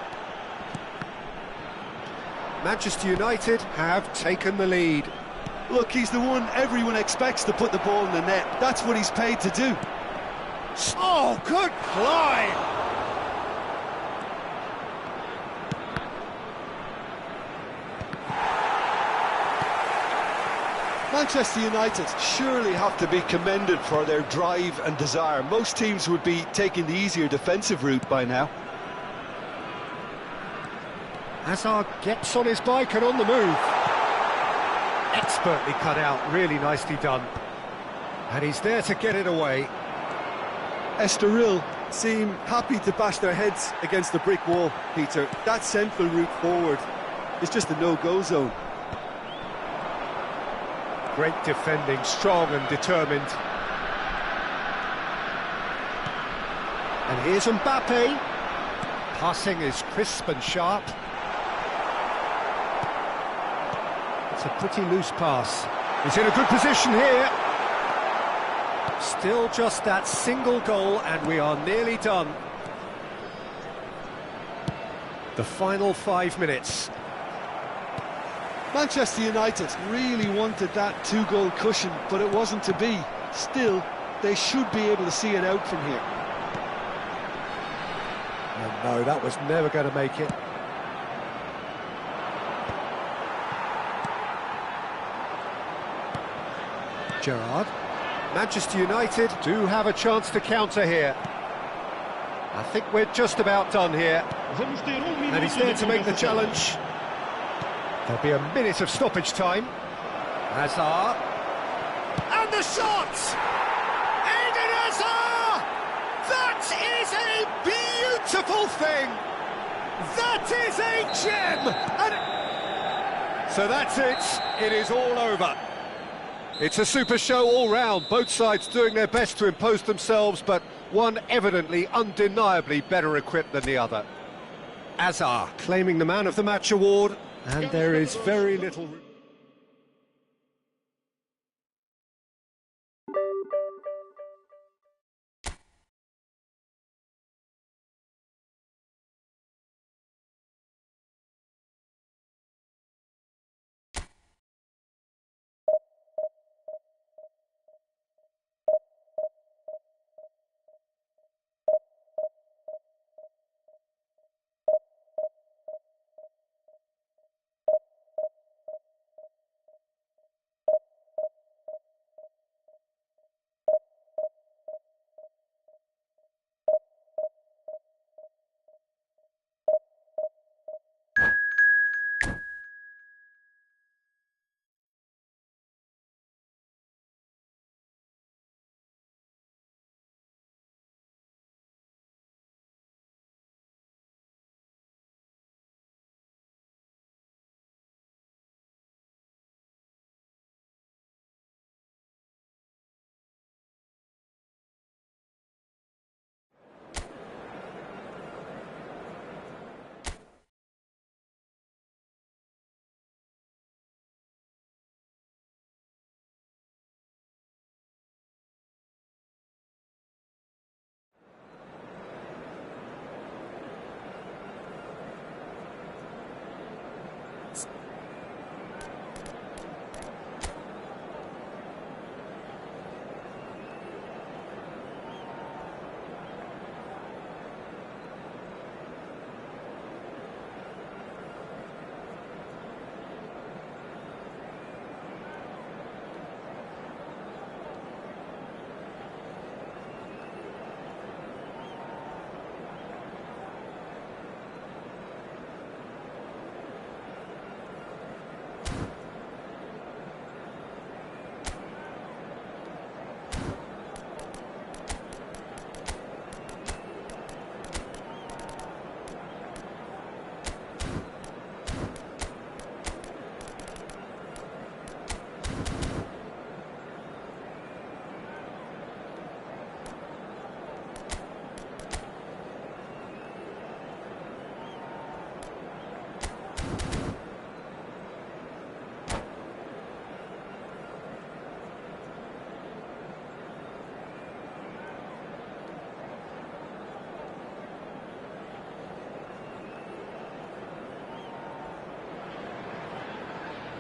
Manchester United have taken the lead. Look, he's the one everyone expects to put the ball in the net. That's what he's paid to do. Oh, good fly! Manchester United surely have to be commended for their drive and desire. Most teams would be taking the easier defensive route by now. Hazard gets on his bike and on the move. Expertly cut out, really nicely done. And he's there to get it away. Estoril seem happy to bash their heads against the brick wall, Peter. That central route forward is just a no-go zone. Great defending, strong and determined. And here's Mbappe. Passing is crisp and sharp. It's a pretty loose pass. He's in a good position here. Still just that single goal and we are nearly done. The final 5 minutes. Manchester United really wanted that two-goal cushion, but it wasn't to be. Still, they should be able to see it out from here. And no, that was never going to make it. Gerrard. Manchester United do have a chance to counter here. I think we're just about done here. And he's there to make the challenge. There'll be a minute of stoppage time. Hazard. And the shot! Eden Hazard! That is a beautiful thing! That is a gem! And so that's it. It is all over. It's a super show all round, both sides doing their best to impose themselves, but one evidently, undeniably better equipped than the other. Hazard claiming the Man of the Match award, and there is very little...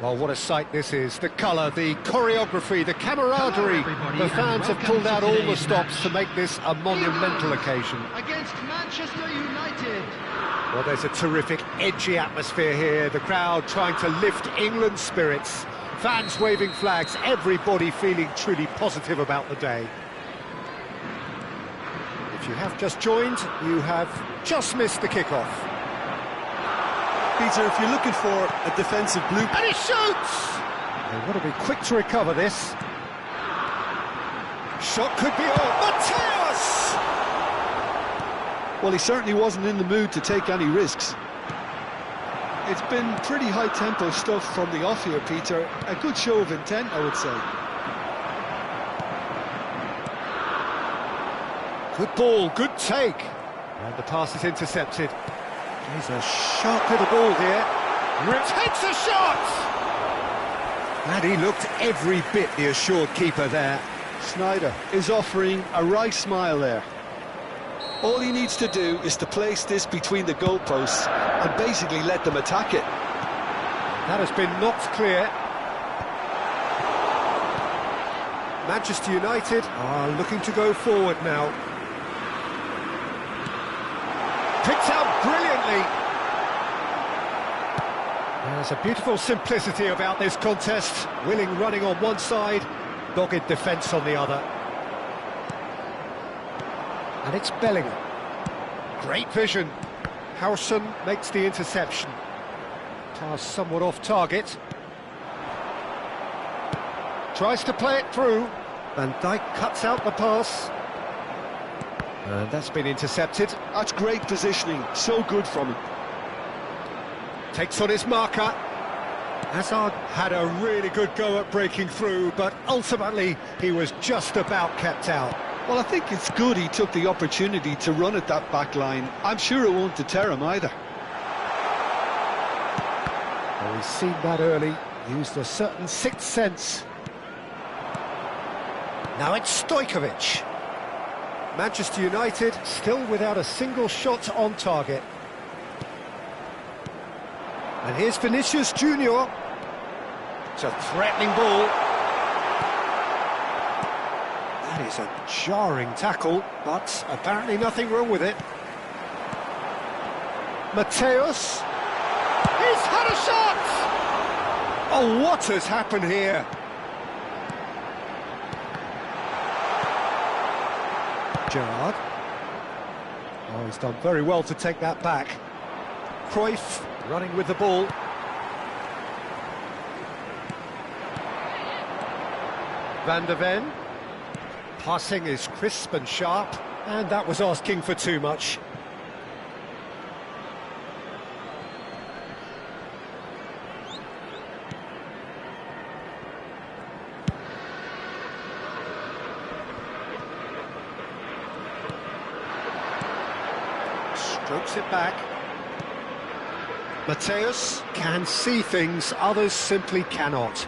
Well, what a sight this is. The colour, the choreography, the camaraderie. Hello, The fans have pulled out all the stops to make this a monumental occasion. Against Manchester United. Well, there's a terrific, edgy atmosphere here. The crowd trying to lift England's spirits. Fans waving flags, everybody feeling truly positive about the day. If you have just joined, you have just missed the kickoff. Peter, if you're looking for a defensive blueprint... And he shoots! They want to be quick to recover this. Shot could be on. Mateus! Well, he certainly wasn't in the mood to take any risks. It's been pretty high-tempo stuff from the off here, Peter. A good show of intent, I would say. Good ball, good take. And the pass is intercepted. He's a sharp little ball here. Takes a shot! And he looked every bit the assured keeper there. Sneijder is offering a right smile there. All he needs to do is to place this between the goalposts and basically let them attack it. That has been knocked clear. Manchester United are looking to go forward now. Picked out brilliantly. There's a beautiful simplicity about this contest. Willing running on one side, dogged defence on the other. And it's Bellingham. Great vision. Howson makes the interception. Pass somewhat off target. Tries to play it through. Van Dijk cuts out the pass. And that's been intercepted. That's great positioning, so good from him. Takes on his marker. Hazard had a really good go at breaking through, but ultimately he was just about kept out. Well, I think it's good he took the opportunity to run at that back line. I'm sure it won't deter him either. Well, he's seen that early, used a certain sixth sense. Now it's Stojkovic. Manchester United still without a single shot on target. And here's Vinicius Junior. It's a threatening ball. That is a jarring tackle, but apparently nothing wrong with it. Mateus. He's had a shot! Oh, what has happened here? Gerrard. Oh, he's done very well to take that back. Cruyff running with the ball. Van der Ven. Passing is crisp and sharp, and that was asking for too much. Strokes it back. Mateus can see things others simply cannot.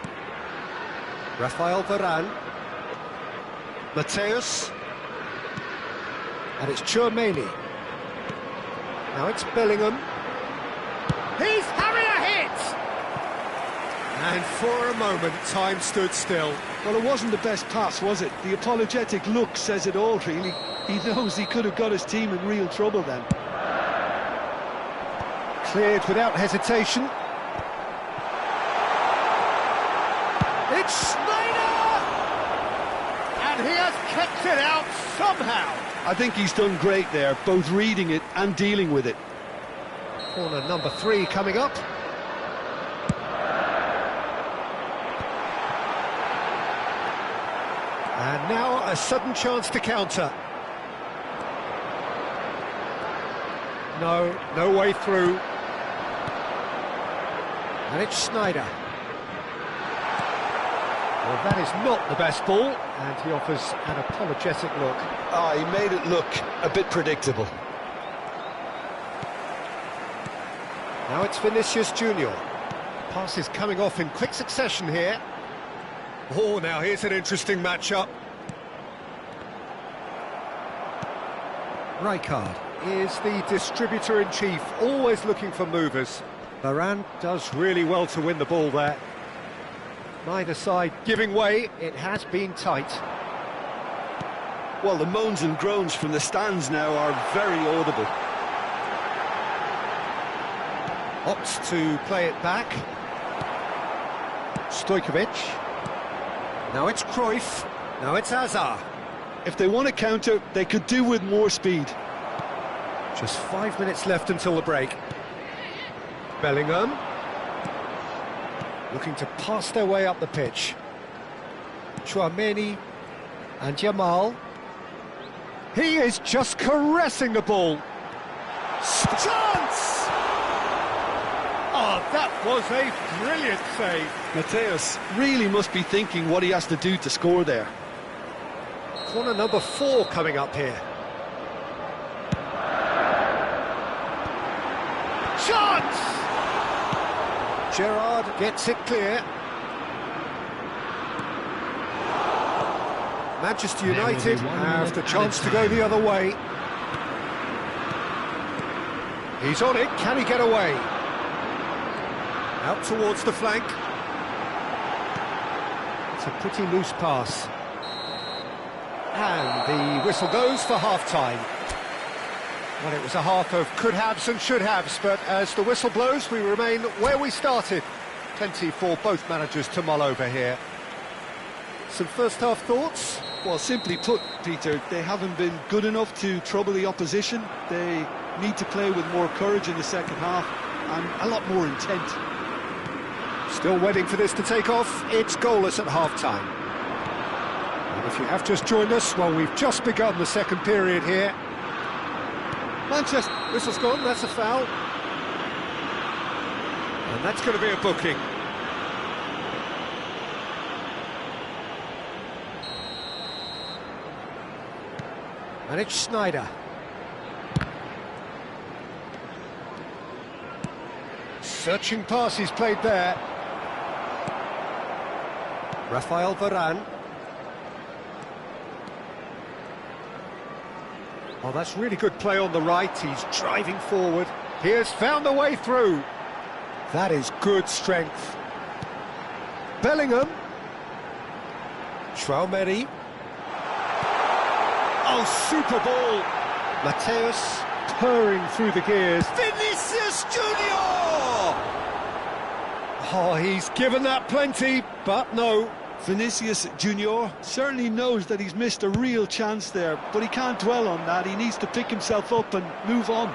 Rafael Varane. Mateus. And it's Tchouaméni. Now it's Bellingham. He's having a hit! And for a moment, time stood still. Well, it wasn't the best pass, was it? The apologetic look says it all, really. He knows he could have got his team in real trouble then. Cleared without hesitation. It's Sneijder! And he has kept it out somehow. I think he's done great there, both reading it and dealing with it. Corner number 3 coming up. And now a sudden chance to counter. No way through. And it's Sneijder. Well, that is not the best ball, and he offers an apologetic look. Ah, he made it look a bit predictable. Now it's Vinicius Junior. Pass is coming off in quick succession here. Oh, now here's an interesting matchup. Rijkaard is the distributor-in-chief, always looking for movers. Varane does really well to win the ball there. Neither side giving way, it has been tight. Well, the moans and groans from the stands now are very audible. Opts to play it back. Stojkovic. Now it's Cruyff. Now it's Hazard. If they want to counter, they could do with more speed. Just 5 minutes left until the break. Bellingham. Looking to pass their way up the pitch. Chouameni and Jamal. He is just caressing the ball. Chance! Oh, that was a brilliant save. Mateus really must be thinking what he has to do to score there. Corner number 4 coming up here. Chance! Gerrard gets it clear. Manchester United have the chance to go the other way. He's on it, can he get away? Out towards the flank. It's a pretty loose pass. And the whistle goes for half-time. Well, it was a half of could-haves and should-haves, but as the whistle blows, we remain where we started. Plenty for both managers to mull over here. Some first-half thoughts? Well, simply put, Peter, they haven't been good enough to trouble the opposition. They need to play with more courage in the second half and a lot more intent. Still waiting for this to take off. It's goalless at half-time. And if you have just joined us, well, we've just begun the second period here. Manchester, whistle's gone, that's a foul. And that's going to be a booking. And it's Sneijder. Searching pass he's played there. Rafael Varane. Oh, that's really good play on the right. He's driving forward. He has found a way through. That is good strength. Bellingham. Chouameni. Oh, super ball. Mateus purring through the gears. Vinicius Junior! Oh, he's given that plenty, but no. Vinicius Junior certainly knows that he's missed a real chance there, but he can't dwell on that. He needs to pick himself up and move on.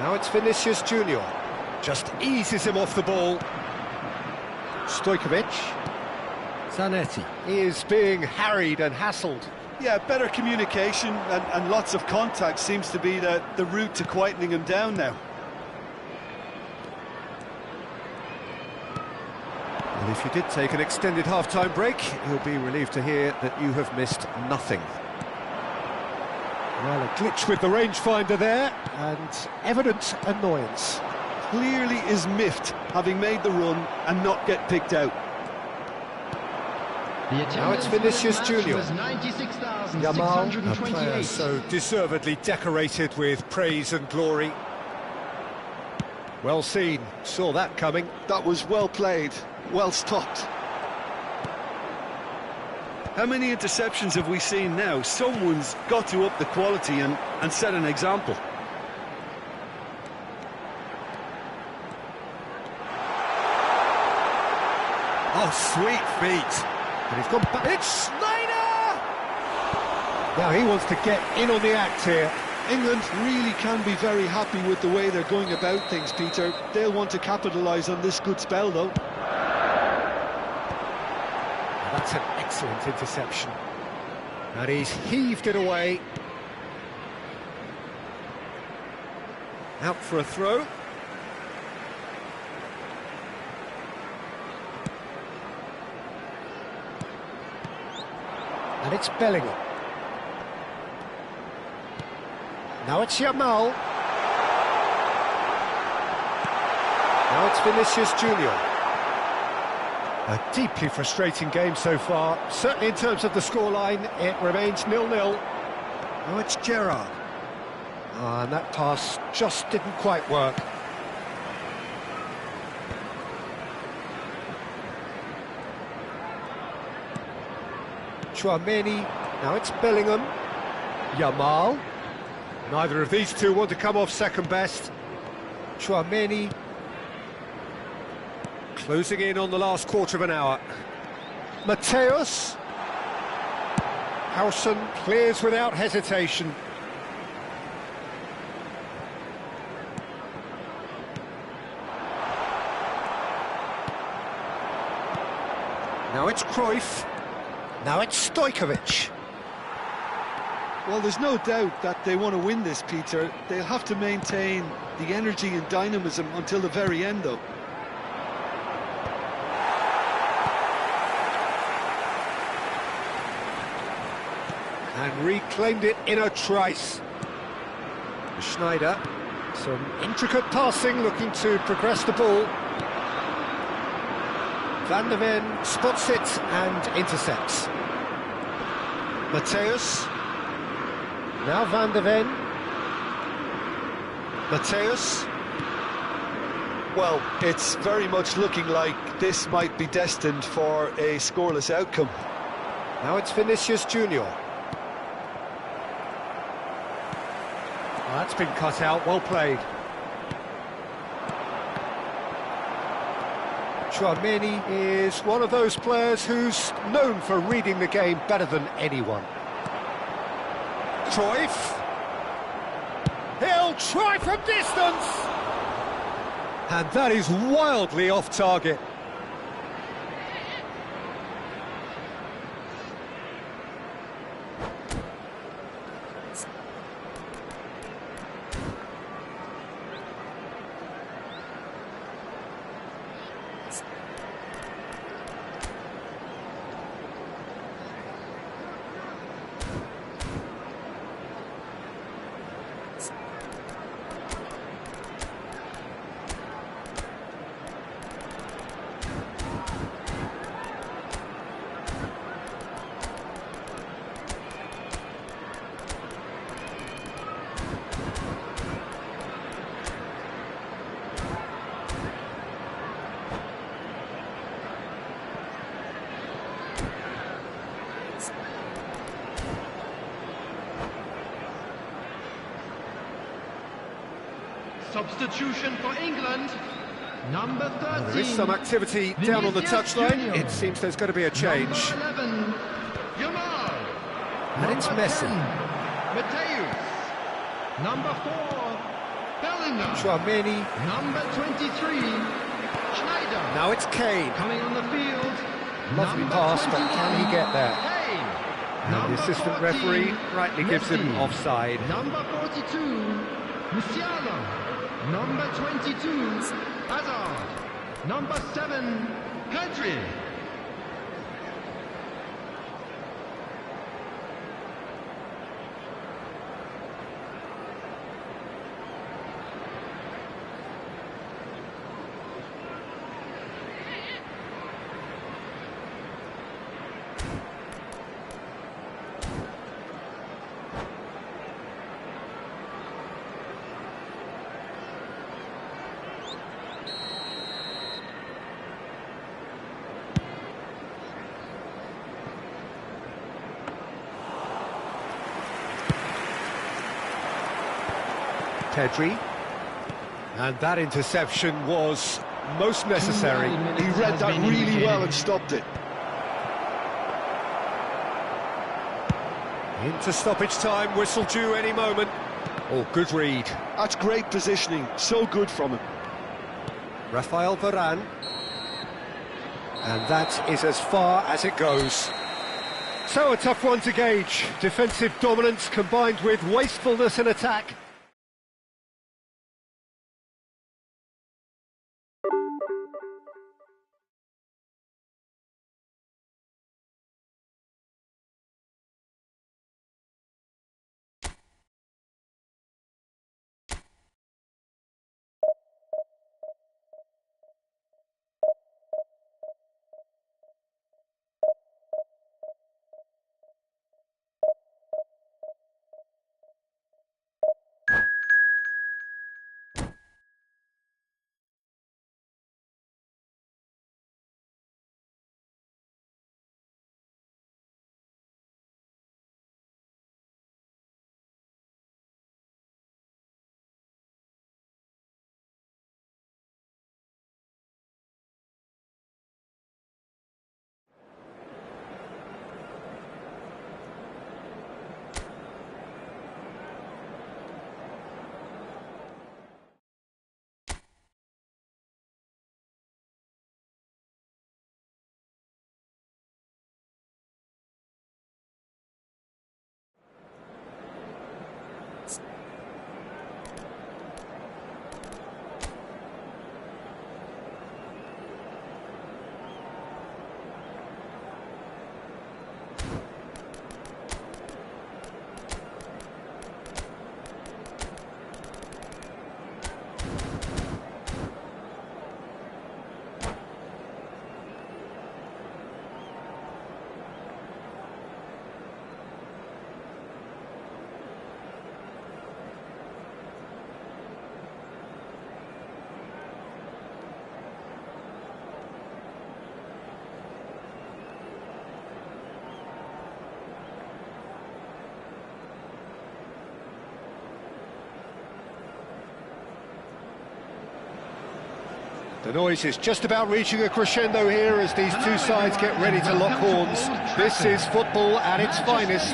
Now it's Vinicius Junior. Just eases him off the ball. Stojkovic. Zanetti is being harried and hassled. Yeah, better communication and lots of contact seems to be the route to quietening him down now. Well, if you did take an extended half-time break, you'll be relieved to hear that you have missed nothing. Well, a glitch with the rangefinder there, and evident annoyance. Clearly is miffed, having made the run and not get picked out. Now it's Vinicius Junior. Jamal, a player so deservedly decorated with praise and glory. Well seen, saw that coming. That was well played, well stopped. How many interceptions have we seen now? Someone's got to up the quality and set an example. Oh, sweet feet. And he's gone back. It's Sneijder! Now he wants to get in on the act here. England really can be very happy with the way they're going about things, Peter. They'll want to capitalise on this good spell, though. That's an excellent interception. And he's heaved it away. Out for a throw. And it's Bellingham. Now it's Jamal. Now it's Vinicius Junior. A deeply frustrating game so far. Certainly in terms of the scoreline, it remains 0-0. Now it's Gerrard. Oh, and that pass just didn't quite work. Chouameni, now it's Bellingham. Yamal. Neither of these two want to come off second best. Chouameni. Closing in on the last quarter of an hour. Mateus. Howson clears without hesitation. Now it's Cruyff. Now it's Stojkovic. Well, there's no doubt that they want to win this, Peter. They'll have to maintain the energy and dynamism until the very end, though. And reclaimed it in a trice. Schneider, some intricate passing, looking to progress the ball. Van der Ven spots it and intercepts. Mateus. Now Van der Ven. Mateus. Well, it's very much looking like this might be destined for a scoreless outcome. Now it's Vinicius Junior. Well, that's been cut out, well played. Chouameni is one of those players who's known for reading the game better than anyone. Cruyff. He'll try from distance! And that is wildly off target. Substitution for England, number 13. There is some activity down on the touchline. It seems there's going to be a change. Number 11, Yamal. And it's Messi. Mateus. Number 4, Bellingham. Chouameni. Number 23, Schneider. Now it's Kane. Coming on the field. Lovely number pass, but 21, can he get there? Kane. And the Number assistant 14, referee rightly gives him Messi. offside. Number 42, Musiala. Number 22, Hazard. Number 7, Pedri. Pedri. And that interception was most necessary. He read that really well and stopped it. Into stoppage time, whistle due any moment. Oh, good read. That's great positioning, so good from him. Rafael Varane. And that is as far as it goes. So a tough one to gauge. Defensive dominance combined with wastefulness in attack. The noise is just about reaching a crescendo here as these two sides get ready to lock horns. This is football at its finest.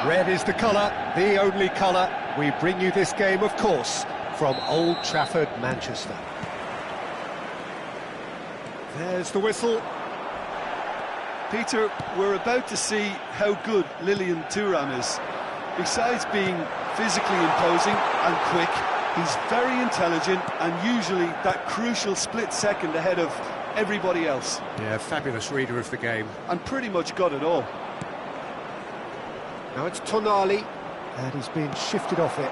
Red is the colour, the only colour. We bring you this game, of course, from Old Trafford, Manchester. There's the whistle. Peter, we're about to see how good Lilian Thuram is. Besides being physically imposing and quick, he's very intelligent and usually that crucial split second ahead of everybody else. Yeah, fabulous reader of the game. And pretty much got it all. Now it's Tonali, and he's being shifted off it.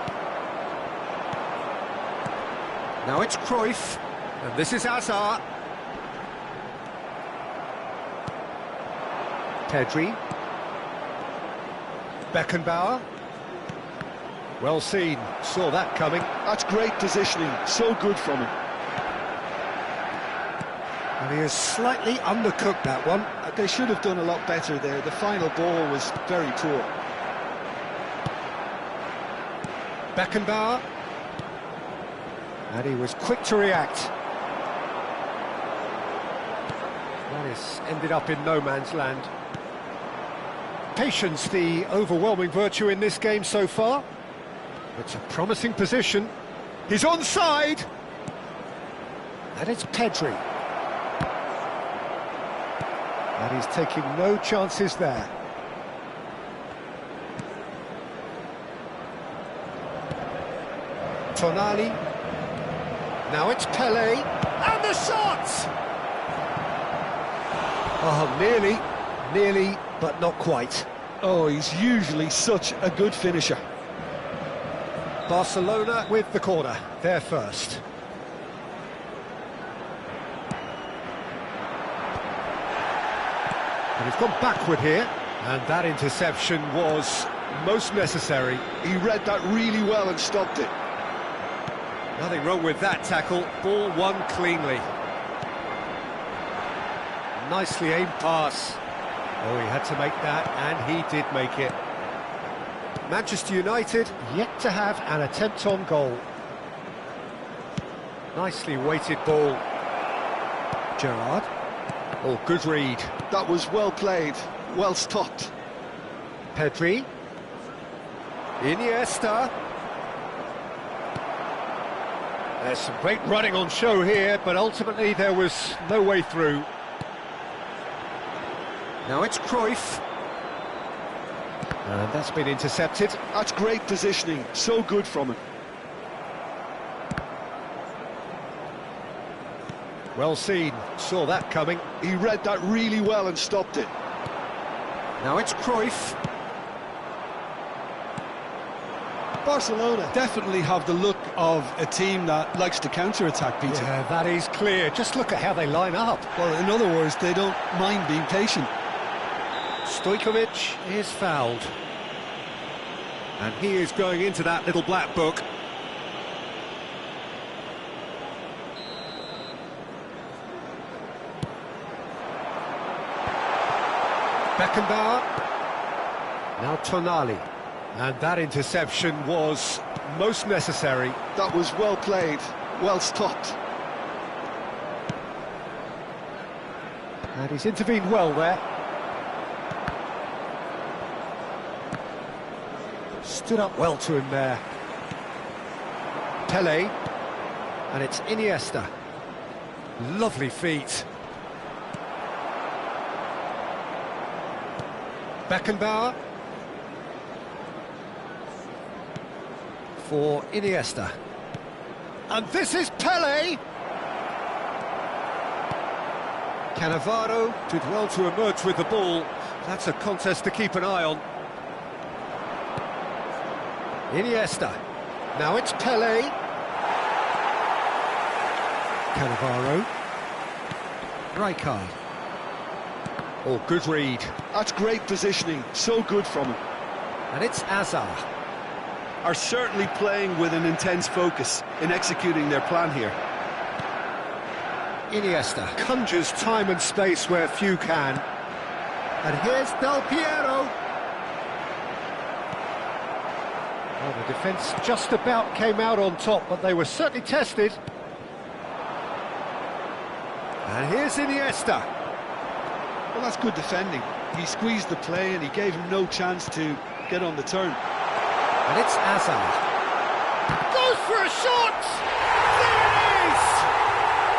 Now it's Cruyff, and this is Hazard. Pedri. Beckenbauer. Well seen, saw that coming. That's great positioning, so good from him. And he has slightly undercooked that one. They should have done a lot better there. The final ball was very poor. Beckenbauer. And he was quick to react. That has ended up in no man's land. Patience, the overwhelming virtue in this game so far. It's a promising position. He's onside. And it's Pedri. And he's taking no chances there. Tonali. Now it's Pelé. And the shot! Oh, nearly, but not quite. Oh, he's usually such a good finisher. Barcelona with the corner, they're first. And he's gone backward here, and that interception was most necessary. He read that really well and stopped it. Nothing wrong with that tackle, ball won cleanly. Nicely aimed pass. Oh, he had to make that, and he did make it. Manchester United yet to have an attempt on goal. Nicely weighted ball. Gerrard. Oh, good read. That was well played, well stopped. Pedri. Iniesta. There's some great running on show here, but ultimately there was no way through. Now it's Cruyff. And that's been intercepted. That's great positioning, so good from him. Well seen, saw that coming. He read that really well and stopped it. Now it's Cruyff. Barcelona definitely have the look of a team that likes to counter-attack, Peter. Yeah, that is clear. Just look at how they line up. Well, in other words, they don't mind being patient. Stojkovic is fouled. And he is going into that little black book. Beckenbauer. Now Tonali. And that interception was most necessary. That was well played, well stopped. And he's intervened well there. Stood up well to him there. Pelé. And it's Iniesta. Lovely feet. Beckenbauer. For Iniesta. And this is Pelé! Cannavaro did well to emerge with the ball. That's a contest to keep an eye on. Iniesta. Now it's Pelé. Cannavaro. Rijkaard. Oh, good read. That's great positioning, so good from him. And it's Hazard. Are certainly playing with an intense focus in executing their plan here. Iniesta conjures time and space where few can. And here's Del Piero. Well, the defence just about came out on top, but they were certainly tested. And here's Iniesta. Well, that's good defending. He squeezed the play and he gave him no chance to get on the turn. And it's Hazard. Goes for a shot! There it is!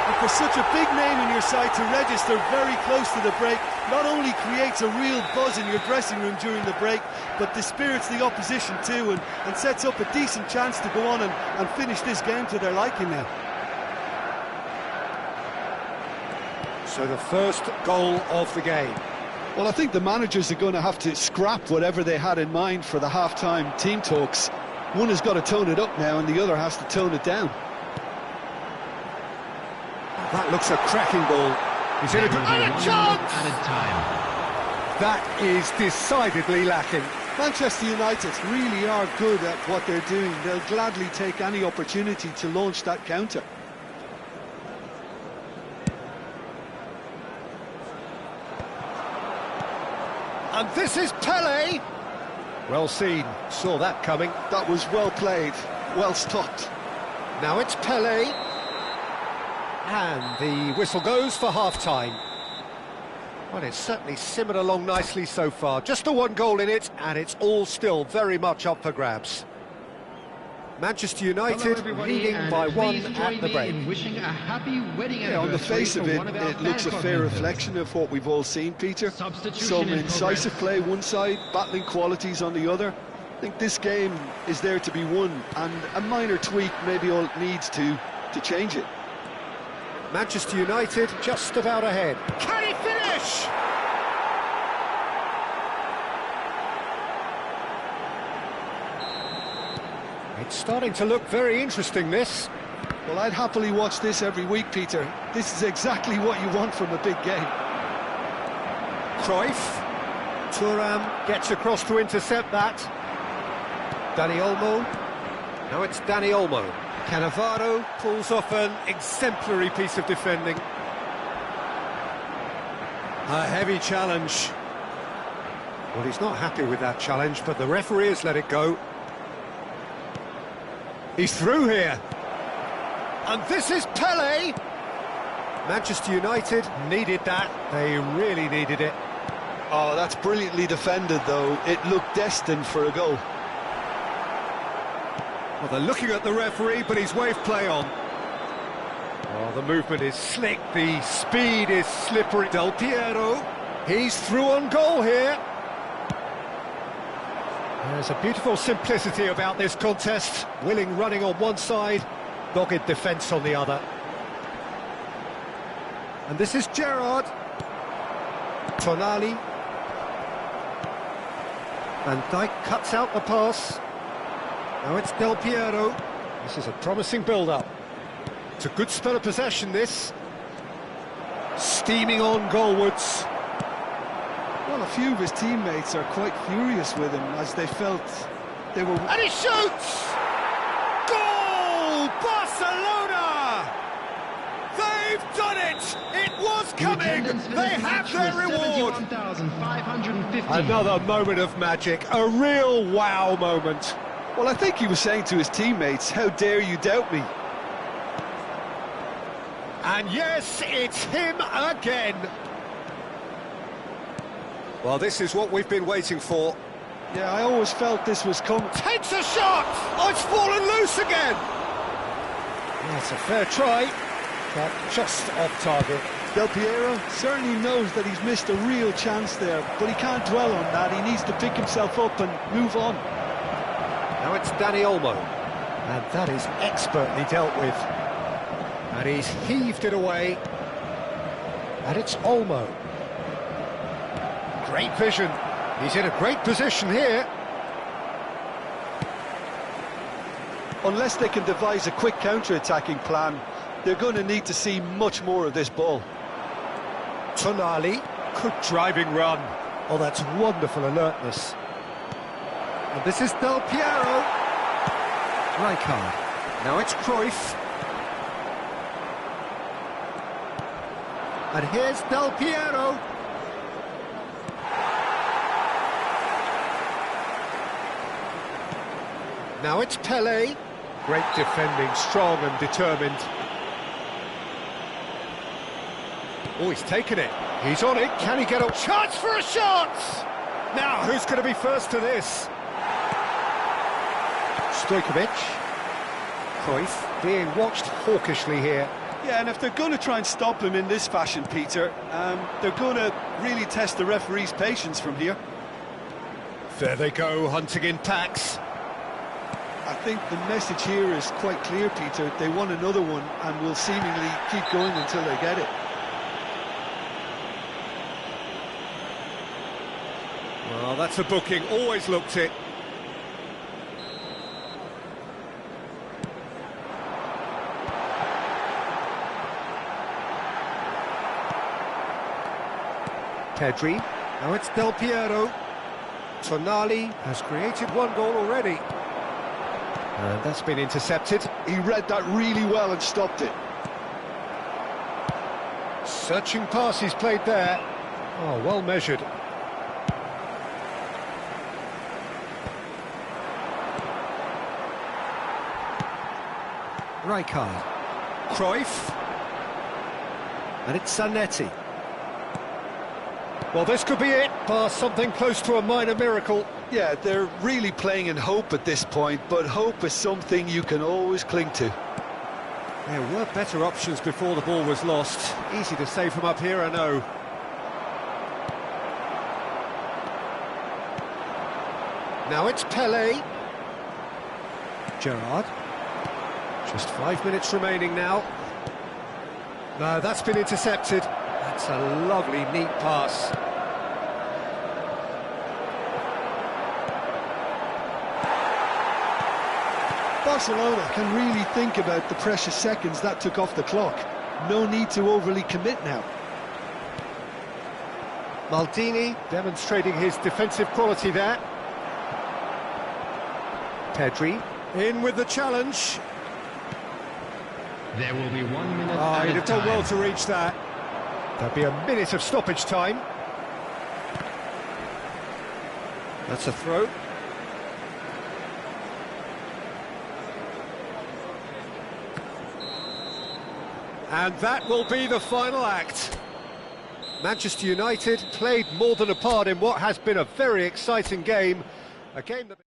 And for such a big name in your side to register very close to the break, not only creates a real buzz in your dressing room during the break, but dispirits the opposition too, and sets up a decent chance to go on and finish this game to their liking now. So the first goal of the game. Well, I think the managers are going to have to scrap whatever they had in mind for the half-time team talks. One has got to tone it up now and the other has to tone it down. That looks a cracking ball. He's in a chance! Added time. That is decidedly lacking. Manchester United really are good at what they're doing. They'll gladly take any opportunity to launch that counter. And this is Pele. Well seen, saw that coming. That was well played, well stopped. Now it's Pele. And the whistle goes for half-time. Well, it's certainly simmered along nicely so far. Just the one goal in it, and it's all still very much up for grabs. Manchester United leading by one at the break. Wishing a happy wedding Yeah, on the face of it, it looks a fair reflection of what we've all seen, Peter. Some incisive play one side, battling qualities on the other. I think this game is there to be won, and a minor tweak maybe all it needs to change it. Manchester United just about ahead. Can he finish? It's starting to look very interesting, this. Well, I'd happily watch this every week, Peter. This is exactly what you want from a big game. Cruyff. Thuram gets across to intercept that. Dani Olmo. Now it's Dani Olmo. Cannavaro pulls off an exemplary piece of defending. A heavy challenge. Well, he's not happy with that challenge, but the referee has let it go. He's through here. And this is Pele. Manchester United needed that. They really needed it. Oh, that's brilliantly defended, though. It looked destined for a goal. Well, they're looking at the referee, but he's waved play on. Oh, the movement is slick, the speed is slippery. Del Piero, he's through on goal here. There's a beautiful simplicity about this contest. Willing running on one side, dogged defence on the other. And this is Gerrard. Tonali. Van Dijk cuts out the pass. Now it's Del Piero. This is a promising build-up. It's a good spell of possession, this. Steaming on goalwards. Well, a few of his teammates are quite furious with him as they felt they were... And he shoots! Goal! Barcelona! They've done it! It was coming! They have their reward! Another moment of magic, a real wow moment. Well, I think he was saying to his teammates, how dare you doubt me? And yes, it's him again. Well, this is what we've been waiting for. Yeah, I always felt this was coming. Takes a shot! Oh, it's fallen loose again! That's a fair try, but just off target. Del Piero certainly knows that he's missed a real chance there, but he can't dwell on that. He needs to pick himself up and move on. Now it's Dani Olmo, and that is expertly dealt with. And he's heaved it away. And it's Olmo. Great vision. He's in a great position here. Unless they can devise a quick counter-attacking plan, they're going to need to see much more of this ball. Tonali, good driving run. Oh, that's wonderful alertness. And this is Del Piero. Rijkaard. Now it's Cruyff. And here's Del Piero. Now it's Pele. Great defending, strong and determined. Oh, he's taken it. He's on it. Can he get a chance for a shot? Now, who's going to be first to this? Stojkovic. Cruyff being watched hawkishly here. Yeah, and if they're going to try and stop him in this fashion, Peter, they're going to really test the referee's patience from here. There they go, hunting in packs. I think the message here is quite clear, Peter. They want another one and will seemingly keep going until they get it. Well, that's a booking, always looked it. Pedri, now it's Del Piero. Tonali has created one goal already. And that's been intercepted. He read that really well and stopped it. Searching pass he's played there. Oh, well measured. Rijkaard. Cruyff. And it's Zanetti. Well, this could be it, bar something close to a minor miracle. Yeah, they're really playing in hope at this point, but hope is something you can always cling to. There were better options before the ball was lost. Easy to say from up here, I know. Now it's Pele. Gerrard. Just 5 minutes remaining now. No, that's been intercepted. That's a lovely, neat pass. Barcelona can really think about the precious seconds that took off the clock. No need to overly commit now. Maldini demonstrating his defensive quality there. Pedri in with the challenge. There will be 1 minute Oh, at he'd a have done time. well to reach that. There'll be a minute of stoppage time. That's a throw. And that will be the final act. Manchester United played more than a part in what has been a very exciting game. A game that...